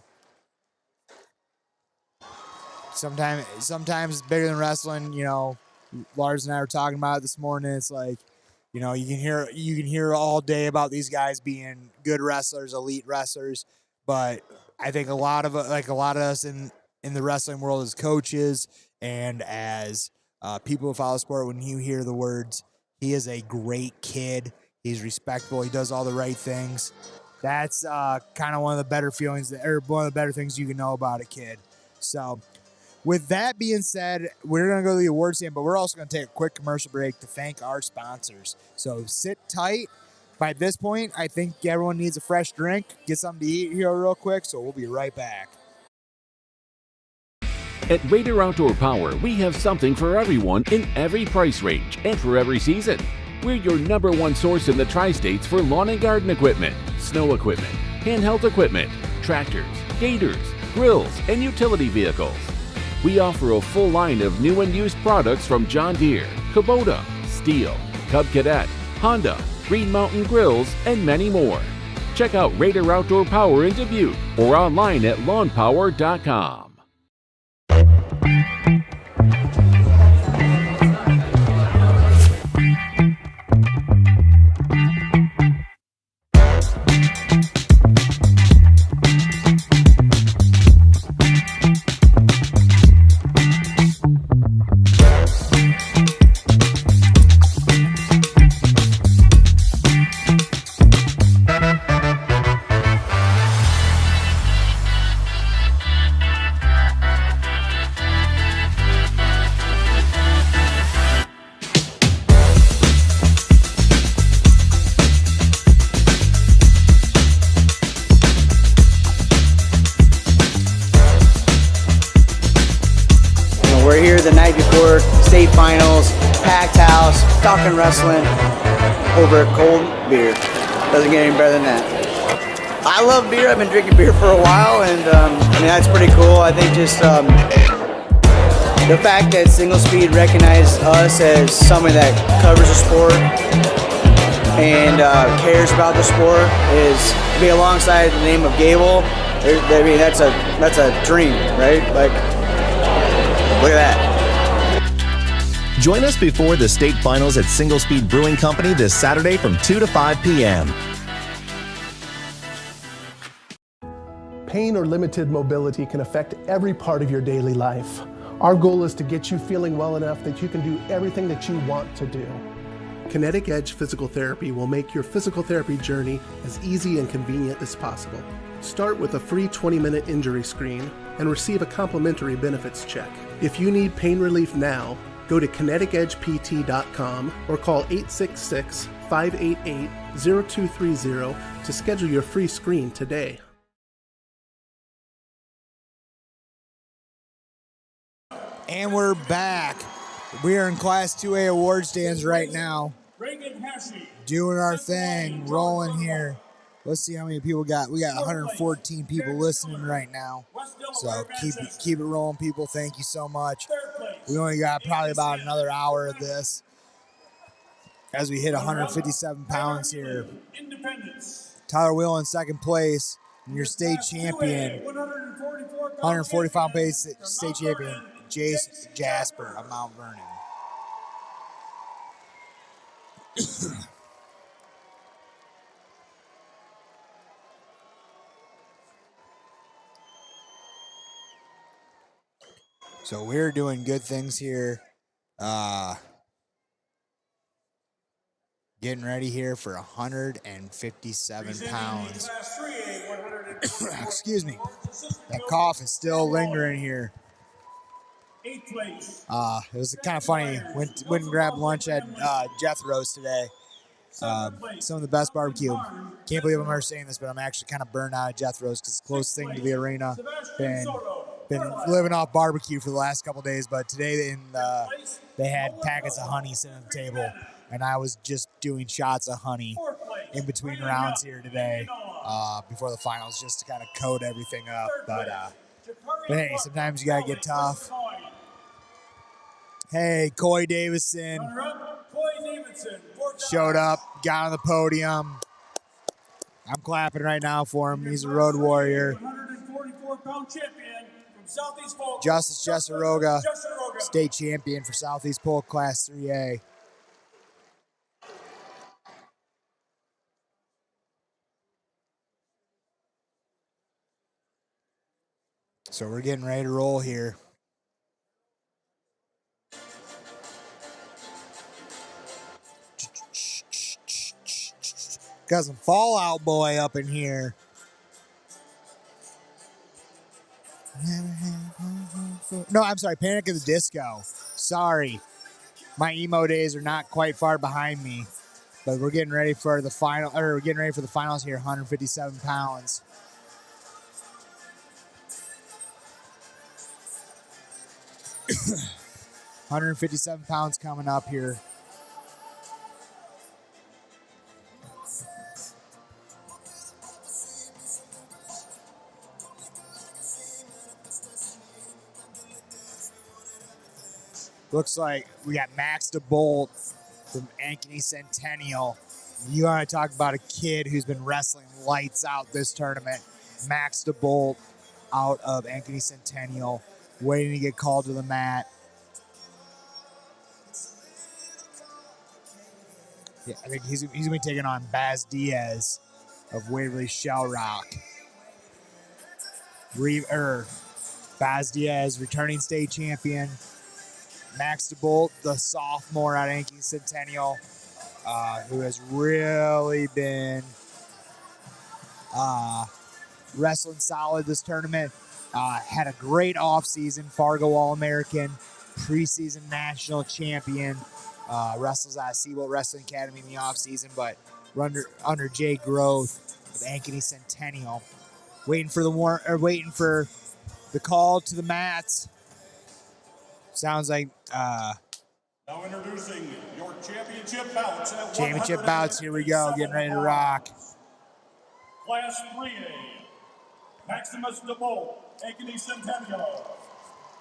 Sometimes it's bigger than wrestling. Lars and I were talking about it this morning. It's like, you can hear all day about these guys being good wrestlers, elite wrestlers. But I think a lot of us in the wrestling world as coaches and as people who follow sport, when you hear the words, he is a great kid, he's respectful, he does all the right things, that's kind of one of the better feelings, or one of the better things you can know about a kid. So with that being said, we're going to go to the award stand, but we're also going to take a quick commercial break to thank our sponsors. So sit tight. By this point, I think everyone needs a fresh drink, get something to eat here real quick, so we'll be right back. At Raider Outdoor Power, we have something for everyone in every price range and for every season. We're your #1 source in the tri-states for lawn and garden equipment, snow equipment, handheld equipment, tractors, gators, grills, and utility vehicles. We offer a full line of new and used products from John Deere, Kubota, Steel, Cub Cadet, Honda, Green Mountain Grills, and many more. Check out Raider Outdoor Power in Dubuque or online at lawnpower.com. We're here the night before state finals, packed house, talking wrestling over cold beer. Doesn't get any better than that. I love beer. I've been drinking beer for a while, and that's pretty cool. I think just the fact that Single Speed recognized us as somebody that covers the sport and cares about the sport is to be alongside the name of Gable. I mean, that's a dream, right? Like, look at that. Join us before the state finals at Single Speed Brewing Company this Saturday from 2 to 5 p.m. Pain or limited mobility can affect every part of your daily life. Our goal is to get you feeling well enough that you can do everything that you want to do. Kinetic Edge Physical Therapy will make your physical therapy journey as easy and convenient as possible. Start with a free 20-minute injury screen and receive a complimentary benefits check. If you need pain relief now, go to kineticedgept.com or call 866-588-0230 to schedule your free screen today. And we're back. We are in Class 2A award stands right now, doing our thing, rolling here. Let's see how many people got. We got 114 people listening right now. So keep it rolling, people. Thank you so much. We only got probably about another hour of this as we hit 157 pounds here. Tyler Wheel in second place, and your state champion, 145 pound state champion, Jace Jasper of Mount Vernon. So we're doing good things here. Getting ready here for 157 pounds. Excuse me. That cough is still lingering here. It was kind of funny. Went and grabbed lunch at Jethro's today. Some of the best barbecue. Can't believe I'm ever saying this, but I'm actually kind of burned out at Jethro's because it's the closest thing to the arena. Been living off barbecue for the last couple days, but today they had packets of honey sitting at the table, and I was just doing shots of honey in between rounds here today. before the finals just to kind of code everything up. But hey, sometimes you got to get tough. Hey, Coy Davidson showed up, got on the podium. I'm clapping right now for him. He's a road warrior. 144-pound champion from Southeast Polk, Justice Jesseroga, state champion for Southeast Polk Class 3A. So we're getting ready to roll here. Got some Fallout Boy up in here. No, I'm sorry, Panic at the Disco. Sorry. My emo days are not quite far behind me. But we're getting ready for the final, or we're getting ready for the finals here, 157 pounds. £157 coming up here. Looks like we got Max DeBolt from Ankeny Centennial. You want to talk about a kid who's been wrestling lights out this tournament. Max DeBolt out of Ankeny Centennial, waiting to get called to the mat. Yeah, I think he's going to be taking on Baz Diaz of Waverly Shell Rock. Baz Diaz, returning state champion. Max DeBolt, the sophomore at Ankeny Centennial, who has really been wrestling solid this tournament. Had a great offseason, Fargo All-American, preseason national champion. Wrestles at Seabolt Wrestling Academy in the offseason, but under Jay Groth of Ankeny Centennial. Waiting for the call to the mats. Sounds like now introducing your championship bouts at championship bouts. Here we go, getting ready to rock. Class 3A, Maximus DeBolt, Ankeny Centennial.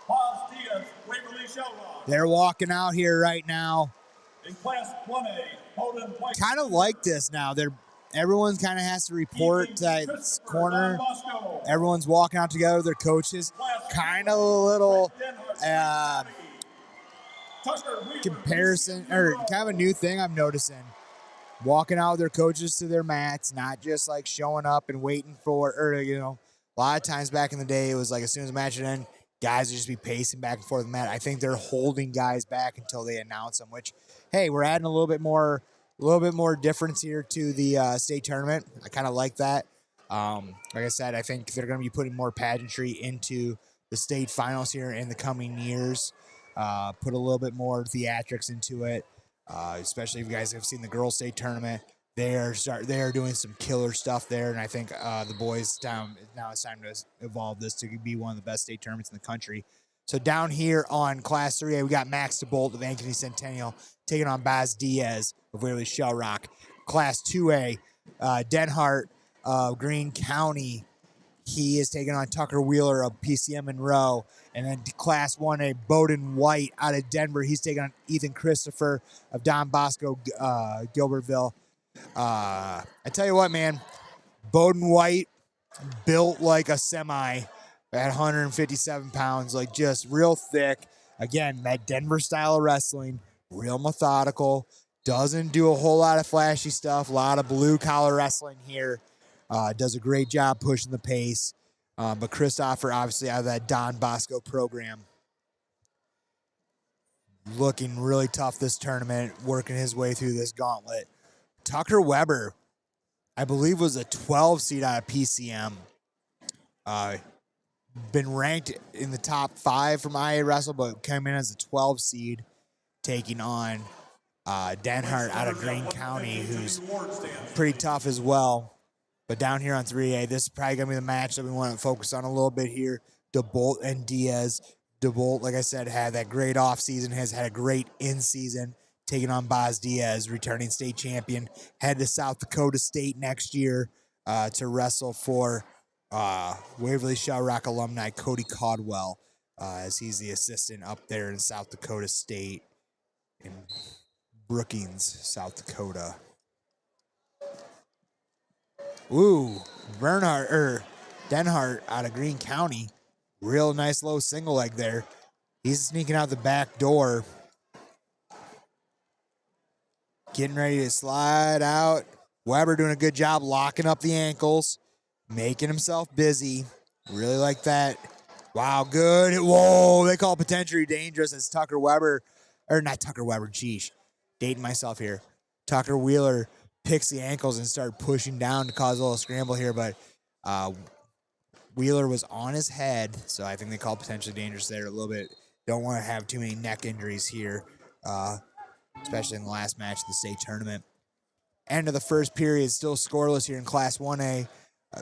Paz Diaz, Waverly Shell Rock. They're walking out here right now. In Class 1A, Podium. Kind of like this now. Everyone kind of has to report to that corner. Everyone's walking out together, their coaches. Kind of a little comparison, or kind of a new thing I'm noticing. Walking out with their coaches to their mats, not just like showing up and waiting for, a lot of times back in the day, it was like as soon as the match would end, guys would just be pacing back and forth the mat. I think they're holding guys back until they announce them, which, hey, we're adding a little bit more difference here to the state tournament. I kind of like that. Like I said, I think they're going to be putting more pageantry into the state finals here in the coming years. Put a little bit more theatrics into it, especially if you guys have seen the girls' state tournament. They are doing some killer stuff there, and I think the boys now it's time to evolve this to be one of the best state tournaments in the country. So down here on Class 3A, we got Max DeBolt of Ankeny Centennial taking on Baz Diaz of Waverly Shell Rock. Class 2A, Denhart of Greene County. He is taking on Tucker Wheeler of PCM Monroe. And then Class 1A, Bowden White out of Denver. He's taking on Ethan Christopher of Don Bosco, Gilbertville. I tell you what, man, Bowden White built like a semi at 157 pounds, like just real thick. Again, that Denver style of wrestling, real methodical, doesn't do a whole lot of flashy stuff, a lot of blue collar wrestling here. Does a great job pushing the pace. But Christopher, obviously, out of that Don Bosco program, looking really tough this tournament, working his way through this gauntlet. Tucker Weber, I believe, was a 12 seed out of PCM. Been ranked in the top 5 from IAwrestle, but came in as a 12 seed, taking on Denhart out of Greene County, who's pretty tough as well. But down here on 3A, this is probably going to be the match that we want to focus on a little bit here. DeBolt and Diaz. DeBolt, like I said, had that great offseason, has had a great in-season, taking on Baz Diaz, returning state champion. Head to South Dakota State next year to wrestle for Waverly Shell Rock alumni Cody Caldwell, as he's the assistant up there in South Dakota State in Brookings, South Dakota. Ooh, Denhart out of Greene County. Real nice low single leg there. He's sneaking out the back door. Getting ready to slide out. Weber doing a good job locking up the ankles, making himself busy. Really like that. Wow, good. Whoa, they call it potentially dangerous as Tucker Weber, or not Tucker Weber, geesh. Dating myself here. Tucker Wheeler picks the ankles and start pushing down to cause a little scramble here, but Wheeler was on his head, so I think they call potentially dangerous there a little bit. Don't want to have too many neck injuries here, especially in the last match of the state tournament. End of the first period, still scoreless here in Class 1A.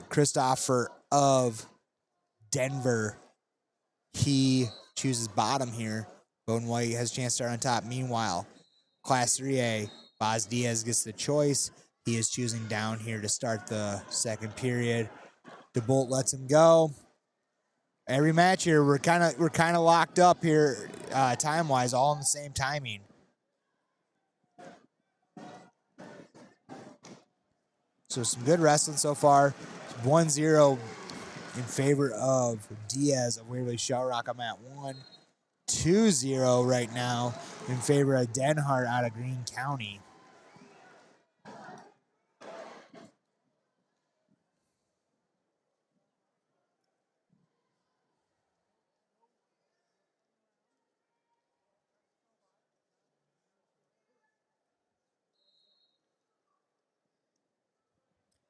Christopher of Denver, he chooses bottom here. Bowden White has a chance to start on top. Meanwhile, Class 3A, Boz Diaz gets the choice. He is choosing down here to start the second period. DeBolt lets him go. Every match here, we're kind of locked up here, time-wise, all in the same timing. So some good wrestling so far. 1-0 in favor of Diaz of Waverly Shell Rock. I'm at 1-2-0 right now in favor of Denhart out of Greene County.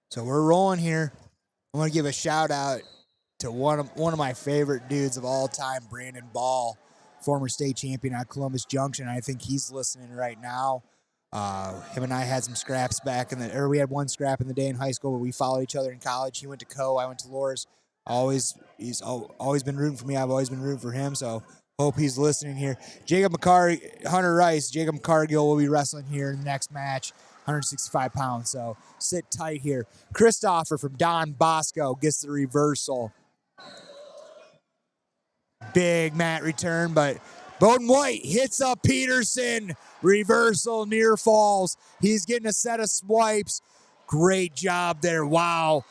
So we're rolling here. I want to give a shout out to one of my favorite dudes of all time, Brandon Ball, former state champion at Columbus Junction. I think he's listening right now. Him and I had some scraps we had one scrap in the day in high school, but we followed each other in college. He went to Co. I went to Loras. He's always been rooting for me. I've always been rooting for him. So hope he's listening here. Hunter Rice, Jacob Cargill will be wrestling here in the next match. 165 pounds, so sit tight here. Christopher from Don Bosco gets the reversal. Big mat return, but Bowden White hits up Peterson. Reversal, near falls. He's getting a set of swipes. Great job there. Wow.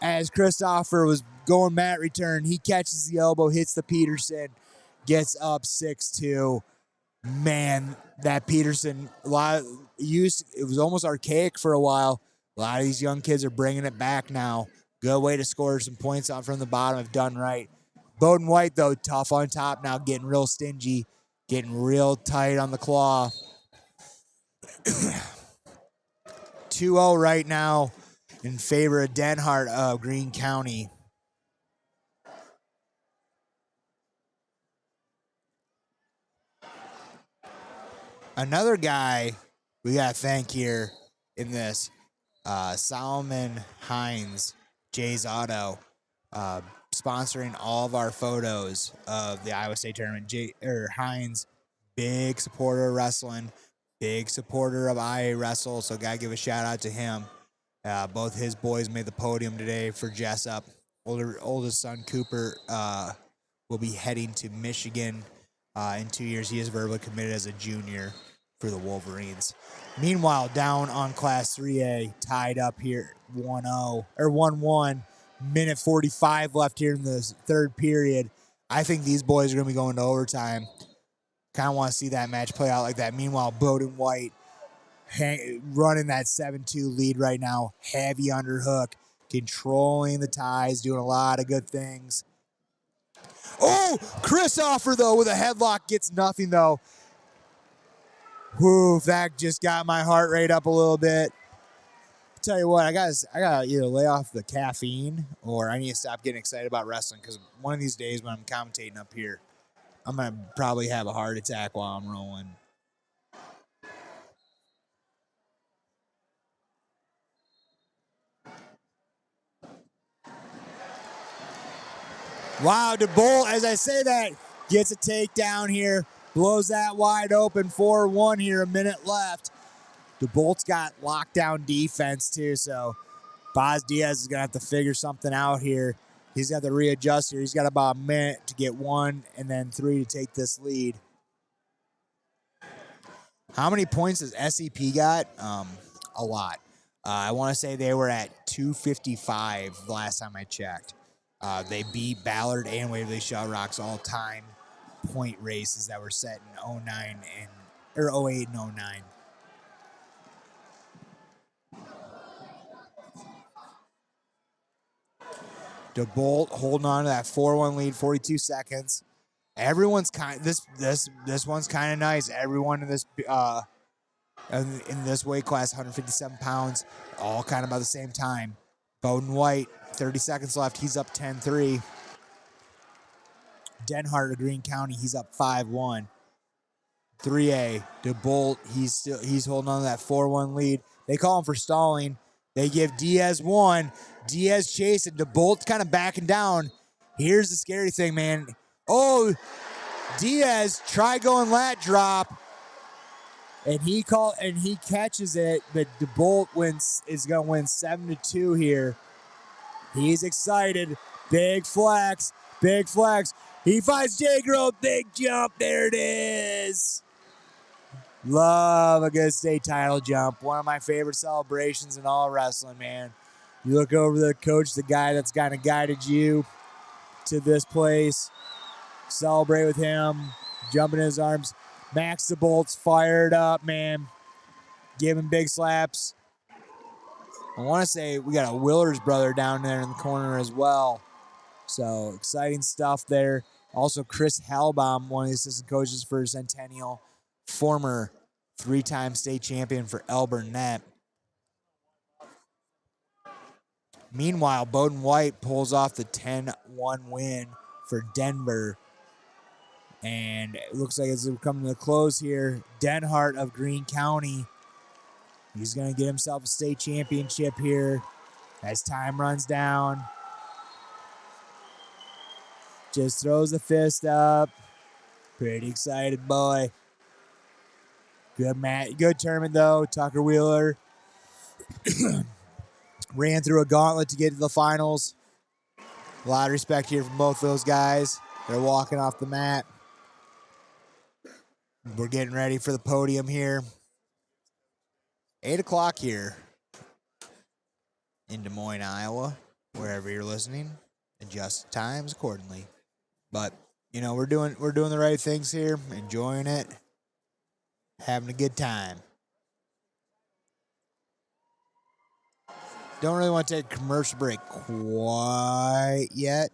As Christopher was going mat return, he catches the elbow, hits the Peterson, gets up 6-2. Man, that Peterson, it was almost archaic for a while. A lot of these young kids are bringing it back now. Good way to score some points out from the bottom if done right. Bowden White, though, tough on top now, getting real stingy, getting real tight on the claw. 2-0 right now in favor of Denhart of Greene County. Another guy we got to thank here in this, Solomon Hines, Jay's Auto, sponsoring all of our photos of the Iowa State Tournament. Hines, big supporter of wrestling, big supporter of IAwrestle, so got to give a shout out to him. Both his boys made the podium today for Jessup. Oldest son, Cooper, will be heading to Michigan in 2 years. He is verbally committed as a junior for the Wolverines. Meanwhile, down on Class 3A, tied up here 1-1. Minute 45 left here in the third period. I think these boys are going to be going to overtime. Kind of want to see that match play out like that. Meanwhile, Bowden White running that 7-2 lead right now. Heavy underhook, controlling the ties, doing a lot of good things. Oh, Christopher, though, with a headlock, gets nothing, though. Whew, that just got my heart rate up a little bit. Tell you what, I gotta either lay off the caffeine or I need to stop getting excited about wrestling, because one of these days when I'm commentating up here, I'm gonna probably have a heart attack while I'm rolling. Wow, DeBolt, as I say that, gets a takedown here. Blows that wide open, 4-1 here, a minute left. DeBolt's got lockdown defense too, so Boz Diaz is going to have to figure something out here. He's going to have to readjust here. He's got about a minute to get 1 and then 3 to take this lead. How many points has SEP got? A lot. I want to say they were at 255 the last time I checked. They beat Ballard and Waverly Shell Rock's all-time point races that were set in 08 and 09. DeBolt holding on to that 4-1 lead, 42 seconds. Everyone's this one's kind of nice. Everyone in this weight class, 157 pounds, all kind of about the same time. Bowden White, 30 seconds left. He's up 10-3. Denhart of Greene County, he's up 5-1. 3A, DeBolt, he's holding on to that 4-1 lead. They call him for stalling. They give Diaz 1. Diaz chasing. DeBolt kind of backing down. Here's the scary thing, man. Oh, Diaz try going lat drop, and he catches it, but DeBolt is going to win 7-2 here. He's excited. Big flex. He finds J Grove. Big jump. There it is. Love a good state title jump. One of my favorite celebrations in all wrestling, man. You look over the coach, the guy that's kind of guided you to this place. Celebrate with him. Jump in his arms. Max DeBolt's fired up, man. Give him big slaps. I want to say we got a Willers brother down there in the corner as well. So exciting stuff there. Also, Chris Halbaum, one of the assistant coaches for Centennial, former 3-time state champion for El Burnett. Meanwhile, Bowden White pulls off the 10-1 win for Denver. And it looks like it's coming to a close here. Denhart of Greene County, he's going to get himself a state championship here as time runs down. Just throws the fist up. Pretty excited boy. Good tournament though. Tucker Wheeler ran through a gauntlet to get to the finals. A lot of respect here from both those guys. They're walking off the mat. We're getting ready for the podium here. 8 o'clock here in Des Moines, Iowa. Wherever you're listening, adjust times accordingly. But you know, we're doing the right things here, enjoying it, having a good time. Don't really want to take a commercial break quite yet.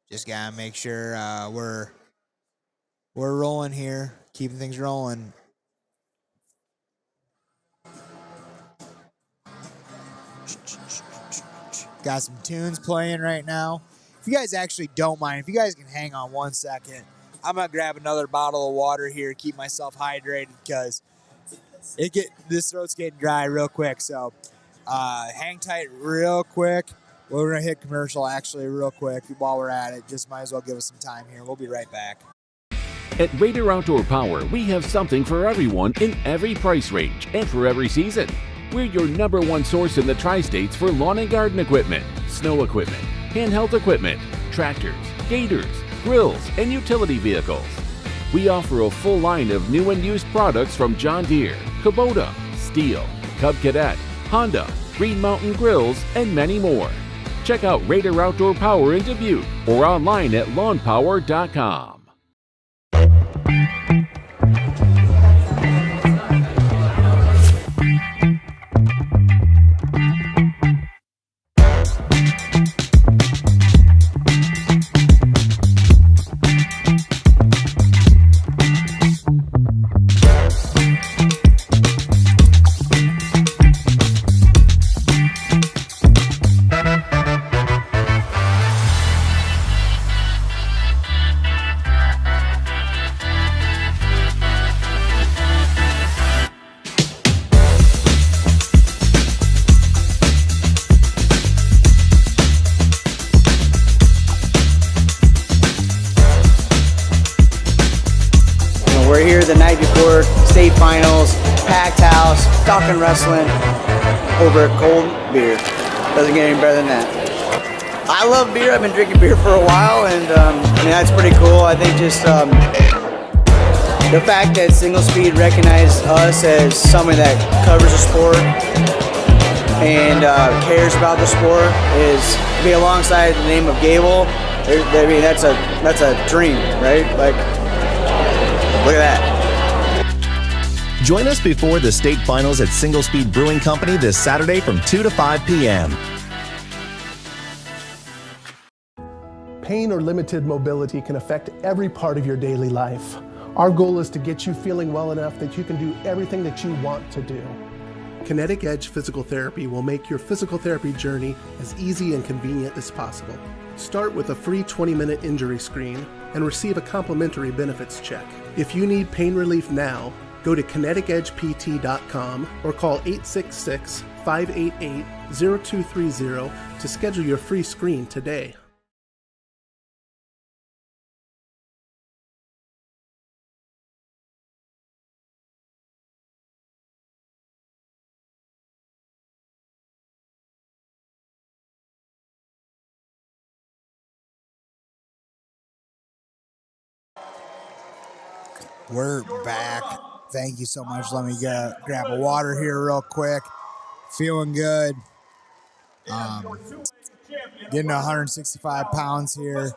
Just gotta make sure we're rolling here, keeping things rolling. Got some tunes playing right now. If you guys actually don't mind, if you guys can hang on 1 second, I'm gonna grab another bottle of water here, keep myself hydrated because this throat's getting dry real quick. So hang tight real quick. We're gonna hit commercial actually real quick while we're at it. Just might as well give us some time here. We'll be right back. At Raider Outdoor Power, we have something for everyone in every price range and for every season. We're your #1 source in the tri-states for lawn and garden equipment, snow equipment, handheld equipment, tractors, gators, grills, and utility vehicles. We offer a full line of new and used products from John Deere, Kubota, Steel, Cub Cadet, Honda, Green Mountain Grills, and many more. Check out Raider Outdoor Power in Dubuque or online at lawnpower.com. We're here the night before state finals, packed house, talking wrestling over cold beer. Doesn't get any better than that. I love beer. I've been drinking beer for a while, and I mean, that's pretty cool. I think just the fact that Single Speed recognized us as someone that covers the sport and cares about the sport is be alongside the name of Gable. I mean, that's a dream, right? Like, look at that. Join us before the state finals at Single Speed Brewing Company this Saturday from 2 to 5 p.m. Pain or limited mobility can affect every part of your daily life. Our goal is to get you feeling well enough that you can do everything that you want to do. Kinetic Edge Physical Therapy will make your physical therapy journey as easy and convenient as possible. Start with a free 20-minute injury screen and receive a complimentary benefits check. If you need pain relief now, go to kineticedgept.com or call 866-588-0230 to schedule your free screen today. We're back. Thank you so much. Let me grab a water here real quick. Feeling good. Getting 165 pounds here.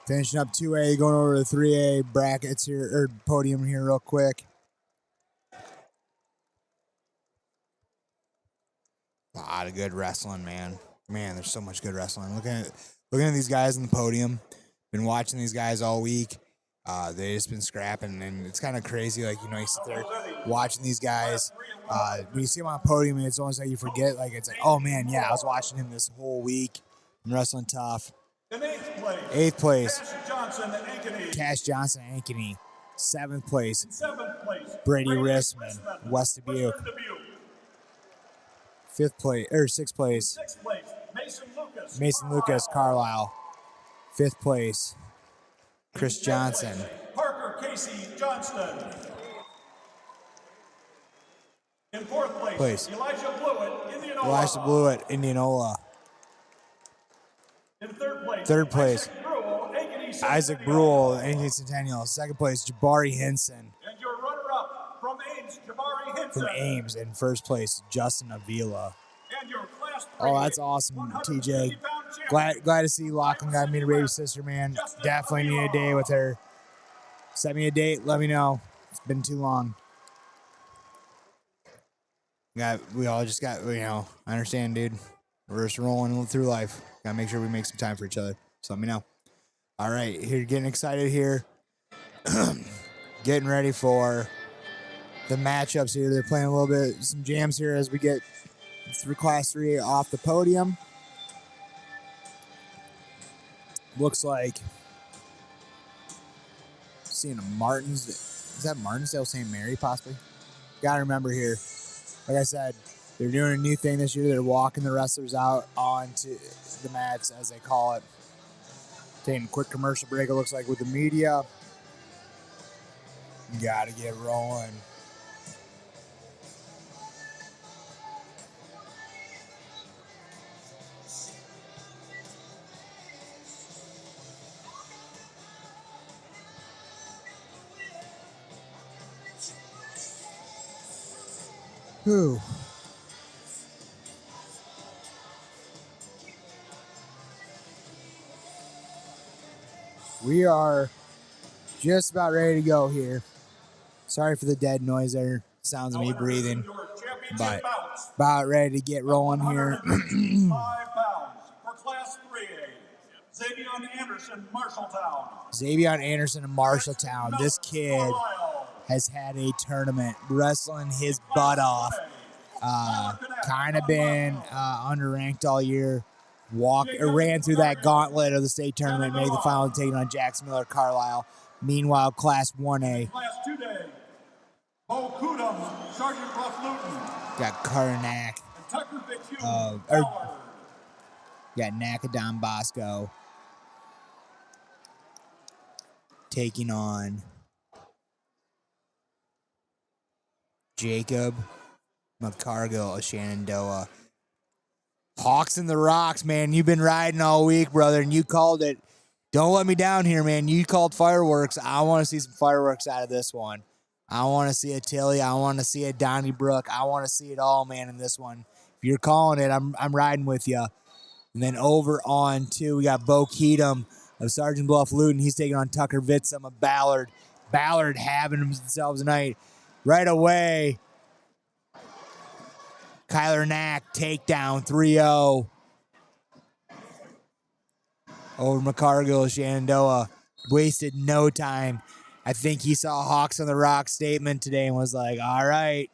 Finishing up 2A, going over to 3A brackets here, or podium here real quick. A lot of good wrestling, man. Man, there's so much good wrestling. Looking at these guys on the podium. Been watching these guys all week. They just been scrapping, and it's kind of crazy. Like, you know, you sit there watching these guys. When you see them on the podium, and it's almost like you forget. Like, it's like, oh man, yeah, I was watching him this whole week. Been wrestling tough. Eighth place, Cash Johnson Ankeny. Seventh place, Brady Rissman, West Dubuque. Sixth place, Mason Lucas, Carlisle. Fifth place, Chris Johnson. Parker Casey Johnston. In fourth place, Elijah Blewett, Indianola. In third place, Isaac Brule, Ankeny Centennial. Second place, Jabari Hinson. And your runner-up from Ames, Jabari Hinson. From Ames. In first place, Justin Avila. And your class 3, oh, that's awesome, TJ. Glad to see Lachlan got me a baby sister, man. Definitely need a day with her. Send me a date. Let me know. It's been too long. We all just got, you know, I understand, dude. We're just rolling through life. Gotta make sure we make some time for each other. So let me know. All right, here, getting excited here. Getting ready for the matchups here. They're playing a little bit, some jams here as we get through Class 3 off the podium. Looks like seeing a Martins. Is that Martinsdale St. Mary possibly? Gotta remember here. Like I said, they're doing a new thing this year. They're walking the wrestlers out onto the mats, as they call it. Taking a quick commercial break, it looks like, with the media. Gotta get rolling. Whew. We are just about ready to go here. Sorry for the dead noise there. Sounds of me breathing. But about ready to get rolling here. 5 pounds for Class 3A. Xavier Anderson, Marshalltown. Xavier Anderson in Marshalltown. This kid has had a tournament, wrestling his butt off. Kind of been underranked all year. Ran through that gauntlet of the state tournament, made the final, taking on Jackson Miller Carlisle. Meanwhile, Class 1A. Class 2A. Bo Kudum, Sergeant Cross Luton. Got Karnak. And Tucker Bicune. Got Nakadon Bosco taking on Jacob McCargill, Shenandoah. Hawks in the rocks, man. You've been riding all week, brother, and you called it. Don't let me down here, man. You called fireworks. I want to see some fireworks out of this one. I want to see a Tilly. I want to see a Donnybrook. I want to see it all, man, in this one. If you're calling it, I'm riding with you. And then over on two, we got Bo Keatum of Sergeant Bluff Luton. He's taking on Tucker Vitzum of Ballard. Ballard having themselves a night. Right away, Kyler Knack, takedown, 3-0. Over McCargill, Shenandoah. Wasted no time. I think he saw Hawks on the Rock statement today and was like, all right,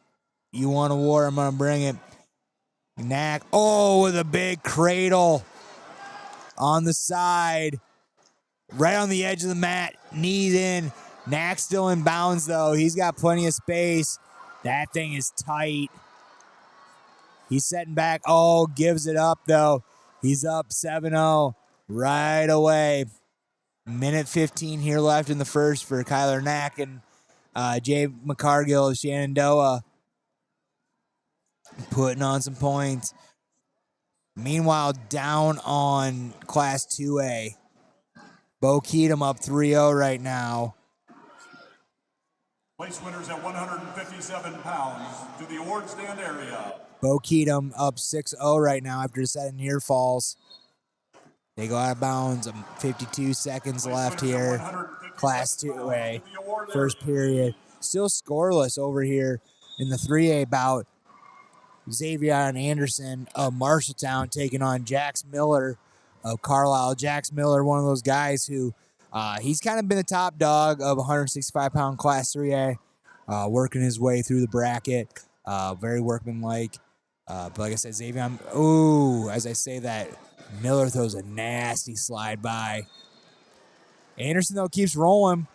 you want a war, I'm going to bring it. Knack, with a big cradle on the side. Right on the edge of the mat, knees in. Knack still in bounds, though. He's got plenty of space. That thing is tight. He's setting back. Gives it up, though. He's up 7-0 right away. Minute 15 here left in the first for Kyler Knack and Jay McCargill of Shenandoah putting on some points. Meanwhile, down on Class 2A, Bo Keatum up 3-0 right now. Place winners at 157 pounds to the award stand area. Bo Keatum up 6-0 right now after setting near falls. They go out of bounds. 52 seconds left here. Class 2A, first period. Still scoreless over here in the 3A bout. Xavier Anderson of Marshalltown taking on Jax Miller of Carlisle. Jax Miller, one of those guys who he's kind of been the top dog of 165-pound Class 3A, working his way through the bracket. Very workmanlike. But like I said, Xavier, as I say that, Miller throws a nasty slide by. Anderson, though, keeps rolling,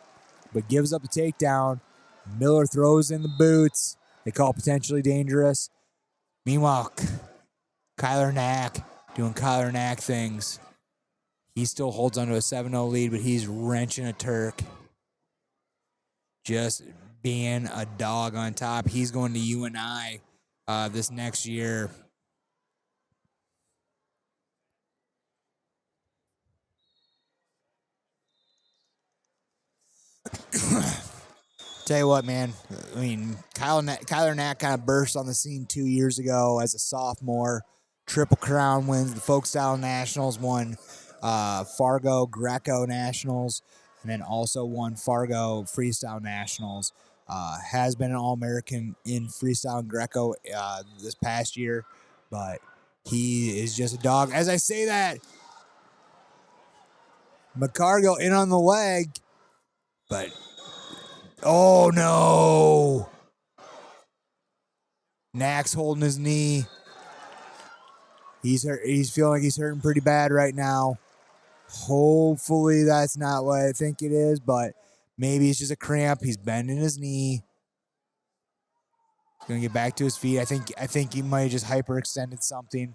but gives up a takedown. Miller throws in the boots. They call it potentially dangerous. Meanwhile, Kyler Knack doing Kyler Knack things. He still holds on to a 7-0 lead, but he's wrenching a Turk. Just being a dog on top. He's going to UNI this next year. Tell you what, man. I mean, Kyler Knack kind of burst on the scene 2 years ago as a sophomore. Triple Crown wins the Folk Style Nationals, won Fargo Greco Nationals, and then also won Fargo Freestyle Nationals. Has been an All-American in Freestyle and Greco this past year, but he is just a dog. As I say that, McCargill in on the leg, but oh no! Knack's holding his knee. He's hurt. He's feeling like he's hurting pretty bad right now. Hopefully that's not what I think it is, but maybe it's just a cramp. He's bending his knee. He's gonna get back to his feet. I think he might have just hyperextended something.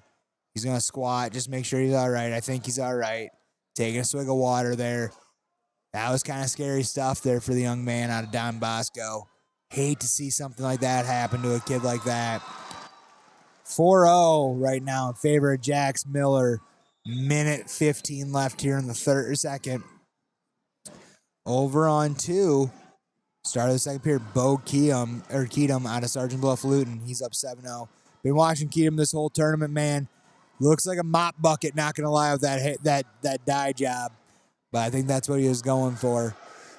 He's gonna squat, just make sure he's all right. I think he's all right. Taking a swig of water there. That was kind of scary stuff there for the young man out of Don Bosco. Hate to see something like that happen to a kid like that. 4-0 right now in favor of Jax Miller. Minute 15 left here in the second. Over on two. Start of the second period. Bo Keatum out of Sergeant Bluff Luton. He's up 7-0. Been watching Keatum this whole tournament, man. Looks like a mop bucket, not going to lie, with that die job. But I think that's what he was going for.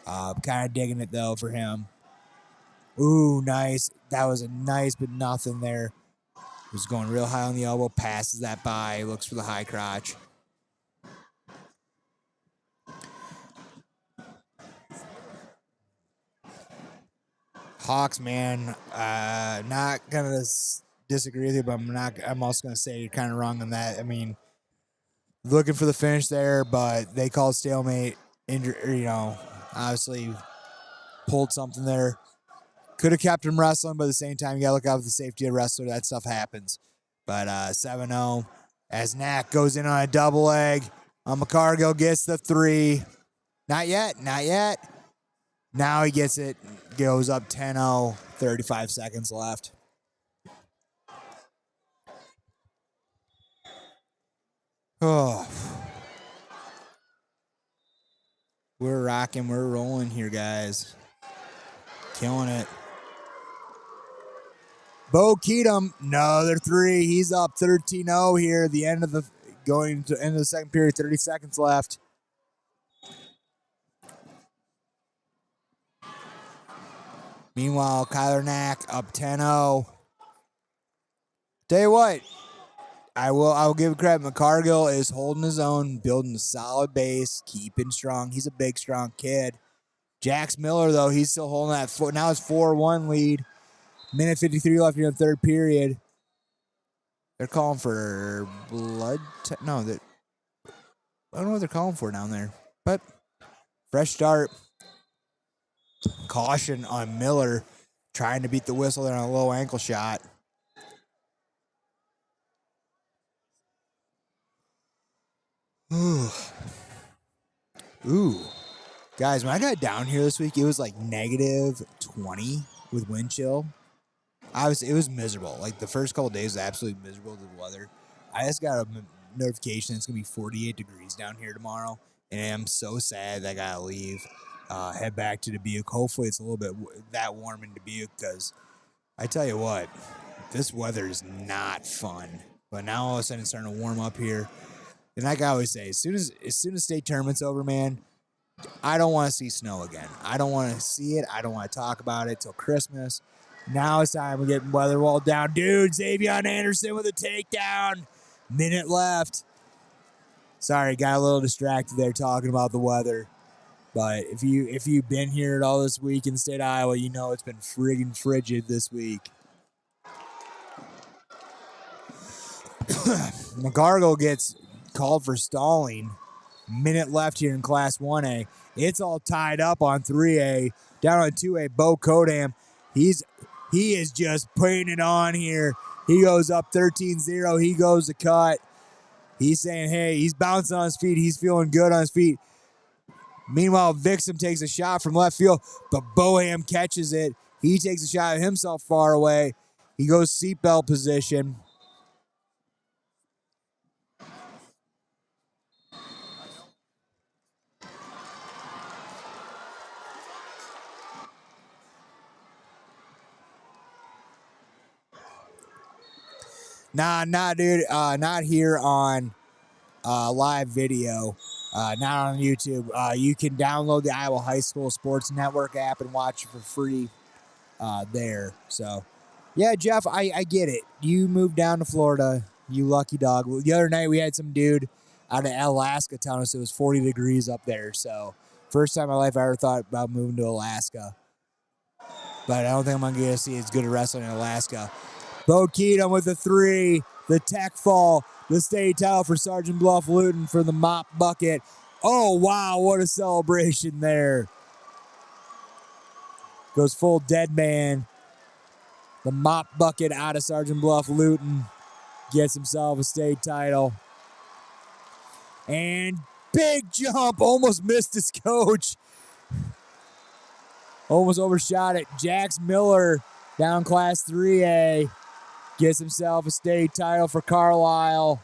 Kind of digging it, though, for him. Ooh, nice. That was a nice, but nothing there. He was going real high on the elbow, passes that by, looks for the high crotch. Hawks, man, not going to disagree with you, but I'm also going to say you're kind of wrong on that. I mean, looking for the finish there, but they called stalemate. Obviously pulled something there. Could have kept him wrestling, but at the same time, you got to look out for the safety of the wrestler. That stuff happens. But 7-0 as Knack goes in on a double leg. McCargill gets the 3. Not yet. Now he gets it. Goes up 10-0. 35 seconds left. Oh. We're rocking, we're rolling here, guys. Killing it. Bo Keatum, another three. He's up 13-0 here. The end of the going to end of the second period. 30 seconds left. Meanwhile, Kyler Knack up 10-0. Tell you what, I will give credit. McCargill is holding his own, building a solid base, keeping strong. He's a big, strong kid. Jax Miller, though, he's still holding that foot. Now it's 4-1 lead. Minute 53 left in the third period. They're calling for blood. No, I don't know what they're calling for down there. But fresh start. Caution on Miller trying to beat the whistle there on a low ankle shot. Ooh. Guys, when I got down here this week, it was like negative 20 with wind chill. Obviously, it was miserable. Like, the first couple days was absolutely miserable with the weather. I just got a notification it's going to be 48 degrees down here tomorrow, and I'm so sad that I got to leave, head back to Dubuque. Hopefully, it's a little bit that warm in Dubuque, because I tell you what, this weather is not fun. But now all of a sudden it's starting to warm up here. And like I always say, as soon as state tournament's over, man, I don't want to see snow again. I don't want to see it. I don't want to talk about it till Christmas. Now it's time. We're getting weather walled down. Dude, Xavier Anderson with a takedown. Minute left. Sorry, got a little distracted there talking about the weather. But if you've been here at all this week in the state of Iowa, you know it's been friggin' frigid this week. McGargle gets called for stalling. Minute left here in Class 1A. It's all tied up on 3A. Down on 2A, Bo Kodam. He is just putting it on here. He goes up 13-0. He goes to cut. He's saying, hey, he's bouncing on his feet. He's feeling good on his feet. Meanwhile, Vixom takes a shot from left field, but Boham catches it. He takes a shot at himself far away. He goes seatbelt position. Nah, dude. Not here on live video. Not on YouTube. You can download the Iowa High School Sports Network app and watch it for free there. So, yeah, Jeff, I get it. You moved down to Florida. You lucky dog. The other night we had some dude out of Alaska telling us it was 40 degrees up there. So, first time in my life I ever thought about moving to Alaska. But I don't think I'm going to get to see as good at wrestling in Alaska. Bo Keatum with the three. The tech fall. The state title for Sergeant Bluff Luton for the mop bucket. Oh, wow. What a celebration there. Goes full dead man. The mop bucket out of Sergeant Bluff Luton. Gets himself a state title. And big jump. Almost missed his coach. Almost overshot it. Jax Miller down Class 3A. Gets himself a state title for Carlisle.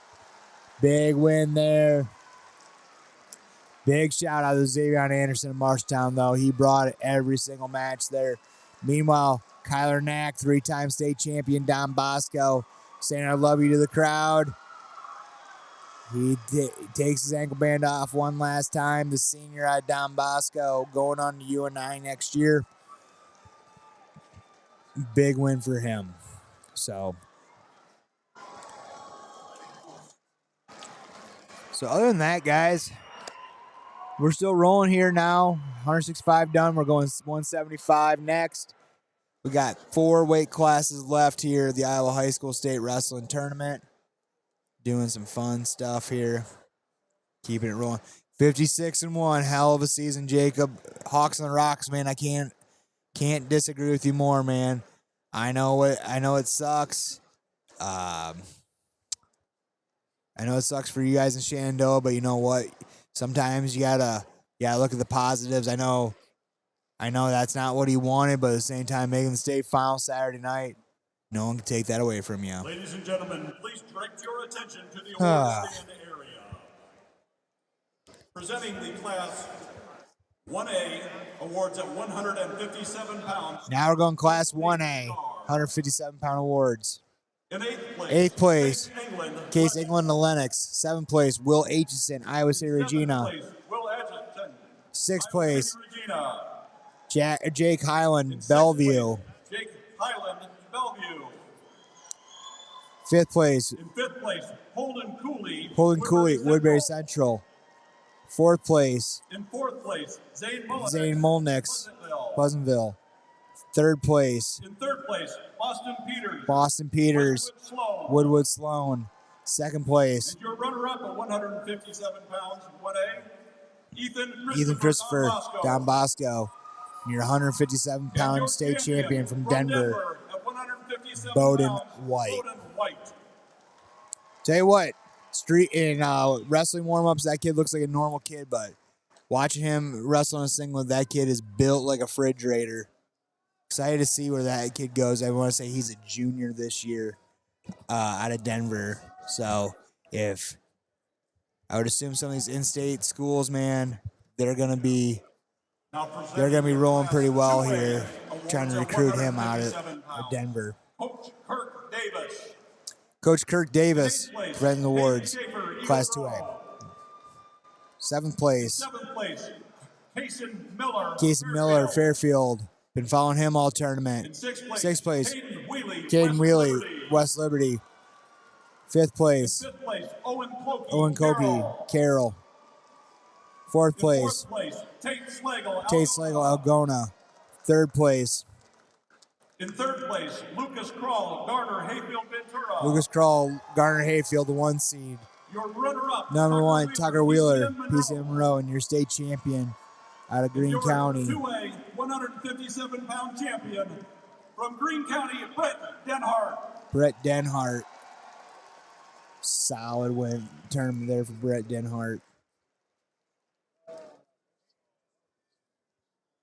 Big win there. Big shout out to Xavier Anderson of Marshtown, though. He brought it every single match there. Meanwhile, Kyler Knack, three-time state champion Don Bosco, saying I love you to the crowd. He takes his ankle band off one last time. The senior at Don Bosco going on to UNI next year. Big win for him. So other than that, guys, we're still rolling here now. 165 done. We're going 175 next. We got 4 weight classes left here. The Iowa High School State Wrestling Tournament. Doing some fun stuff here. Keeping it rolling. 56-1. Hell of a season, Jacob. Hawks on the Rocks, man. I can't disagree with you more, man. I know it sucks. I know it sucks for you guys in Shenandoah, but you know what? Sometimes you gotta look at the positives. I know that's not what he wanted, but at the same time, making the state final Saturday night, no one can take that away from you. Ladies and gentlemen, please direct your attention to the award stand area. Presenting the Class 1A awards at 157 pounds. Now we're going Class 1A, 157-pound awards. In 8th place, Case England and Lennox. 7th place, Will Aitchison, Iowa City Regina. Will Edgerton. 6th place, Regina. Jake Highland, Bellevue. Jake Highland, Bellevue. 5th place, In 5th place, Holden Cooley. Woodbury Central. 4th place, In 4th place, Zane Mulnix, Pleasantville. 3rd place, In 3rd place, Boston Peters, Woodwood Sloan. 2nd place, And your runner-up at 157 pounds, 1A, Ethan Christopher, Don Bosco. And your 157-pound state champion from Denver, at 157 Bowden pounds, White. Bowden White. Tell you what, street in wrestling warm-ups, that kid looks like a normal kid, but watching him wrestle in a singlet, that kid is built like a refrigerator. Excited to see where that kid goes. I want to say he's a junior this year out of Denver. So if I would assume some of these in-state schools, man, they're gonna be rolling pretty well here, trying to recruit him out of Denver. Coach Kirk Davis, presenting the awards, Class 2A. 7th place, Casey Miller, Fairfield. Been following him all tournament. 6th place, Caden Wheely, West Liberty. 5th place, Owen Kobe, Carroll. 4th place, Tate Slagle, Algona. 3rd place, In 3rd place, Lucas Krull, Garner Hayfield, Ventura. Garner Hayfield, the 1 seed. Your runner-up, Number 1, Tucker Wheeler, PCM Monroe, and your state champion out of Greene County. 2A, 157-pound champion from Greene County, Brett Denhart. Solid win tournament there for Brett Denhart.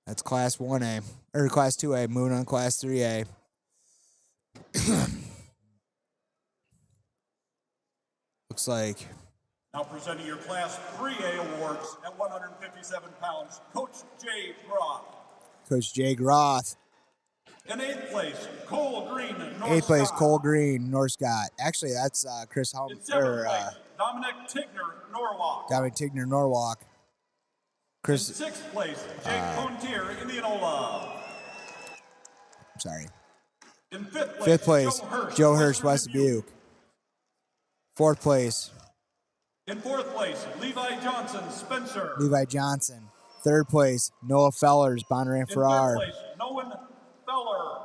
That's Class 1A, or Class 2A, moving on Class 3A. Looks like. Now presenting your Class 3A awards at 157 pounds, Coach Jay Groth. Coach Jay Groth. In 8th place, Cole Green, North 8th place, Scott. Cole Green, North Scott. Actually, that's Chris In Helm, 7th place, Dominic Tigner, Norwalk. Dominic Tigner, Norwalk. In 6th place, Jake Pontier, Indianola. Sorry. In 5th place, 5th place, Joe Hirsch, West Dubuque. 4th place, In 4th place, Levi Johnson, Spencer. Levi Johnson. 3rd place, Noah Fellers, Bondurant In Farrar. 5th place, Nolan Feller,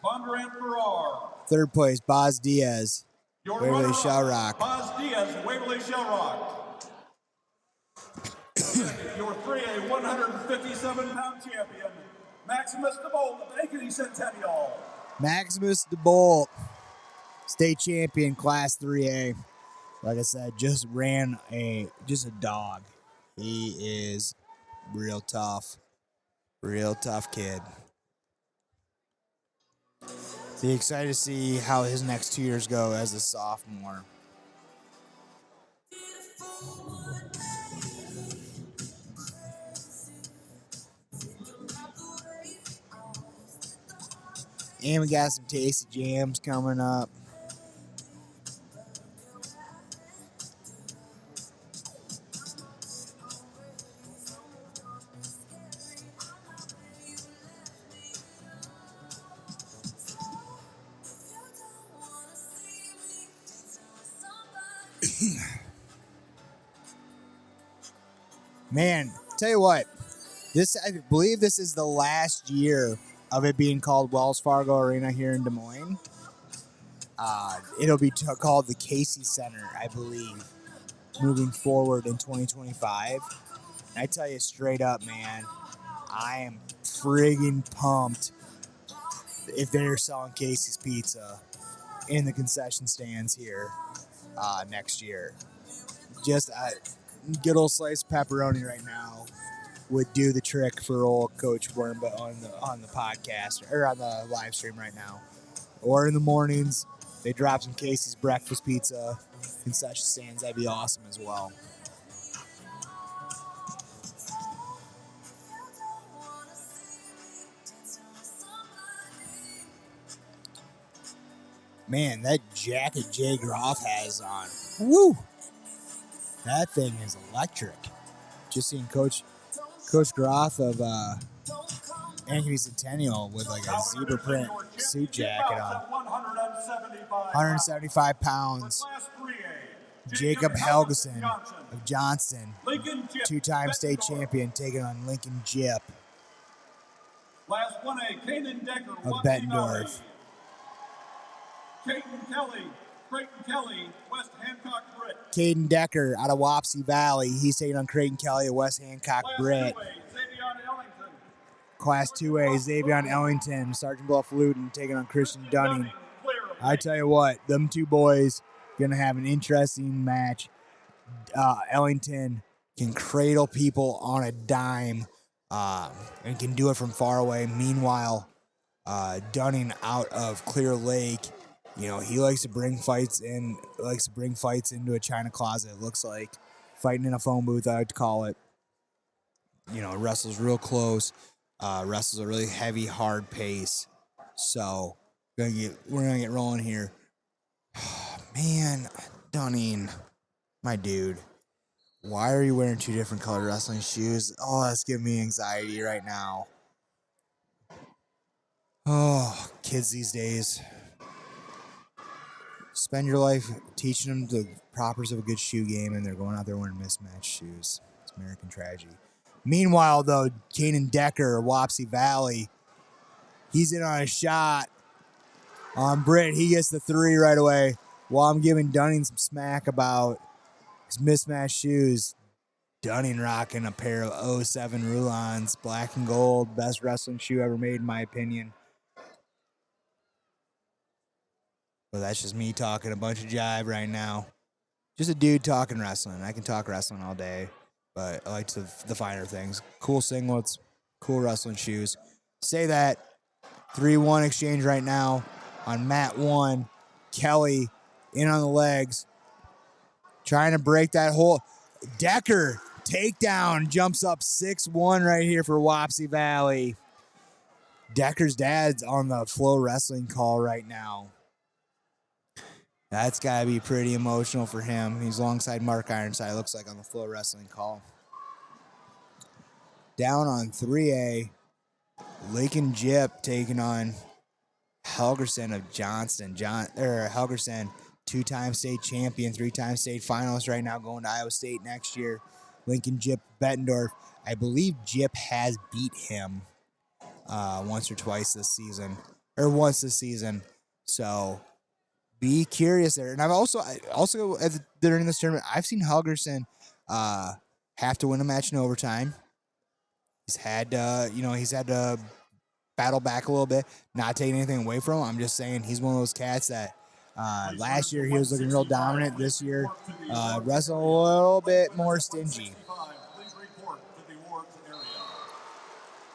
Bondurant Farrar. 3rd place, Boz Diaz, Your Waverly runner-up, Shell Rock. Boz Diaz, Waverly Shell Rock. Your 3A 157-pound champion, Maximus DeBolt of Ankeny Centennial. Maximus DeBolt, state champion, Class 3A. Like I said, just a dog. He is real tough kid. So excited to see how his next 2 years go as a sophomore. And we got some tasty jams coming up. Man, tell you what, I believe this is the last year of it being called Wells Fargo Arena here in Des Moines. It'll be called the Casey Center, I believe, moving forward in 2025. And I tell you straight up, man, I am friggin' pumped if they're selling Casey's Pizza in the concession stands here next year. Just a good old slice of pepperoni right now would do the trick for old Coach Wormba on the podcast or on the live stream right now. Or in the mornings, they drop some Casey's breakfast pizza concession stands. That'd be awesome as well. Man, that jacket Jay Groff has on. Woo! That thing is electric. Just seeing Coach Groff of Ankeny Centennial with like a zebra print suit jacket on. 175 pounds. Jacob Helgeson of Johnston, two-time state champion, taking on Lincoln Jip Class 1A, Kaden Decker, of Bettendorf. Creighton Kelly, West Hancock Britt. Caden Decker out of Wapsie Valley. He's taking on Creighton Kelly of West Hancock Britt. Class 2A, Xavier Ellington, Sergeant Bluff Luton, taking on Christian Dunning. I tell you what, them two boys going to have an interesting match. Ellington can cradle people on a dime and can do it from far away. Meanwhile, Dunning out of Clear Lake, he likes to bring fights into a china closet, it looks like. Fighting in a phone booth, I would call it. Wrestles real close. Wrestles a really heavy, hard pace. So we're gonna get rolling here. Man, Dunning, my dude, why are you wearing two different colored wrestling shoes? Oh, that's giving me anxiety right now. Oh, kids these days. Spend your life teaching them the propers of a good shoe game, and they're going out there wearing mismatched shoes. It's American tragedy. Meanwhile, though, Kaden Decker, Wapsie Valley, he's in on a shot on Britt. He gets the 3 right away while I'm giving Dunning some smack about his mismatched shoes. Dunning rocking a pair of 07 Rulons, black and gold, best wrestling shoe ever made, in my opinion. But that's just me talking a bunch of jive right now. Just a dude talking wrestling. I can talk wrestling all day, but I like the finer things. Cool singlets, cool wrestling shoes. Say that. 3-1 exchange right now on mat 1. Kelly in on the legs, trying to break that hole. Decker, takedown, jumps up 6-1 right here for Wapsie Valley. Decker's dad's on the Flow Wrestling call right now. That's got to be pretty emotional for him. He's alongside Mark Ironside, looks like, on the Flow Wrestling call. Down on 3A, Lincoln Jip taking on Helgerson of Johnston. Helgerson, 2-time state champion, 3-time state finalist right now, going to Iowa State next year. Lincoln Jip, Bettendorf. I believe Jip has beat him once this season. So be curious there. And I've also during this tournament, I've seen Helgerson have to win a match in overtime. He's had to battle back a little bit, not taking anything away from him. I'm just saying he's one of those cats that last year he was looking real dominant. This year, wrestled a little bit more stingy.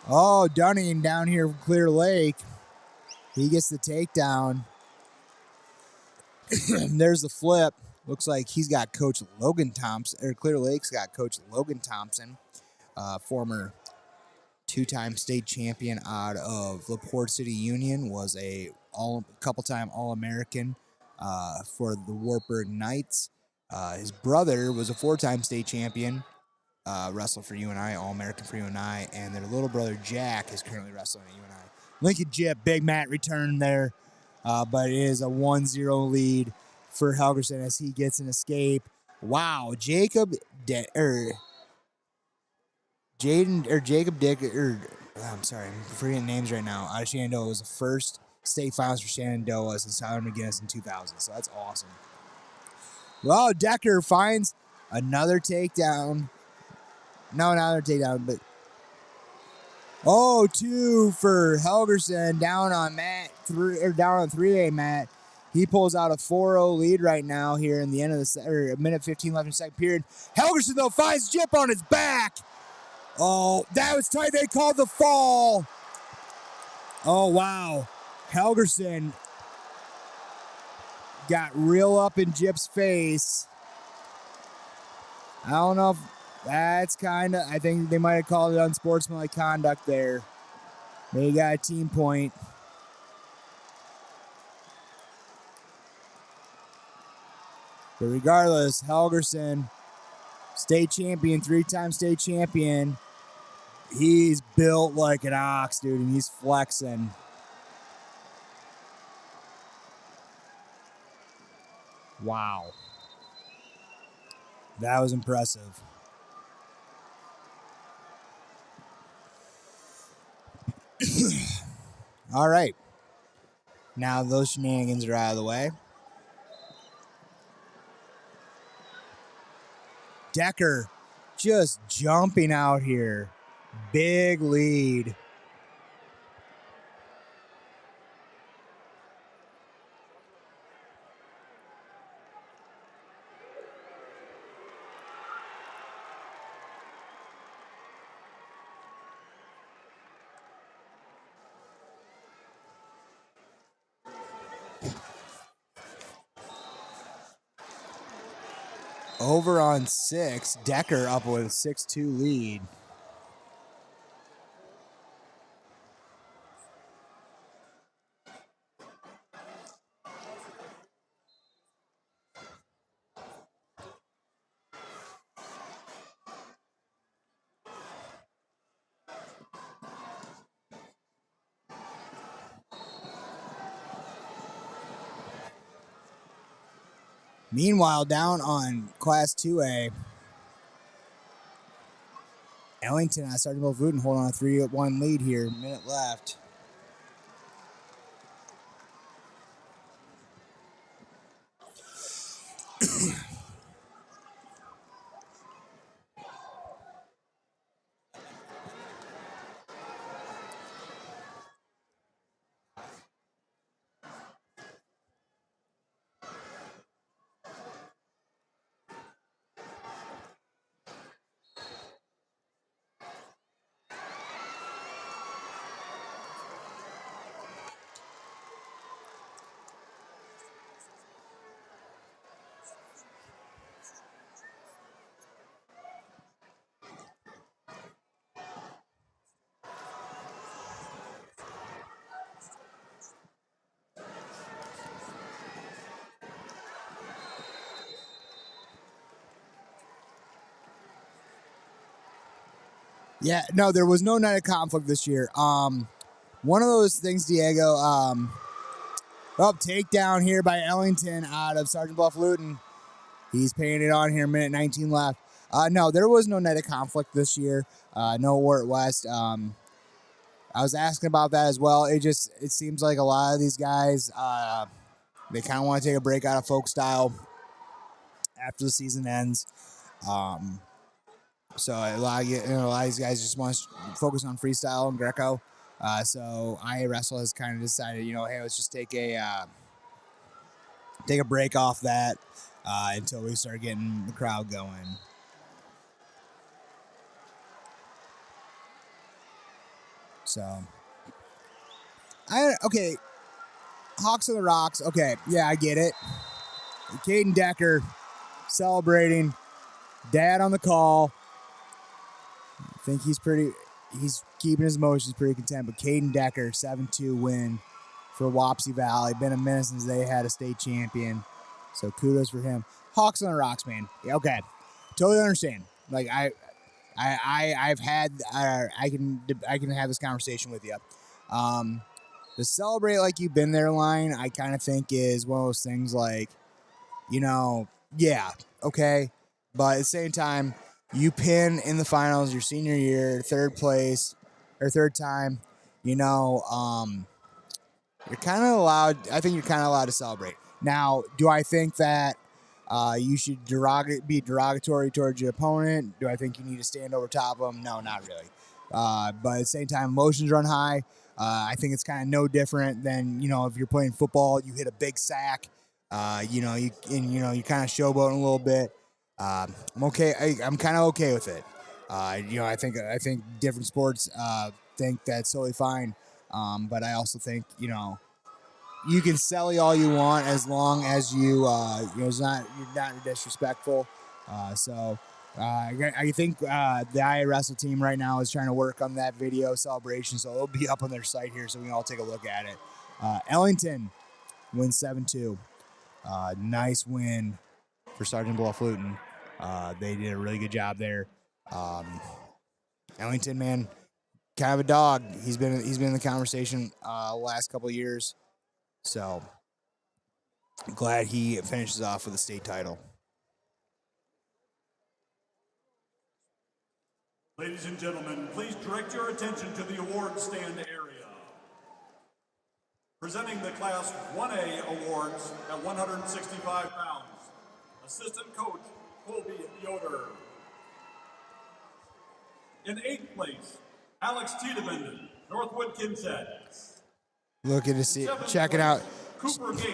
Oh, Dunning down here from Clear Lake. He gets the takedown. There's the flip. Looks like he's got Coach Logan Thompson, or Clear Lake's got Coach Logan Thompson, former 2-time state champion out of LaPorte City Union, was a couple-time All-American for the Wartburg Knights. His brother was a 4-time state champion, wrestled for UNI, All-American for UNI, and their little brother Jack is currently wrestling at UNI. Lincoln Jip, big mat return there, but it is a 1-0 lead for Helgerson as he gets an escape. Wow, Jacob Dick, I'm sorry, I'm forgetting names right now. Out of Shenandoah, was the first state finals for Shenandoah since Tyler McGinnis in 2000. So that's awesome. Well, Decker finds another takedown. No, not another takedown, but 2 for Helgerson down on 3A mat. He pulls out a 4-0 lead right now here in the end of a minute 15 left in the second period. Helgerson though finds Jip on his back. Oh, that was tight. They called the fall. Oh, wow. Helgerson got real up in Jip's face. I don't know if that's I think they might have called it unsportsmanlike conduct there. They got a team point. But regardless, Helgerson, state champion, 3-time state champion. He's built like an ox, dude, and he's flexing. Wow. That was impressive. All right. Now those shenanigans are out of the way. Decker just jumping out here. Big lead. Over on 6. Decker up with a 6-2 lead. Meanwhile, down on Class 2A, Ellington on Sergeant Bill Wooten holding on a 3-1 lead here. Minute left. Yeah, no, there was no night of conflict this year. One of those things, Diego, takedown here by Ellington out of Sergeant Bluff Luton. He's paying it on here, minute 19 left. No, there was no night of conflict this year. No Wart West. I was asking about that as well. It seems like a lot of these guys, they kind of want to take a break out of folk style after the season ends. So a lot of these guys just want to focus on freestyle and Greco. So IAwrestle has kind of decided, hey, let's just take a break off that until we start getting the crowd going. So, Hawks on the Rocks. Okay, yeah, I get it. Caden Decker celebrating. Dad on the call. I think he's keeping his emotions pretty content. But Caden Decker, 7-2 win for Wapsie Valley. Been a minute since they had a state champion. So kudos for him. Hawks on the Rocks, man. Yeah, okay, totally understand. Like I can have this conversation with you. The celebrate like you've been there line, I kind of think is one of those things like, yeah, okay. But at the same time, you pin in the finals your senior year, third place, or third time, you're kind of allowed, I think you're kind of allowed to celebrate. Now, do I think that you should be derogatory towards your opponent? Do I think you need to stand over top of them? No, not really. But at the same time, emotions run high. I think it's kind of no different than, if you're playing football, you hit a big sack, you kind of showboating a little bit. I'm okay. I'm kind of okay with it. I think different sports think that's totally fine. But I also think, you can sell all you want as long as you're not disrespectful. I think the IAwrestle team right now is trying to work on that video celebration, so it'll be up on their site here so we can all take a look at it. Ellington wins 7-2. Nice win for Sergeant Bluff-Luton. They did a really good job there. Ellington, man, kind of a dog. He's been in the conversation last couple of years. So I'm glad he finishes off with a state title. Ladies and gentlemen, please direct your attention to the award stand area. Presenting the Class 1A awards at 165 pounds, Assistant Coach Colby Yoder. In 8th place, Alex Tiedemann, Northwood Kinset. Looking to see, checking out.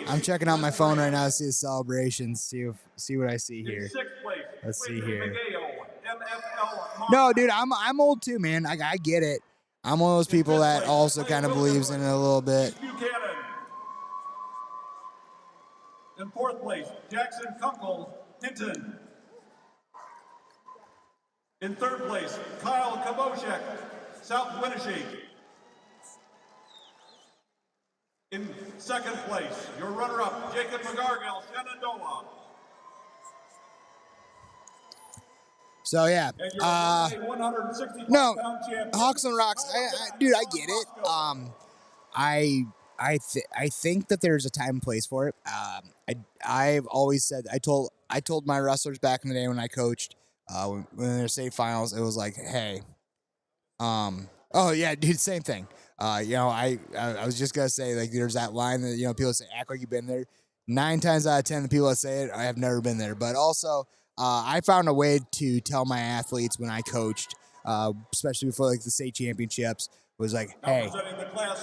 I'm checking out my phone right now to see the celebrations. See what I see here. In 6th place, Let's see here. McGale, MFL. No, dude, I'm old too, man. I get it. I'm one of those people that also kind of believes in it a little bit. Buchanan. In 4th place, Jackson Kunkel Hinton. In 3rd place, Kyle Kaboshek, South Winneshiek. In 2nd place, your runner-up, Jacob McGargill, Shenandoah. So yeah, And your 165 no, pound champion, Hawks and Rocks. Dude, I get it. I think that there's a time and place for it. I've always said, I told my wrestlers back in the day when I coached, when they were state finals, it was like, hey, oh yeah, dude, same thing. I was just gonna say, like, there's that line that, people say, act like you've been there. 9 times out of 10, the people that say it, I have never been there. But also, I found a way to tell my athletes when I coached, especially before like the state championships, was like, hey,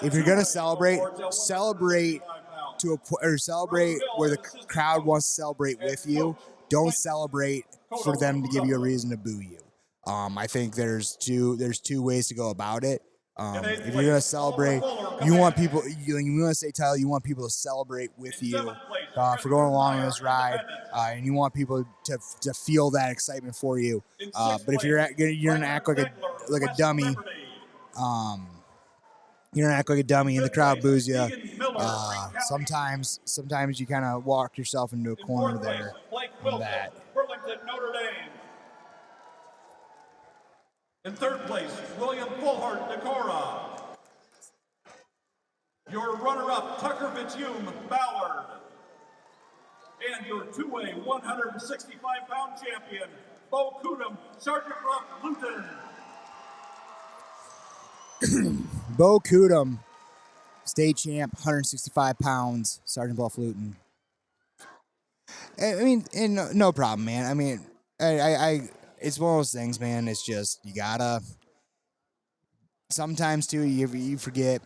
if you're gonna celebrate celebrate where the crowd wants to celebrate with you. Don't celebrate for them to give you a reason to boo you. I think there's two ways to go about it. If you're gonna celebrate, you want people. You want to say title. You want people to celebrate with you for going along on this ride, and you want people to feel that excitement for you. But if you're gonna act like a dummy, you're gonna act like a dummy, and the crowd boos you. Sometimes you kind of walk yourself into a corner there. On that. Notre Dame. In 3rd place, William Fullhart, Decorah. Your runner-up, Tucker Fitzhume, Ballard. And your 2A 165-pound champion, Bo Kudum, Sergeant Bluff-Luton. Bo Kudum, state champ, 165 pounds, Sergeant Bluff-Luton. I mean, no problem, man. I mean, I it's one of those things, man. It's just, you gotta, sometimes too, you forget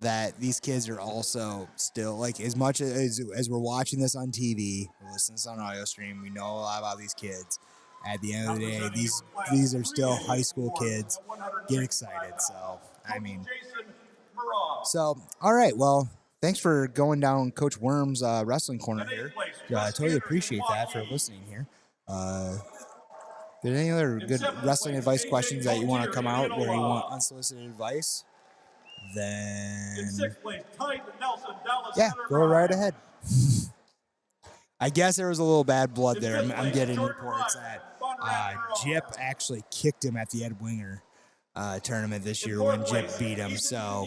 that these kids are also still, like, as much as we're watching this on TV, we're listening to this on audio stream, we know a lot about these kids. At the end of the day, these are still high school kids. Get excited. So, I mean, so, all right, well, thanks for going down Coach Worm's wrestling corner here. I totally appreciate that for listening here. If there's any other good wrestling advice questions that you want to come out where you want unsolicited advice, then yeah, go right ahead. I guess there was a little bad blood there. I'm getting reports that Jip actually kicked him at the Ed Winger tournament this year when Jip beat him. So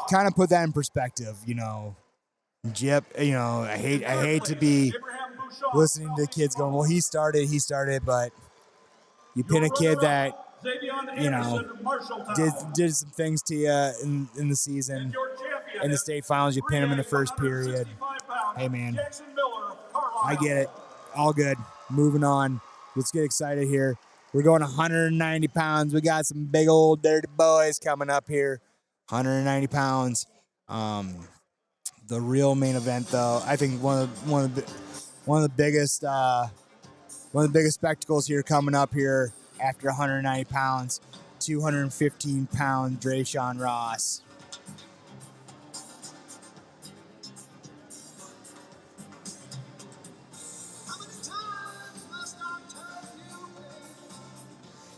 kind of put that in perspective, Jip, I hate to be listening to kids going, well, he started, but you pin a kid that, did some things to you in the season, in the state finals, you pin him in the first period. Hey, man, I get it. All good. Moving on. Let's get excited here. We're going 190 pounds. We got some big old dirty boys coming up here. 190 pounds. The real main event, though, I think one of the biggest spectacles here coming up here after 190 pounds, 215-pound Drayshawn Ross.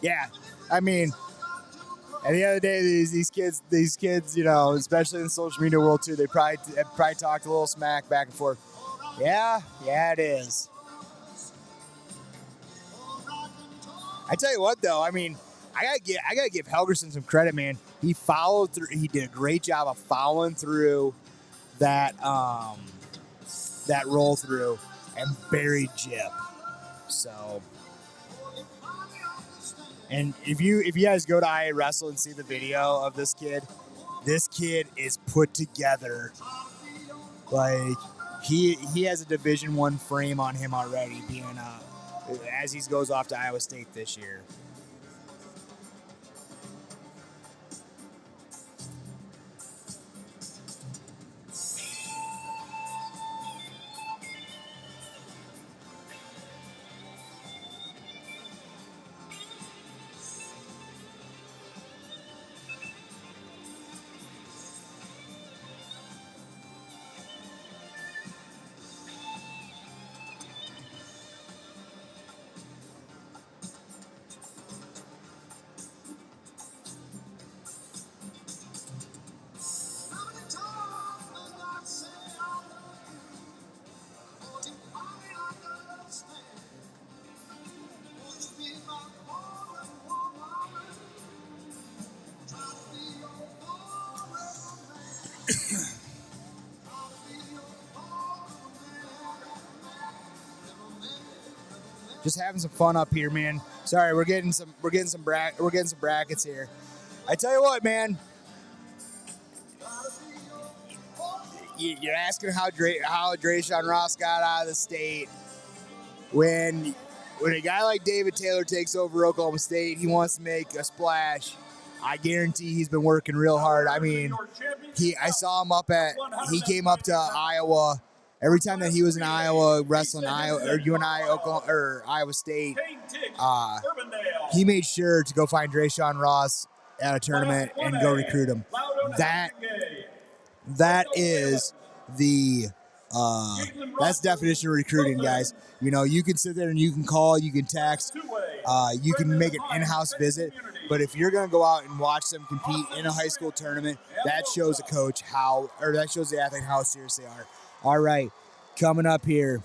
Yeah, I mean, at the end of the day, these kids, especially in the social media world too, they probably talked a little smack back and forth. Yeah, it is. I tell you what, though, I mean, I gotta give Helgerson some credit, man. He followed through. He did a great job of following through that that roll through and buried Jip. So, and if you guys go to IAwrestle and see the video of this kid is put together like he has a Division I frame on him already, being as he goes off to Iowa State this year. Just having some fun up here, man. Sorry, we're getting some brackets here. I tell you what, man. You're asking how Drayshawn Ross got out of the state. When a guy like David Taylor takes over Oklahoma State, he wants to make a splash. I guarantee he's been working real hard. I mean, I saw him he came up to Iowa. Every time that he was in Iowa, wrestling Iowa State, he made sure to go find Drayshawn Ross at a tournament and go recruit him. That is that's definition of recruiting, guys. You know, you can sit there and you can call, you can text, you can make an in-house visit, but if you're going to go out and watch them compete in a high school tournament, that shows a coach that shows the athlete how serious they are. All right, coming up here.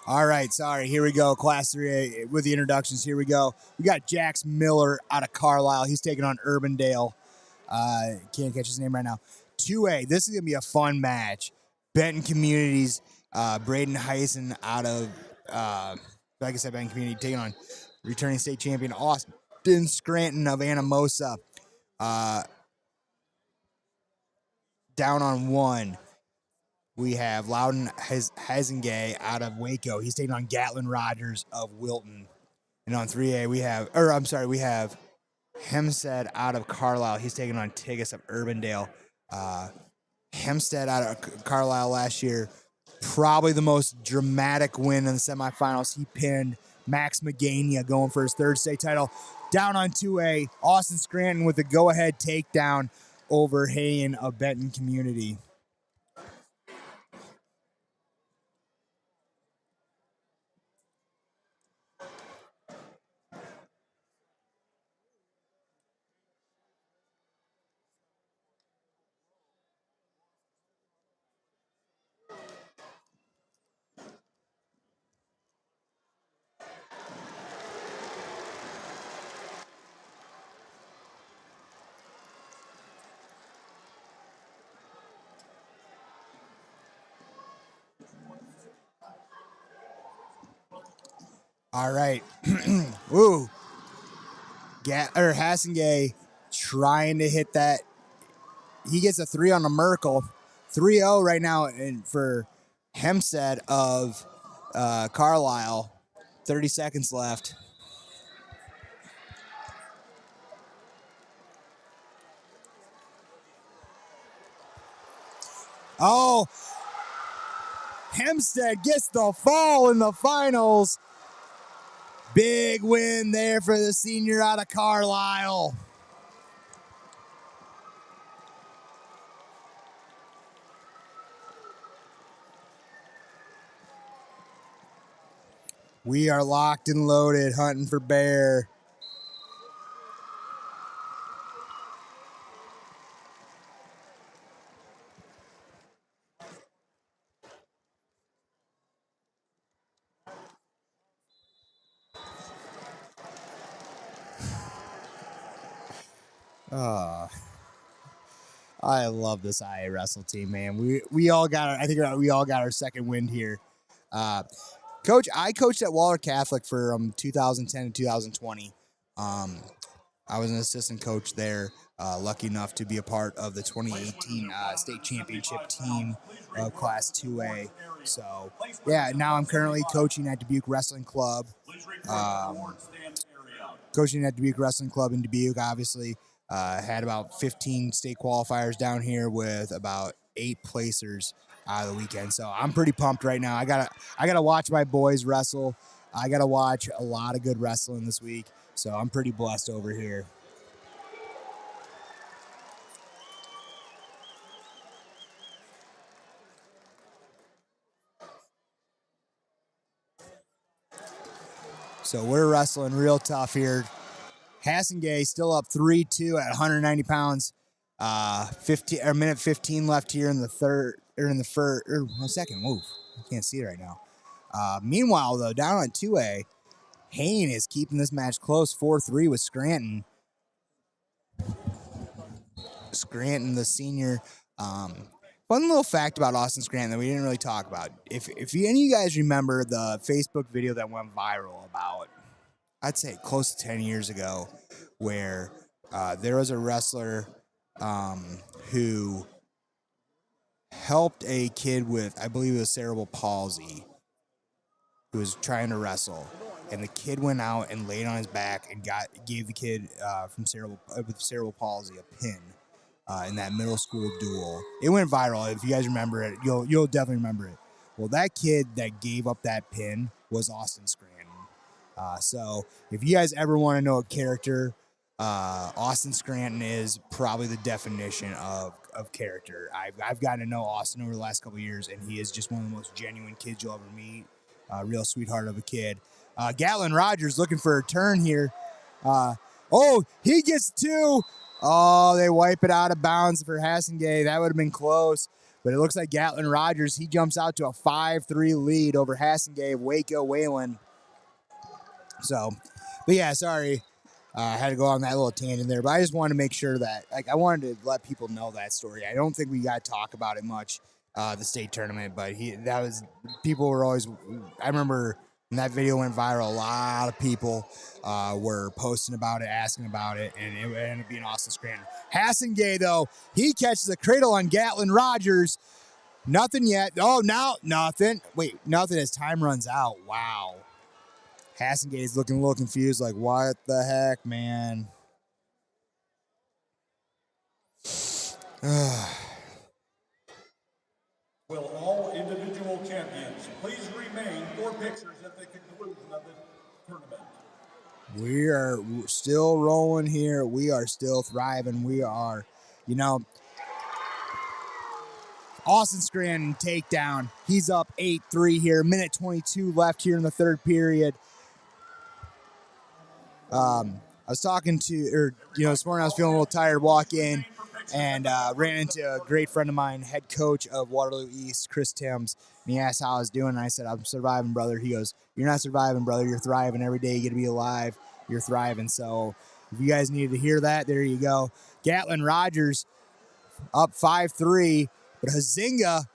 All right, sorry. Here we go. Class 3A with the introductions. Here we go. We got Jax Miller out of Carlisle. He's taking on Urbandale. Can't catch his name right now. 2A. This is going to be a fun match. Benton Communities. Braden Heisen out of, like I said, Benton Community taking on returning state champion Austin Scranton of Anamosa. Down on 1. We have Loudon Hesingay out of Waco. He's taking on Gatlin Rogers of Wilton. And on 3A, we have Hempstead out of Carlisle. He's taking on Tigas of Urbandale. Hempstead out of Carlisle last year, probably the most dramatic win in the semifinals. He pinned Max Magania going for his 3rd state title. Down on 2A, Austin Scranton with a go-ahead takedown over Hayen of Benton Community. All right. Ooh. Hassengay trying to hit that. He gets a 3 on the Merkel. 3-0 right now for Hempstead of Carlisle. 30 seconds left. Oh, Hempstead gets the fall in the finals. Big win there for the senior out of Carlisle. We are locked and loaded, hunting for bear. I love this IAwrestle team, man. We all got. I think we all got our second wind here. Coach, I coached at Waller Catholic for 2010 to 2020. I was an assistant coach there. Lucky enough to be a part of the 2018 state championship team of Class 2A. So, yeah, now I'm currently coaching at Dubuque Wrestling Club. In Dubuque, obviously. Had about 15 state qualifiers down here with about 8 placers out of the weekend. So I'm pretty pumped right now. I gotta watch my boys wrestle. I gotta watch a lot of good wrestling this week. So I'm pretty blessed over here. So we're wrestling real tough here. Hassengay still up 3-2 at 190 pounds. 15 left here in the third, or in the first, or one second. Move. I can't see it right now. Meanwhile, though, down on 2A, Hayne is keeping this match close, 4-3 with Scranton. Scranton, the senior. Fun little fact about Austin Scranton that we didn't really talk about. If any of you guys remember the Facebook video that went viral about, I'd say close to 10 years ago, where there was a wrestler who helped a kid with, I believe it was cerebral palsy, who was trying to wrestle. And the kid went out and laid on his back and gave the kid with cerebral palsy a pin in that middle school duel. It went viral. If you guys remember it, you'll definitely remember it. Well, that kid that gave up that pin was Austin Scranton. So if you guys ever want to know a character, Austin Scranton is probably the definition of character. I've gotten to know Austin over the last couple of years, and he is just one of the most genuine kids you'll ever meet. Real sweetheart of a kid. Gatlin Rogers looking for a turn here. He gets 2. Oh, they wipe it out of bounds for Hassengay. That would have been close. But it looks like Gatlin Rogers, he jumps out to a 5-3 lead over Hassengay of Waco Wayland. So, but yeah, sorry. I had to go on that little tangent there. But I just wanted to make sure that, I wanted to let people know that story. I don't think we got to talk about it much, the state tournament. But people were always, I remember when that video went viral, a lot of people were posting about it, asking about it, and it ended up being Austin Scranton. Hassengay, though, he catches a cradle on Gatlin Rogers. Nothing yet. Oh, now nothing. Wait, nothing as time runs out. Wow. Hassengay is looking a little confused, like, what the heck, man? Will all individual champions please remain for pictures at the conclusion of the tournament? We are still rolling here. We are still thriving. We are, Austin Scranton takedown. He's up 8-3 here. Minute 22 left here in the third period. I was talking to, this morning I was feeling a little tired, walk in, and ran into a great friend of mine, head coach of Waterloo East, Chris Timms, and he asked how I was doing, and I said, I'm surviving, brother. He goes, you're not surviving, brother. You're thriving. Every day you get to be alive. You're thriving. So if you guys needed to hear that, there you go. Gatlin Rogers up 5-3, but Hazinga,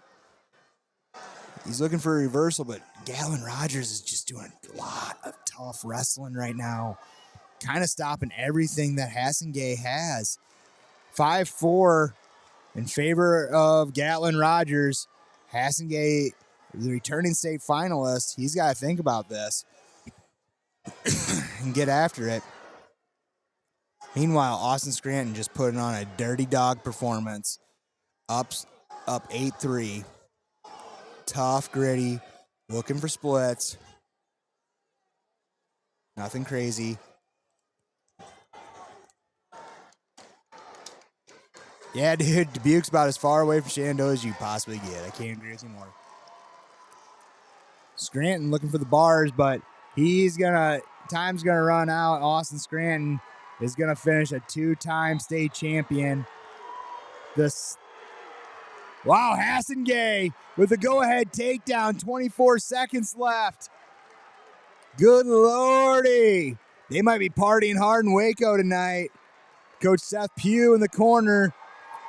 he's looking for a reversal, but Gatlin Rogers is just doing a lot of tough wrestling right now. Kind of stopping everything that Hassengay has. 5-4 in favor of Gatlin Rogers. Hassengay, the returning state finalist, he's got to think about this and get after it. Meanwhile, Austin Scranton just putting on a dirty dog performance. Up 8-3. Tough, gritty, looking for splits. Nothing crazy. Yeah, dude, Dubuque's about as far away from Shenandoah as you possibly get. I can't agree with you more. Scranton looking for the bars, but time's gonna run out. Austin Scranton is gonna finish a 2-time state champion. Wow, Hassengay with a go-ahead takedown, 24 seconds left. Good lordy. They might be partying hard in Waco tonight. Coach Seth Pugh in the corner.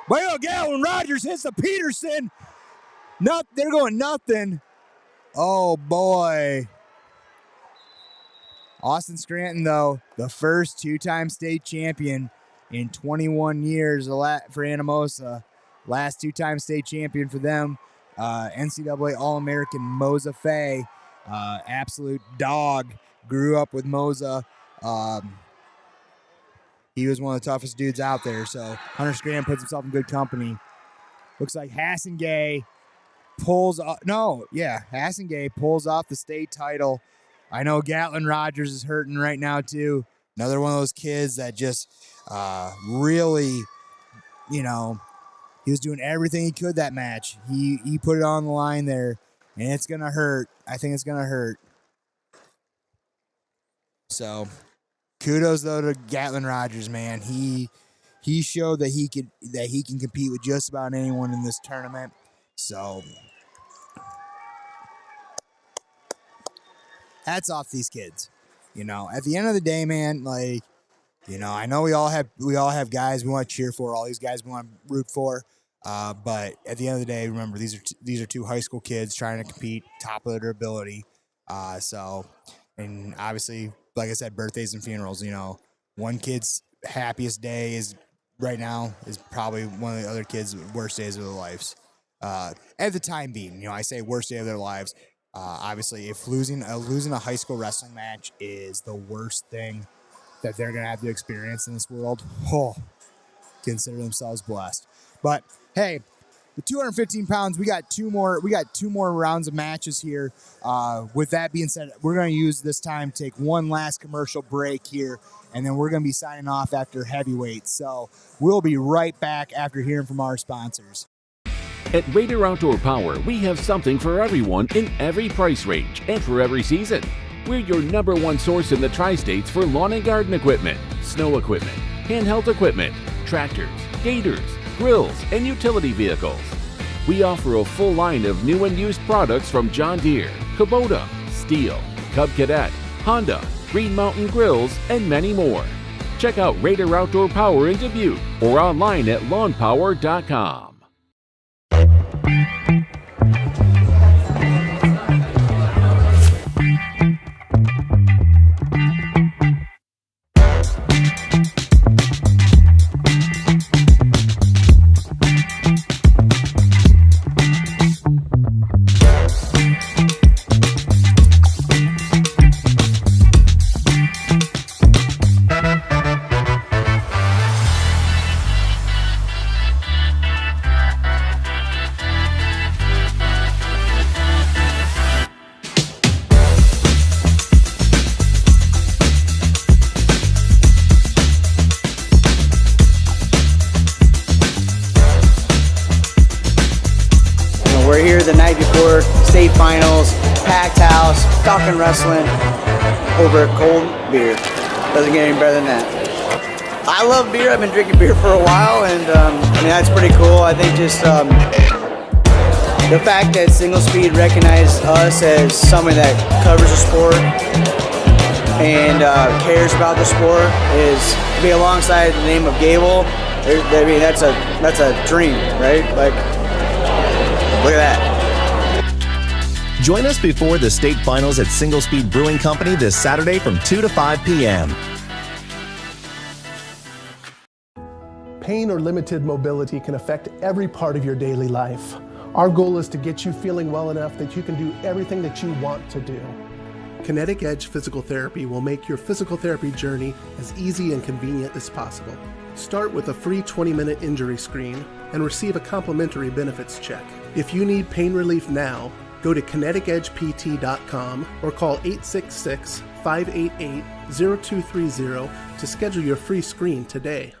Well, Galen Rogers hits the Peterson. They're going nothing. Oh, boy. Austin Scranton, though, the first two-time state champion in 21 years for Anamosa. Last two-time state champion for them. NCAA All-American Moza Fay. Absolute dog. Grew up with Moza. He was one of the toughest dudes out there. So Hunter Scranton puts himself in good company. Looks like Hassengay pulls off the state title. I know Gatlin Rogers is hurting right now too. Another one of those kids that just really, he was doing everything he could that match. He put it on the line there, and it's gonna hurt. I think it's gonna hurt. So kudos though to Gatlin Rogers, man. He showed that he can compete with just about anyone in this tournament. So hats off these kids. At the end of the day, man, I know we all have guys we want to cheer for, all these guys we want to root for. But at the end of the day, remember these are two high school kids trying to compete top of their ability. And obviously, like I said, birthdays and funerals. One kid's happiest day right now is probably one of the other kids' worst days of their lives. At the time being, I say worst day of their lives. Obviously, if losing a high school wrestling match is the worst thing that they're gonna have to experience in this world, consider themselves blessed. But hey, the 215 pounds, we got two more rounds of matches here. With that being said, we're gonna use this time to take one last commercial break here, and then we're gonna be signing off after heavyweight. So we'll be right back after hearing from our sponsors. At Raider Outdoor Power, we have something for everyone in every price range and for every season. We're your #1 source in the Tri-States for lawn and garden equipment, snow equipment, handheld equipment, tractors, gators, grills, and utility vehicles. We offer a full line of new and used products from John Deere, Kubota, Steel, Cub Cadet, Honda, Green Mountain Grills, and many more. Check out Raider Outdoor Power in Dubuque or online at lawnpower.com. We're here the night before state finals, packed house, talking wrestling over cold beer. Doesn't get any better than that. I love beer. I've been drinking beer for a while, and that's pretty cool. I think just the fact that Single Speed recognized us as somebody that covers the sport and cares about the sport is to be alongside the name of Gable. I mean, that's a dream, right? Like, look at that. Join us before the state finals at Single Speed Brewing Company this Saturday from 2 to 5 p.m. Pain or limited mobility can affect every part of your daily life. Our goal is to get you feeling well enough that you can do everything that you want to do. Kinetic Edge Physical Therapy will make your physical therapy journey as easy and convenient as possible. Start with a free 20-minute injury screen and receive a complimentary benefits check. If you need pain relief now, go to kineticedgept.com or call 866-588-0230 to schedule your free screen today.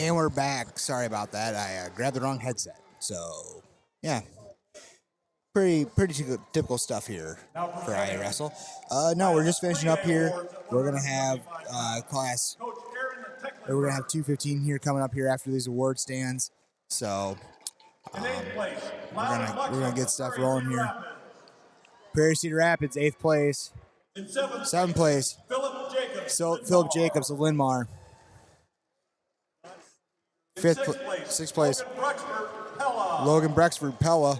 And we're back. Sorry about that. I grabbed the wrong headset. So, yeah. Pretty typical stuff here for IAwrestle. No, we're just finishing up here. We're going to have class. We're going to have 215 here coming up here after these award stands. So, we're gonna get stuff rolling here. Prairie Cedar Rapids, 8th place. 7th place, Philip Jacobs of Linmar. 6th place, Logan Brexford Pella.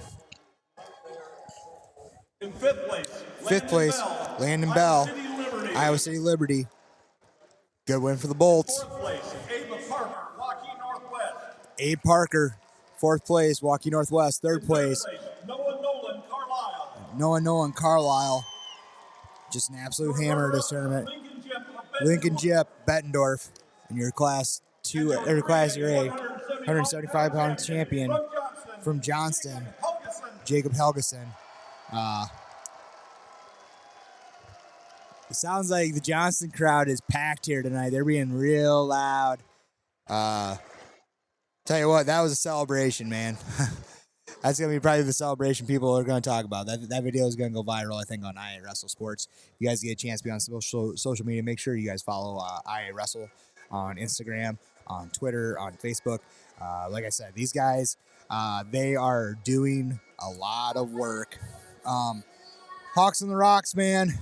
In 5th place, 5th place, Landon Bell, Iowa City Liberty. Good win for the Bolts. 4th place, Abe Parker, Waukee Northwest. Abe Parker, 4th place, Waukee Northwest. 3rd place, Noah Nolan Carlisle. Just an absolute hammer of this tournament. Lincoln Jep Bettendorf, and your class 2 or class A 175-pound champion from Johnston, Jacob Helgeson. It sounds like the Johnston crowd is packed here tonight. They're being real loud. Tell you what, that was a celebration, man. That's going to be probably the celebration people are going to talk about. That video is going to go viral, I think, on IAwrestle Sports. If you guys get a chance to be on social media, make sure you guys follow IAwrestle on Instagram, on Twitter, on Facebook. Like I said, these guys, they are doing a lot of work. Hawks on the Rocks, man.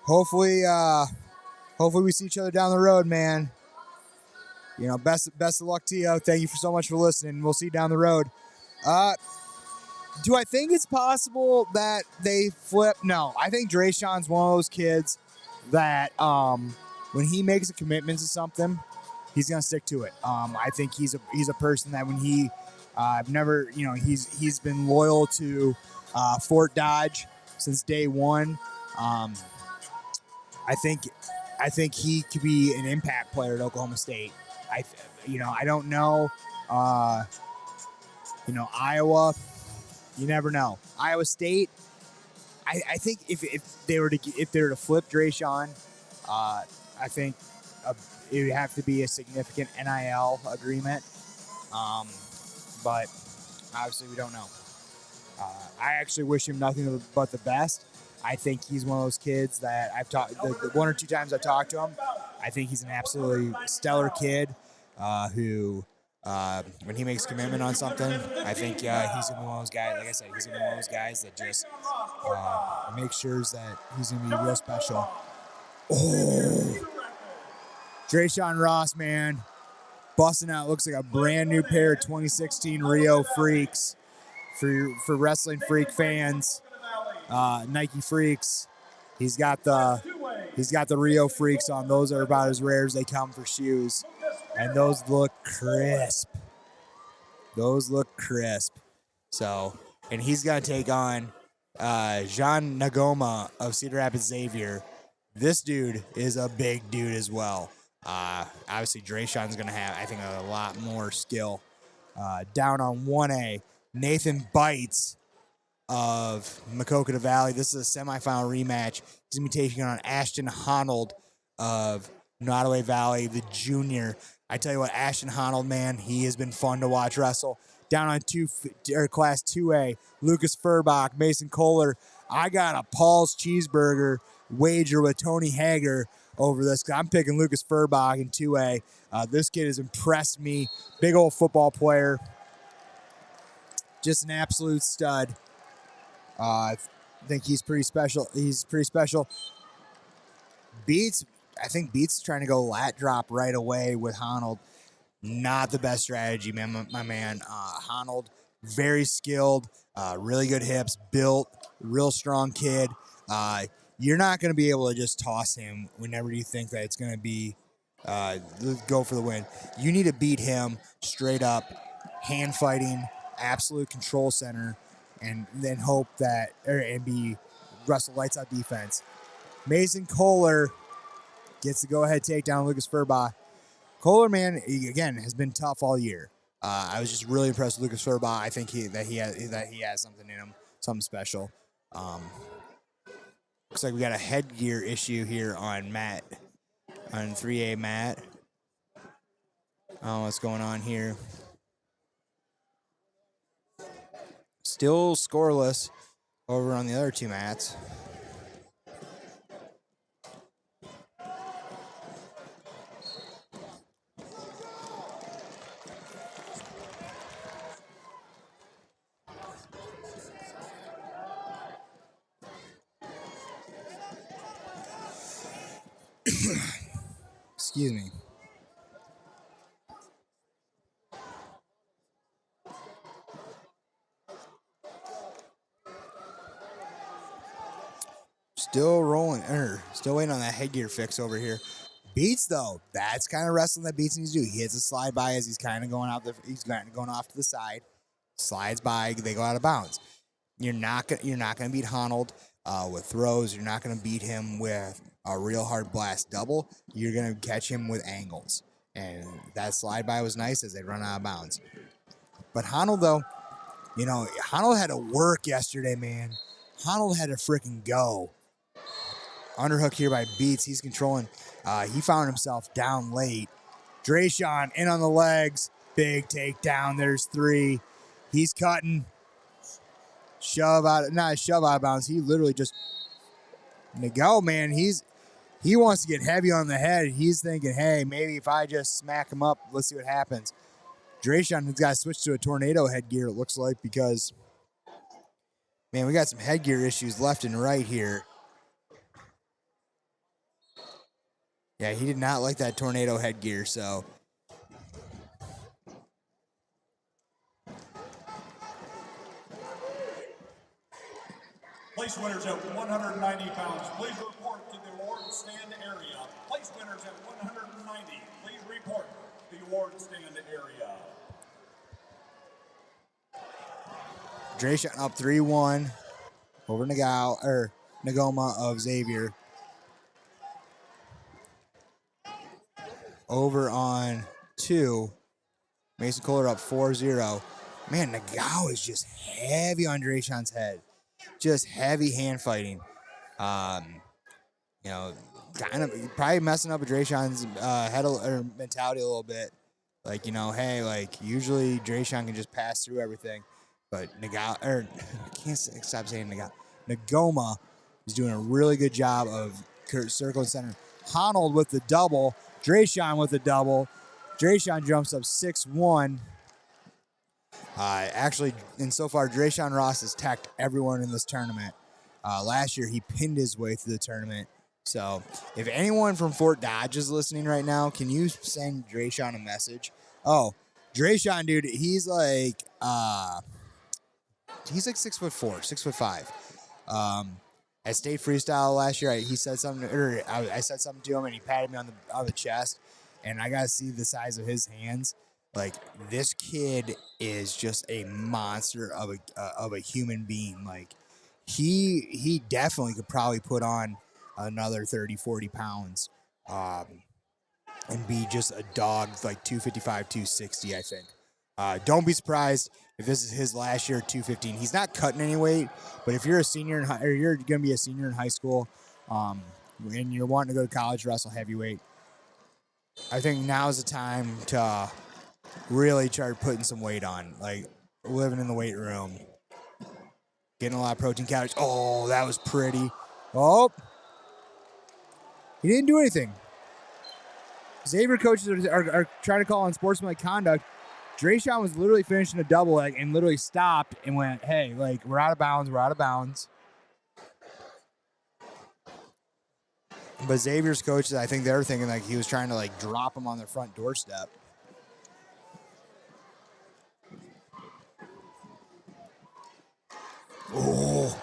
Hopefully we see each other down the road, man. You know, best of luck to you. Thank you so much for listening. We'll see you down the road. Do I think it's possible that they flip? No, I think Drayshawn's one of those kids that when he makes a commitment to something, he's gonna stick to it. I think he's a person that when he he's been loyal to Fort Dodge since day one. I think he could be an impact player at Oklahoma State. I don't know. Iowa, you never know. Iowa State, I think if they were to flip Drayshawn, I think it would have to be a significant NIL agreement. But obviously we don't know. I actually wish him nothing but the best. I think he's one of those kids that I've talked the 1 or 2 times I've talked to him. I think he's an absolutely stellar kid who, when he makes a commitment on something, I think he's one of those guys. Like I said, he's one of those guys that just makes sure that he's going to be real special. Oh, Drayshawn Ross, man, busting out. Looks like a brand new pair of 2016 Rio Freaks for wrestling freak fans. Nike Freaks. He's got the Rio Freaks on. Those are about as rare as they come for shoes, and those look crisp. So, and he's gonna take on Jean Nagoma of Cedar Rapids Xavier. This dude is a big dude as well. Obviously, Drayshawn's gonna have, I think, a lot more skill. Down on 1A, Nathan Bites of Makokata Valley. This is a semifinal rematch. He's going to be taking on Ashton Honnold of Nottoway Valley, the junior. I tell you what, Ashton Honnold, man, he has been fun to watch wrestle. Down on Class 2A, Lucas Furbach, Mason Kohler. I got a Paul's Cheeseburger wager with Tony Hager over this. I'm picking Lucas Furbach in 2A. This kid has impressed me. Big old football player. Just an absolute stud. I think he's pretty special. I think Beats trying to go lat drop right away with Honnold. Not the best strategy, man. My man, Honnold, very skilled, really good hips, built, real strong kid. You're not going to be able to just toss him whenever you think that it's going to be go for the win. You need to beat him straight up, hand fighting, absolute control center, and then hope that, and be wrestle lights out defense. Mason Kohler gets the go-ahead takedown. Lucas Furbach. Kohler, man, again, has been tough all year. I was just really impressed with Lucas Furbach. I think he has something in him, something special. Looks like we got a headgear issue here on Matt, on 3A Matt. I don't know what's going on here. Still scoreless over on the other two mats. Excuse me. Still rolling, still waiting on that headgear fix over here. Beats though, that's kind of wrestling that Beats needs to do. He hits a slide by as he's kind of going out going off to the side, slides by, they go out of bounds. You're not gonna beat Honnold with throws. You're not gonna beat him with a real hard blast double. You're gonna catch him with angles, and that slide by was nice as they run out of bounds. But Honnold though, Honnold had to work yesterday, man. Honnold had to freaking go. Underhook here by Beats. He's controlling. He found himself down late. Drayshawn in on the legs. Big takedown. There's 3. He's cutting. Not a shove out of bounds. He literally just Miguel, man. He wants to get heavy on the head. He's thinking, hey, maybe if I just smack him up, let's see what happens. Drayshawn has got to switch to a tornado headgear, it looks like, because man, we got some headgear issues left and right here. Yeah, he did not like that tornado headgear, so. Place winners at 190 pounds, please report to the award stand area. Place winners at 190, please report to the award stand area. Drayshawn up 3-1 over Nagoma of Xavier. Over on 2. Mason Kohler up 4-0. Man, Nagao is just heavy on Drayshawn's head. Just heavy hand fighting. Kind of probably messing up Drayshawn's head or mentality a little bit. Like, hey, like usually Drayshawn can just pass through everything. But I can't stop saying Nagoma is doing a really good job of circle and center. Honnold with the double. Drayshawn with the double. Drayshawn jumps up 6-1. Actually, and so far, Drayshawn Ross has tacked everyone in this tournament. Last year, he pinned his way through the tournament. So, if anyone from Fort Dodge is listening right now, can you send Drayshawn a message? Oh, Drayshawn, dude, he's like 6'4", 6'5". At State Freestyle last year, he said something, or I said something to him, and he patted me on the chest, and I got to see the size of his hands. Like, this kid is just a monster of a human being. Like, he definitely could probably put on another 30, 40 pounds and be just a dog, like 255, 260, I think. Don't be surprised if this is his last year at 215. He's not cutting any weight, but if you're a senior or you're going to be a senior in high school, and you're wanting to go to college, wrestle heavyweight, I think now is the time to really start putting some weight on, like living in the weight room, getting a lot of protein calories. Oh, that was pretty. Oh, he didn't do anything. Xavier coaches are trying to call on sportsmanlike conduct. Drayshawn was literally finishing a double leg and literally stopped and went, hey, like, we're out of bounds, we're out of bounds. But Xavier's coaches, I think they were thinking like he was trying to like drop him on their front doorstep. Oh,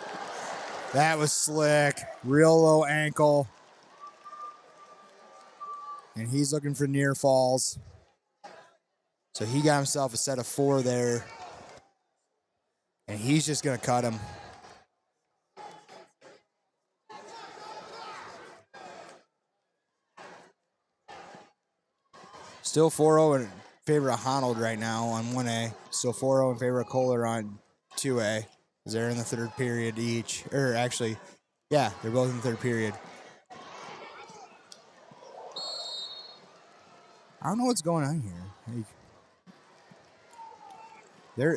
that was slick. Real low ankle. And he's looking for near falls. So he got himself a set of 4 there. And he's just going to cut him. Still 4-0 in favor of Honnold right now on 1A. Still 4-0 in favor of Kohler on 2A. They're in the third period each. Or actually, yeah, they're both in the third period. I don't know what's going on here. Like,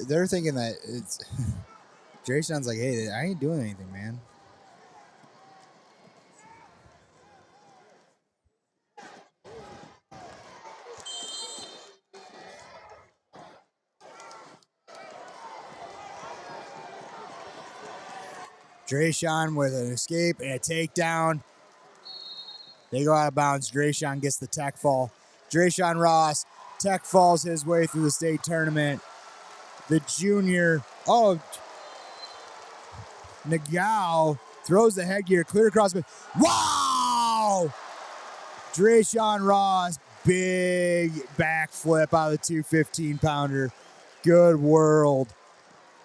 they're thinking that it's Drayshawn's like, hey, I ain't doing anything, man. Drayshawn with an escape and a takedown. They go out of bounds. Drayshawn gets the tech fall. Drayshawn Ross tech falls his way through the state tournament. The junior, Nagao throws the headgear clear across. Wow! Drayshawn Ross, big backflip out of the 215-pounder. Good world.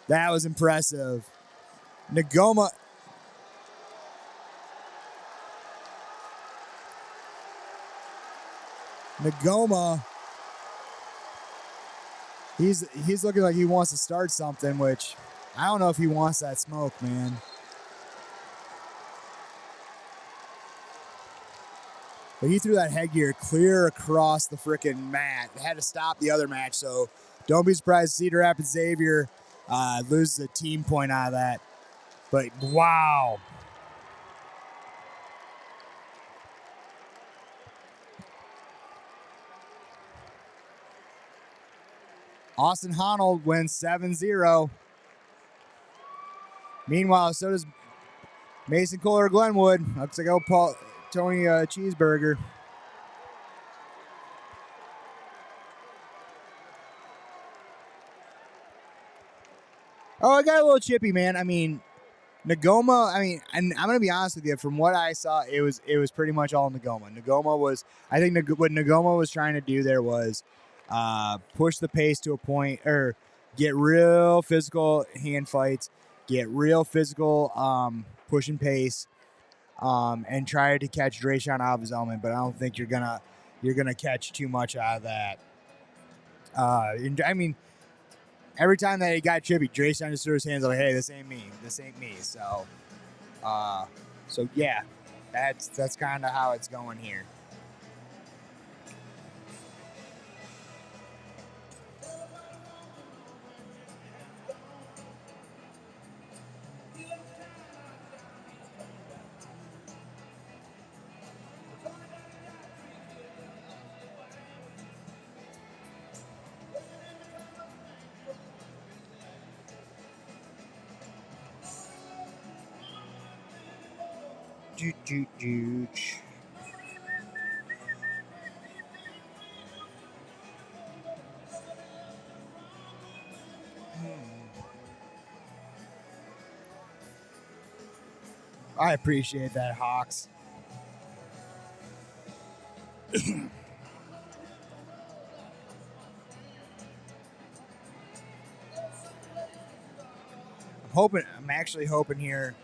That was impressive. Nagoma. He's looking like he wants to start something, which I don't know if he wants that smoke, man. But he threw that headgear clear across the freaking mat. Had to stop the other match, so don't be surprised Cedar Rapids Xavier loses a team point out of that. But wow. Austin Honnold wins 7-0. Meanwhile, so does Mason Kohler Glenwood. Looks like Tony Cheeseburger. Oh, I got a little chippy, man. I mean, Nagoma, and I'm going to be honest with you, from what I saw, it was pretty much all Nagoma. I think what Nagoma was trying to do there was push the pace to a point, or get real physical hand fights, get real physical push and pace, and try to catch Drayshawn out of his element, but I don't think you're gonna catch too much out of that. Every time that he got chippy, Drayshawn just threw his hands like, hey, this ain't me. So yeah, that's kind of how it's going here. I appreciate that, Hawks. I'm actually hoping here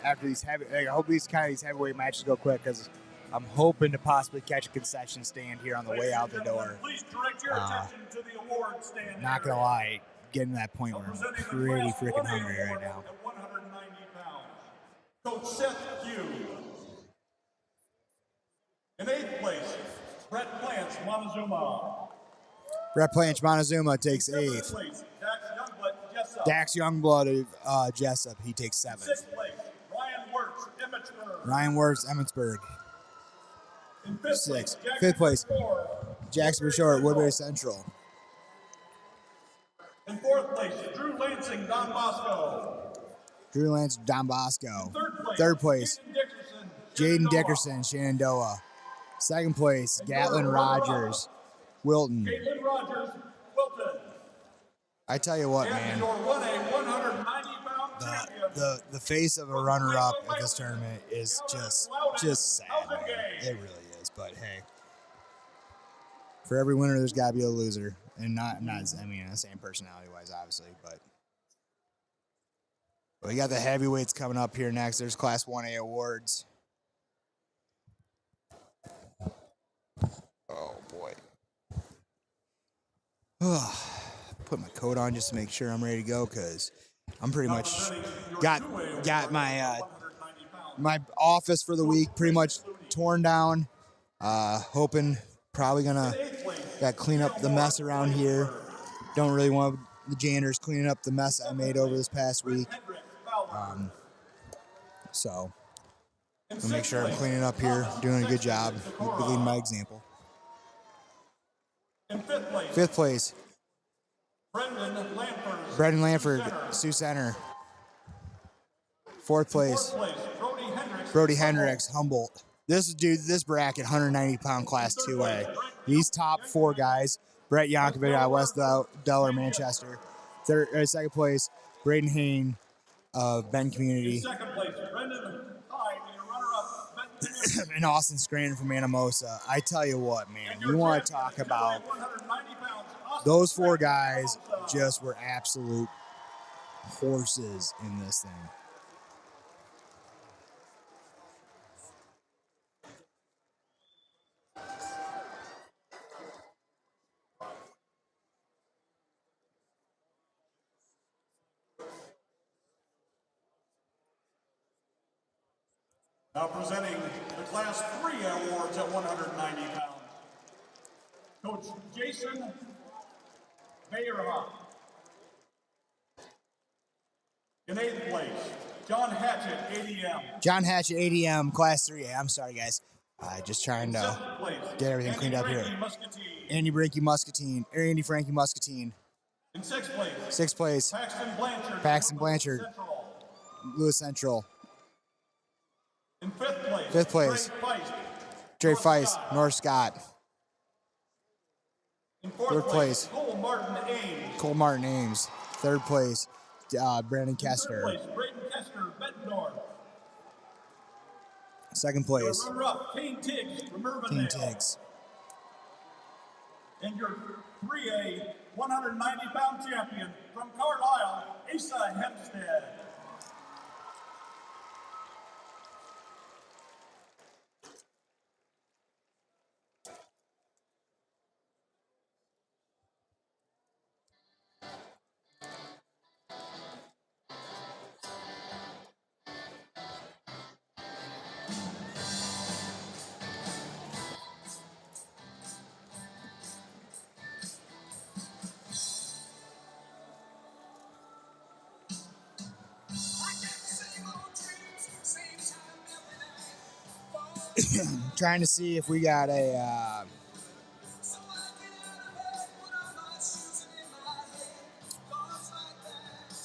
after these I hope these heavyweight matches go quick, because I'm hoping to possibly catch a concession stand here on the way out the door. Please direct your attention to the award stand. Not gonna lie, getting to that point where I'm pretty freaking hungry right now. At 190 pounds, Coach Seth Hughes. In 8th place, Brett Plants Montezuma. Brett Plants Montezuma takes 8th. Place, Jessup. Dax Youngblood of Jessup, he takes 7th. 6th place, Ryan Wirtz, Emmitsburg. In 5th place, 5th place, Jackson Shore, Woodbury Central. In 4th place, Drew Lansing, Don Bosco. 3rd place, Jaden Dickerson, Shenandoah. 2nd place, Gatlin Rogers, Wilton. I tell you what, man, the face of a runner-up at this tournament is just sad, man. It really is. But hey, for every winner, there's got to be a loser, and not the same personality-wise, obviously, but we got the heavyweights coming up here next. There's Class 1A awards. Oh boy. Put my coat on just to make sure I'm ready to go, because I'm pretty much got my my office for the week pretty much torn down. Hoping Probably gonna clean up the mess around here. Don't really want the janitors cleaning up the mess I made over this past week. So I'll make sure I'm cleaning up here, doing a good job, leading by example. Fifth place, Brendan Lanford, Sioux Center. Fourth place, Brody Hendricks, Humboldt. This bracket, 190-pound class 2A. These top 4 guys, Brett Yankovic out of West Delaware, Manchester. Second place, Braden Hain of Bend Community. Second place, Brendan Hyde, your runner-up, Benton Community. And Austin Scranton from Anamosa. I tell you what, man, you want to talk about those 4 guys just were absolute horses in this thing. Now presenting the Class 3 awards at 190 pounds. Coach Jason Bayerhoff. In 8th place, John Hatchett, ADM. John Hatchett, ADM, Class 3A. I'm sorry, guys. Just trying to get everything cleaned up here. Andy Frankie Muscatine. In 6th place, 6th place, Paxton Blanchard, Lewis Central. In 5th place, 5th place, Trey Feist, North Scott. In 4th place, Cole Martin Cole Martin Ames. Ames. 3rd place, Brandon In 3rd Kester. place, Braden Kester, Bettendorf. 2nd place, Runner-up, Kane Tiggs from King Urbandale. Tiggs. And your 3A 190-pound champion from Carlisle, Asa Hempstead. Trying to see if we got a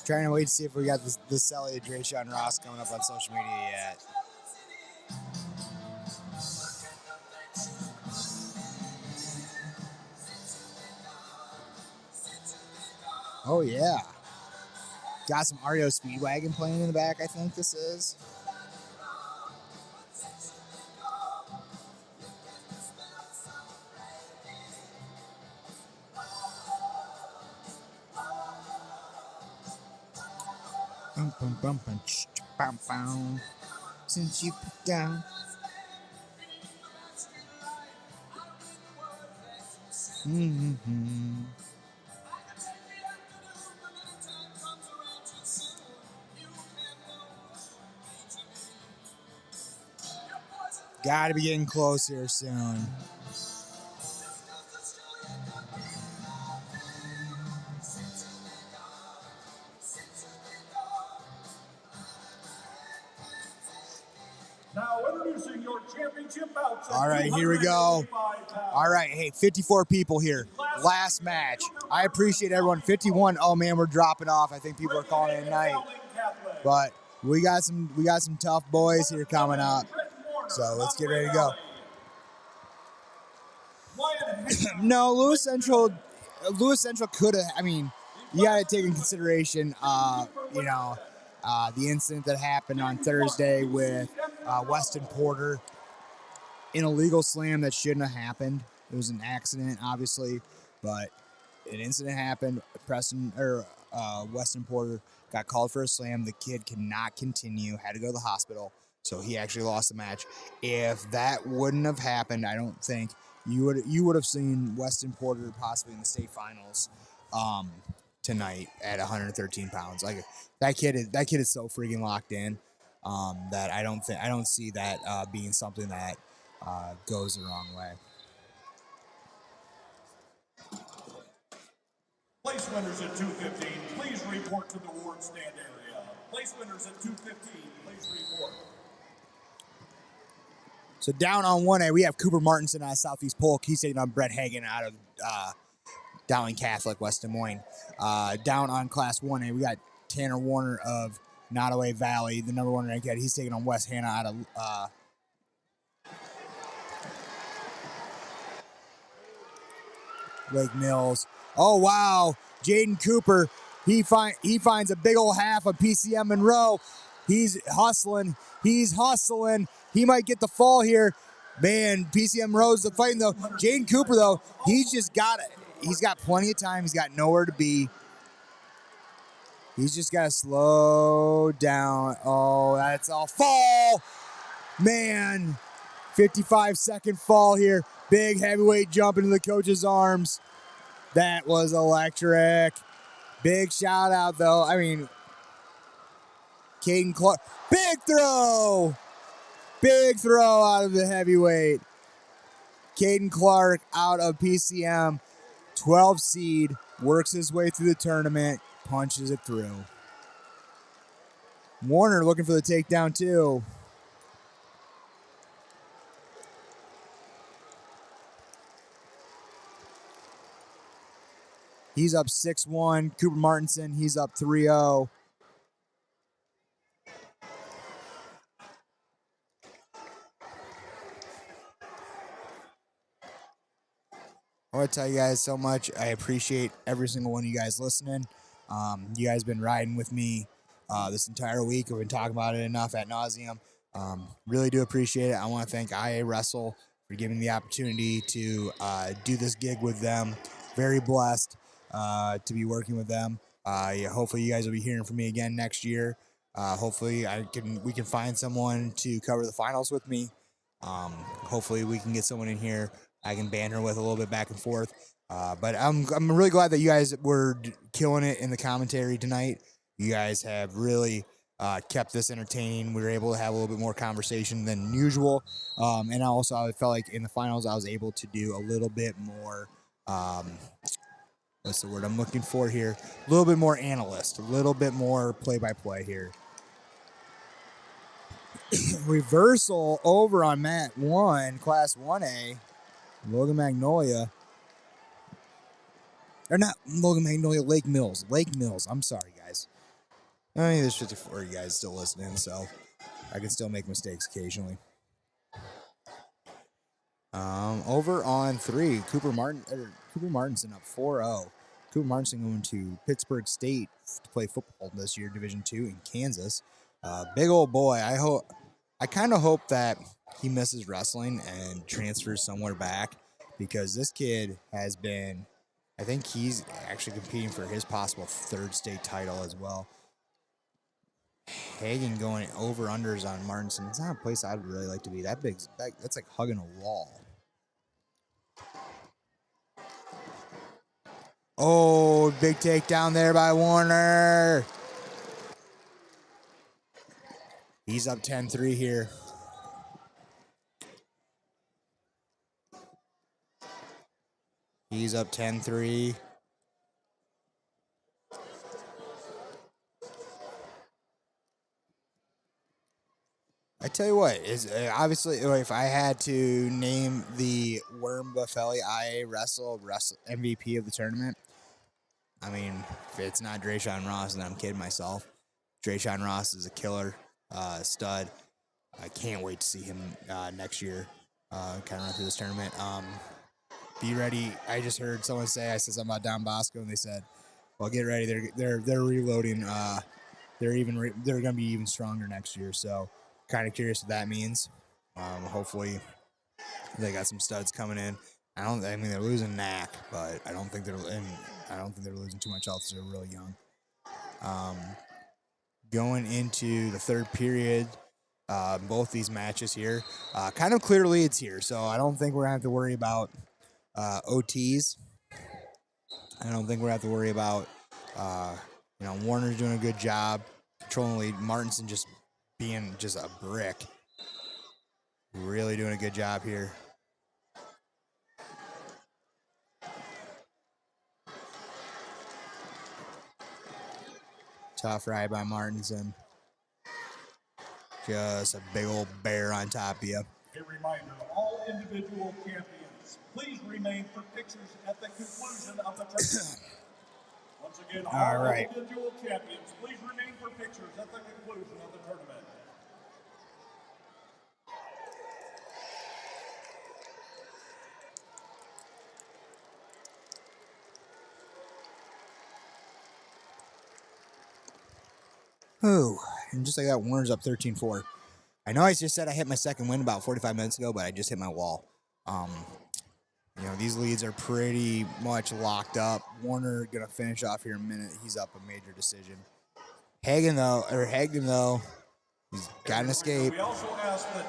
trying to wait to see if we got the Sally Drayshawn Ross coming up on social media yet. Oh yeah. Got some REO Speedwagon playing in the back, I think this is. Since you put down. Gotta be getting close here soon. Now introducing your championship bouts. All right, here we go. All right, hey, 54 people here. Last match. I appreciate everyone. 51. Oh man, we're dropping off. I think people are calling it a night. But we got some tough boys here coming up. So let's get ready to go. No, Lewis Central could have. I mean, you got to take in consideration, the incident that happened on Thursday with Weston Porter. An illegal slam that shouldn't have happened. It was an accident, obviously, but an incident happened. Weston Porter got called for a slam. The kid cannot continue. Had to go to the hospital. So he actually lost the match. If that wouldn't have happened, I don't think you would have seen Weston Porter possibly in the state finals tonight at 113 pounds. Like that kid is so freaking locked in that I don't see that being something that goes the wrong way. Place winners at 215, please report to the ward stand area. Place winners at 215, please report. So down on 1A, we have Cooper Martinson out of Southeast Polk. He's taking on Brett Hagan out of Dowling Catholic, West Des Moines. Down on Class 1A, we got Tanner Warner of Nottoway Valley, the number 1 ranked kid. He's taking on Wes Hanna out of Lake Mills. Oh, wow. Jaden Cooper, he finds a big old half of PCM Monroe. He's hustling. He might get the fall here. Man, PCM Monroe's the fighting, though. Jaden Cooper, though, he's got plenty of time. He's got nowhere to be. He's just got to slow down. Oh, that's all. Fall! Man, 55-second fall here. Big heavyweight jump into the coach's arms. That was electric. Big shout out, though. I mean, Caden Clark. Big throw! Big throw out of the heavyweight. Caden Clark out of PCM. 12 seed. Works his way through the tournament. Punches it through. Warner looking for the takedown, too. He's up 6-1. Cooper Martinson, he's up 3-0. I want to tell you guys so much. I appreciate every single one of you guys listening. You guys been riding with me this entire week. We've been talking about it enough ad nauseum. Really do appreciate it. I want to thank IAwrestle for giving me the opportunity to do this gig with them. Very blessed to be working with them. Hopefully you guys will be hearing from me again next year. Hopefully we can find someone to cover the finals with me. Hopefully we can get someone in here I can banter with a little bit back and forth. But I'm really glad that you guys were killing it in the commentary tonight. You guys have really kept this entertaining. We were able to have a little bit more conversation than usual. And also I felt like in the finals I was able to do a little bit more, what's the word I'm looking for here? A little bit more analyst, a little bit more play-by-play here. Reversal over on Mat 1, Class 1A. Logan Magnolia. Or not Logan Magnolia, Lake Mills. Lake Mills. I'm sorry, guys. I mean, there's 54 of you guys still listening, so I can still make mistakes occasionally. Over on 3, Cooper Martinson up 4-0. Cooper Martinson going to Pittsburgh State to play football this year, Division II in Kansas. Big old boy. I kind of hope that he misses wrestling and transfers somewhere back, because this kid has been, I think he's actually competing for his possible 3rd state title as well. Hagen going over-unders on Martinson. It's not a place I'd really like to be. That's like hugging a wall. Oh, big takedown there by Warner. He's up 10-3 here. He's up 10-3. I tell you what, obviously, if I had to name the Worm Buffelli IAwrestle MVP of the tournament, I mean, if it's not Drayshawn Ross, then I'm kidding myself. Drayshawn Ross is a killer stud. I can't wait to see him next year, kind of run through this tournament. Be ready. I just heard someone say, I said something about Don Bosco, and they said, well, get ready. They're reloading. They're going to be even stronger next year. So kind of curious what that means. Hopefully they got some studs coming in. I mean, they're losing Knack, but I don't think they're losing too much else. They're really young. Going into the 3rd period, both these matches here, kind of clear leads here. So I don't think we're going to have to worry about OTs. I don't think we're going to have to worry about, Warner's doing a good job controlling the lead. Martinson just being just a brick. Really doing a good job here. Tough ride by Martinson. Just a big old bear on top of you. A reminder, all individual champions, please remain for pictures at the conclusion of the tournament. Once again, all right. individual champions, please remain for pictures at the conclusion of the tournament. Ooh, and just like that, Warner's up 13-4. I know I just said I hit my second win about 45 minutes ago, but I just hit my wall. You know, these leads are pretty much locked up. Warner going to finish off here in a minute. He's up a major decision. Hagden, though, he's got an escape. We also ask that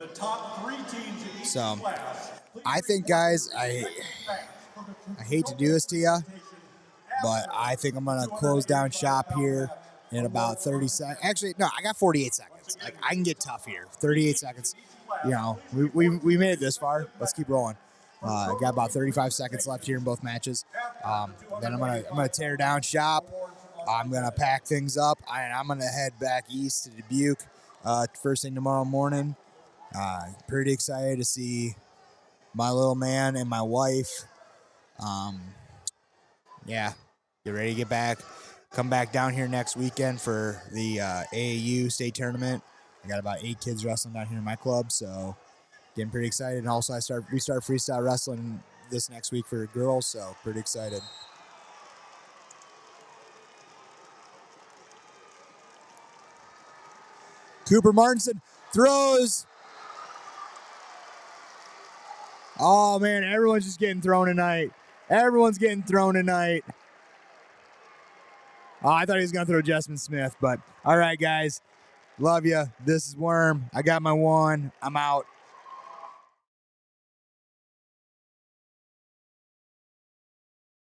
the top 3 teams in each So, class, I think, guys, I hate to do this to you, but I think I'm going to close down shop here in about 30 seconds. Actually, no, I got 48 seconds. Like, I can get tough here. 38 seconds. You know, we made it this far. Let's keep rolling. Got about 35 seconds left here in both matches. Then I'm gonna tear down shop. I'm gonna pack things up, and I'm gonna head back east to Dubuque first thing tomorrow morning. Pretty excited to see my little man and my wife. Yeah, get ready to get back. Come back down here next weekend for the AAU state tournament. I got about 8 kids wrestling down here in my club, so getting pretty excited. And also, we start freestyle wrestling this next week for girls, so pretty excited. Cooper Martinson throws. Oh man, everyone's just getting thrown tonight. Everyone's getting thrown tonight. Oh, I thought he was gonna throw Jessamine Smith, but all right, guys. Love you. This is Worm. I got my one. I'm out.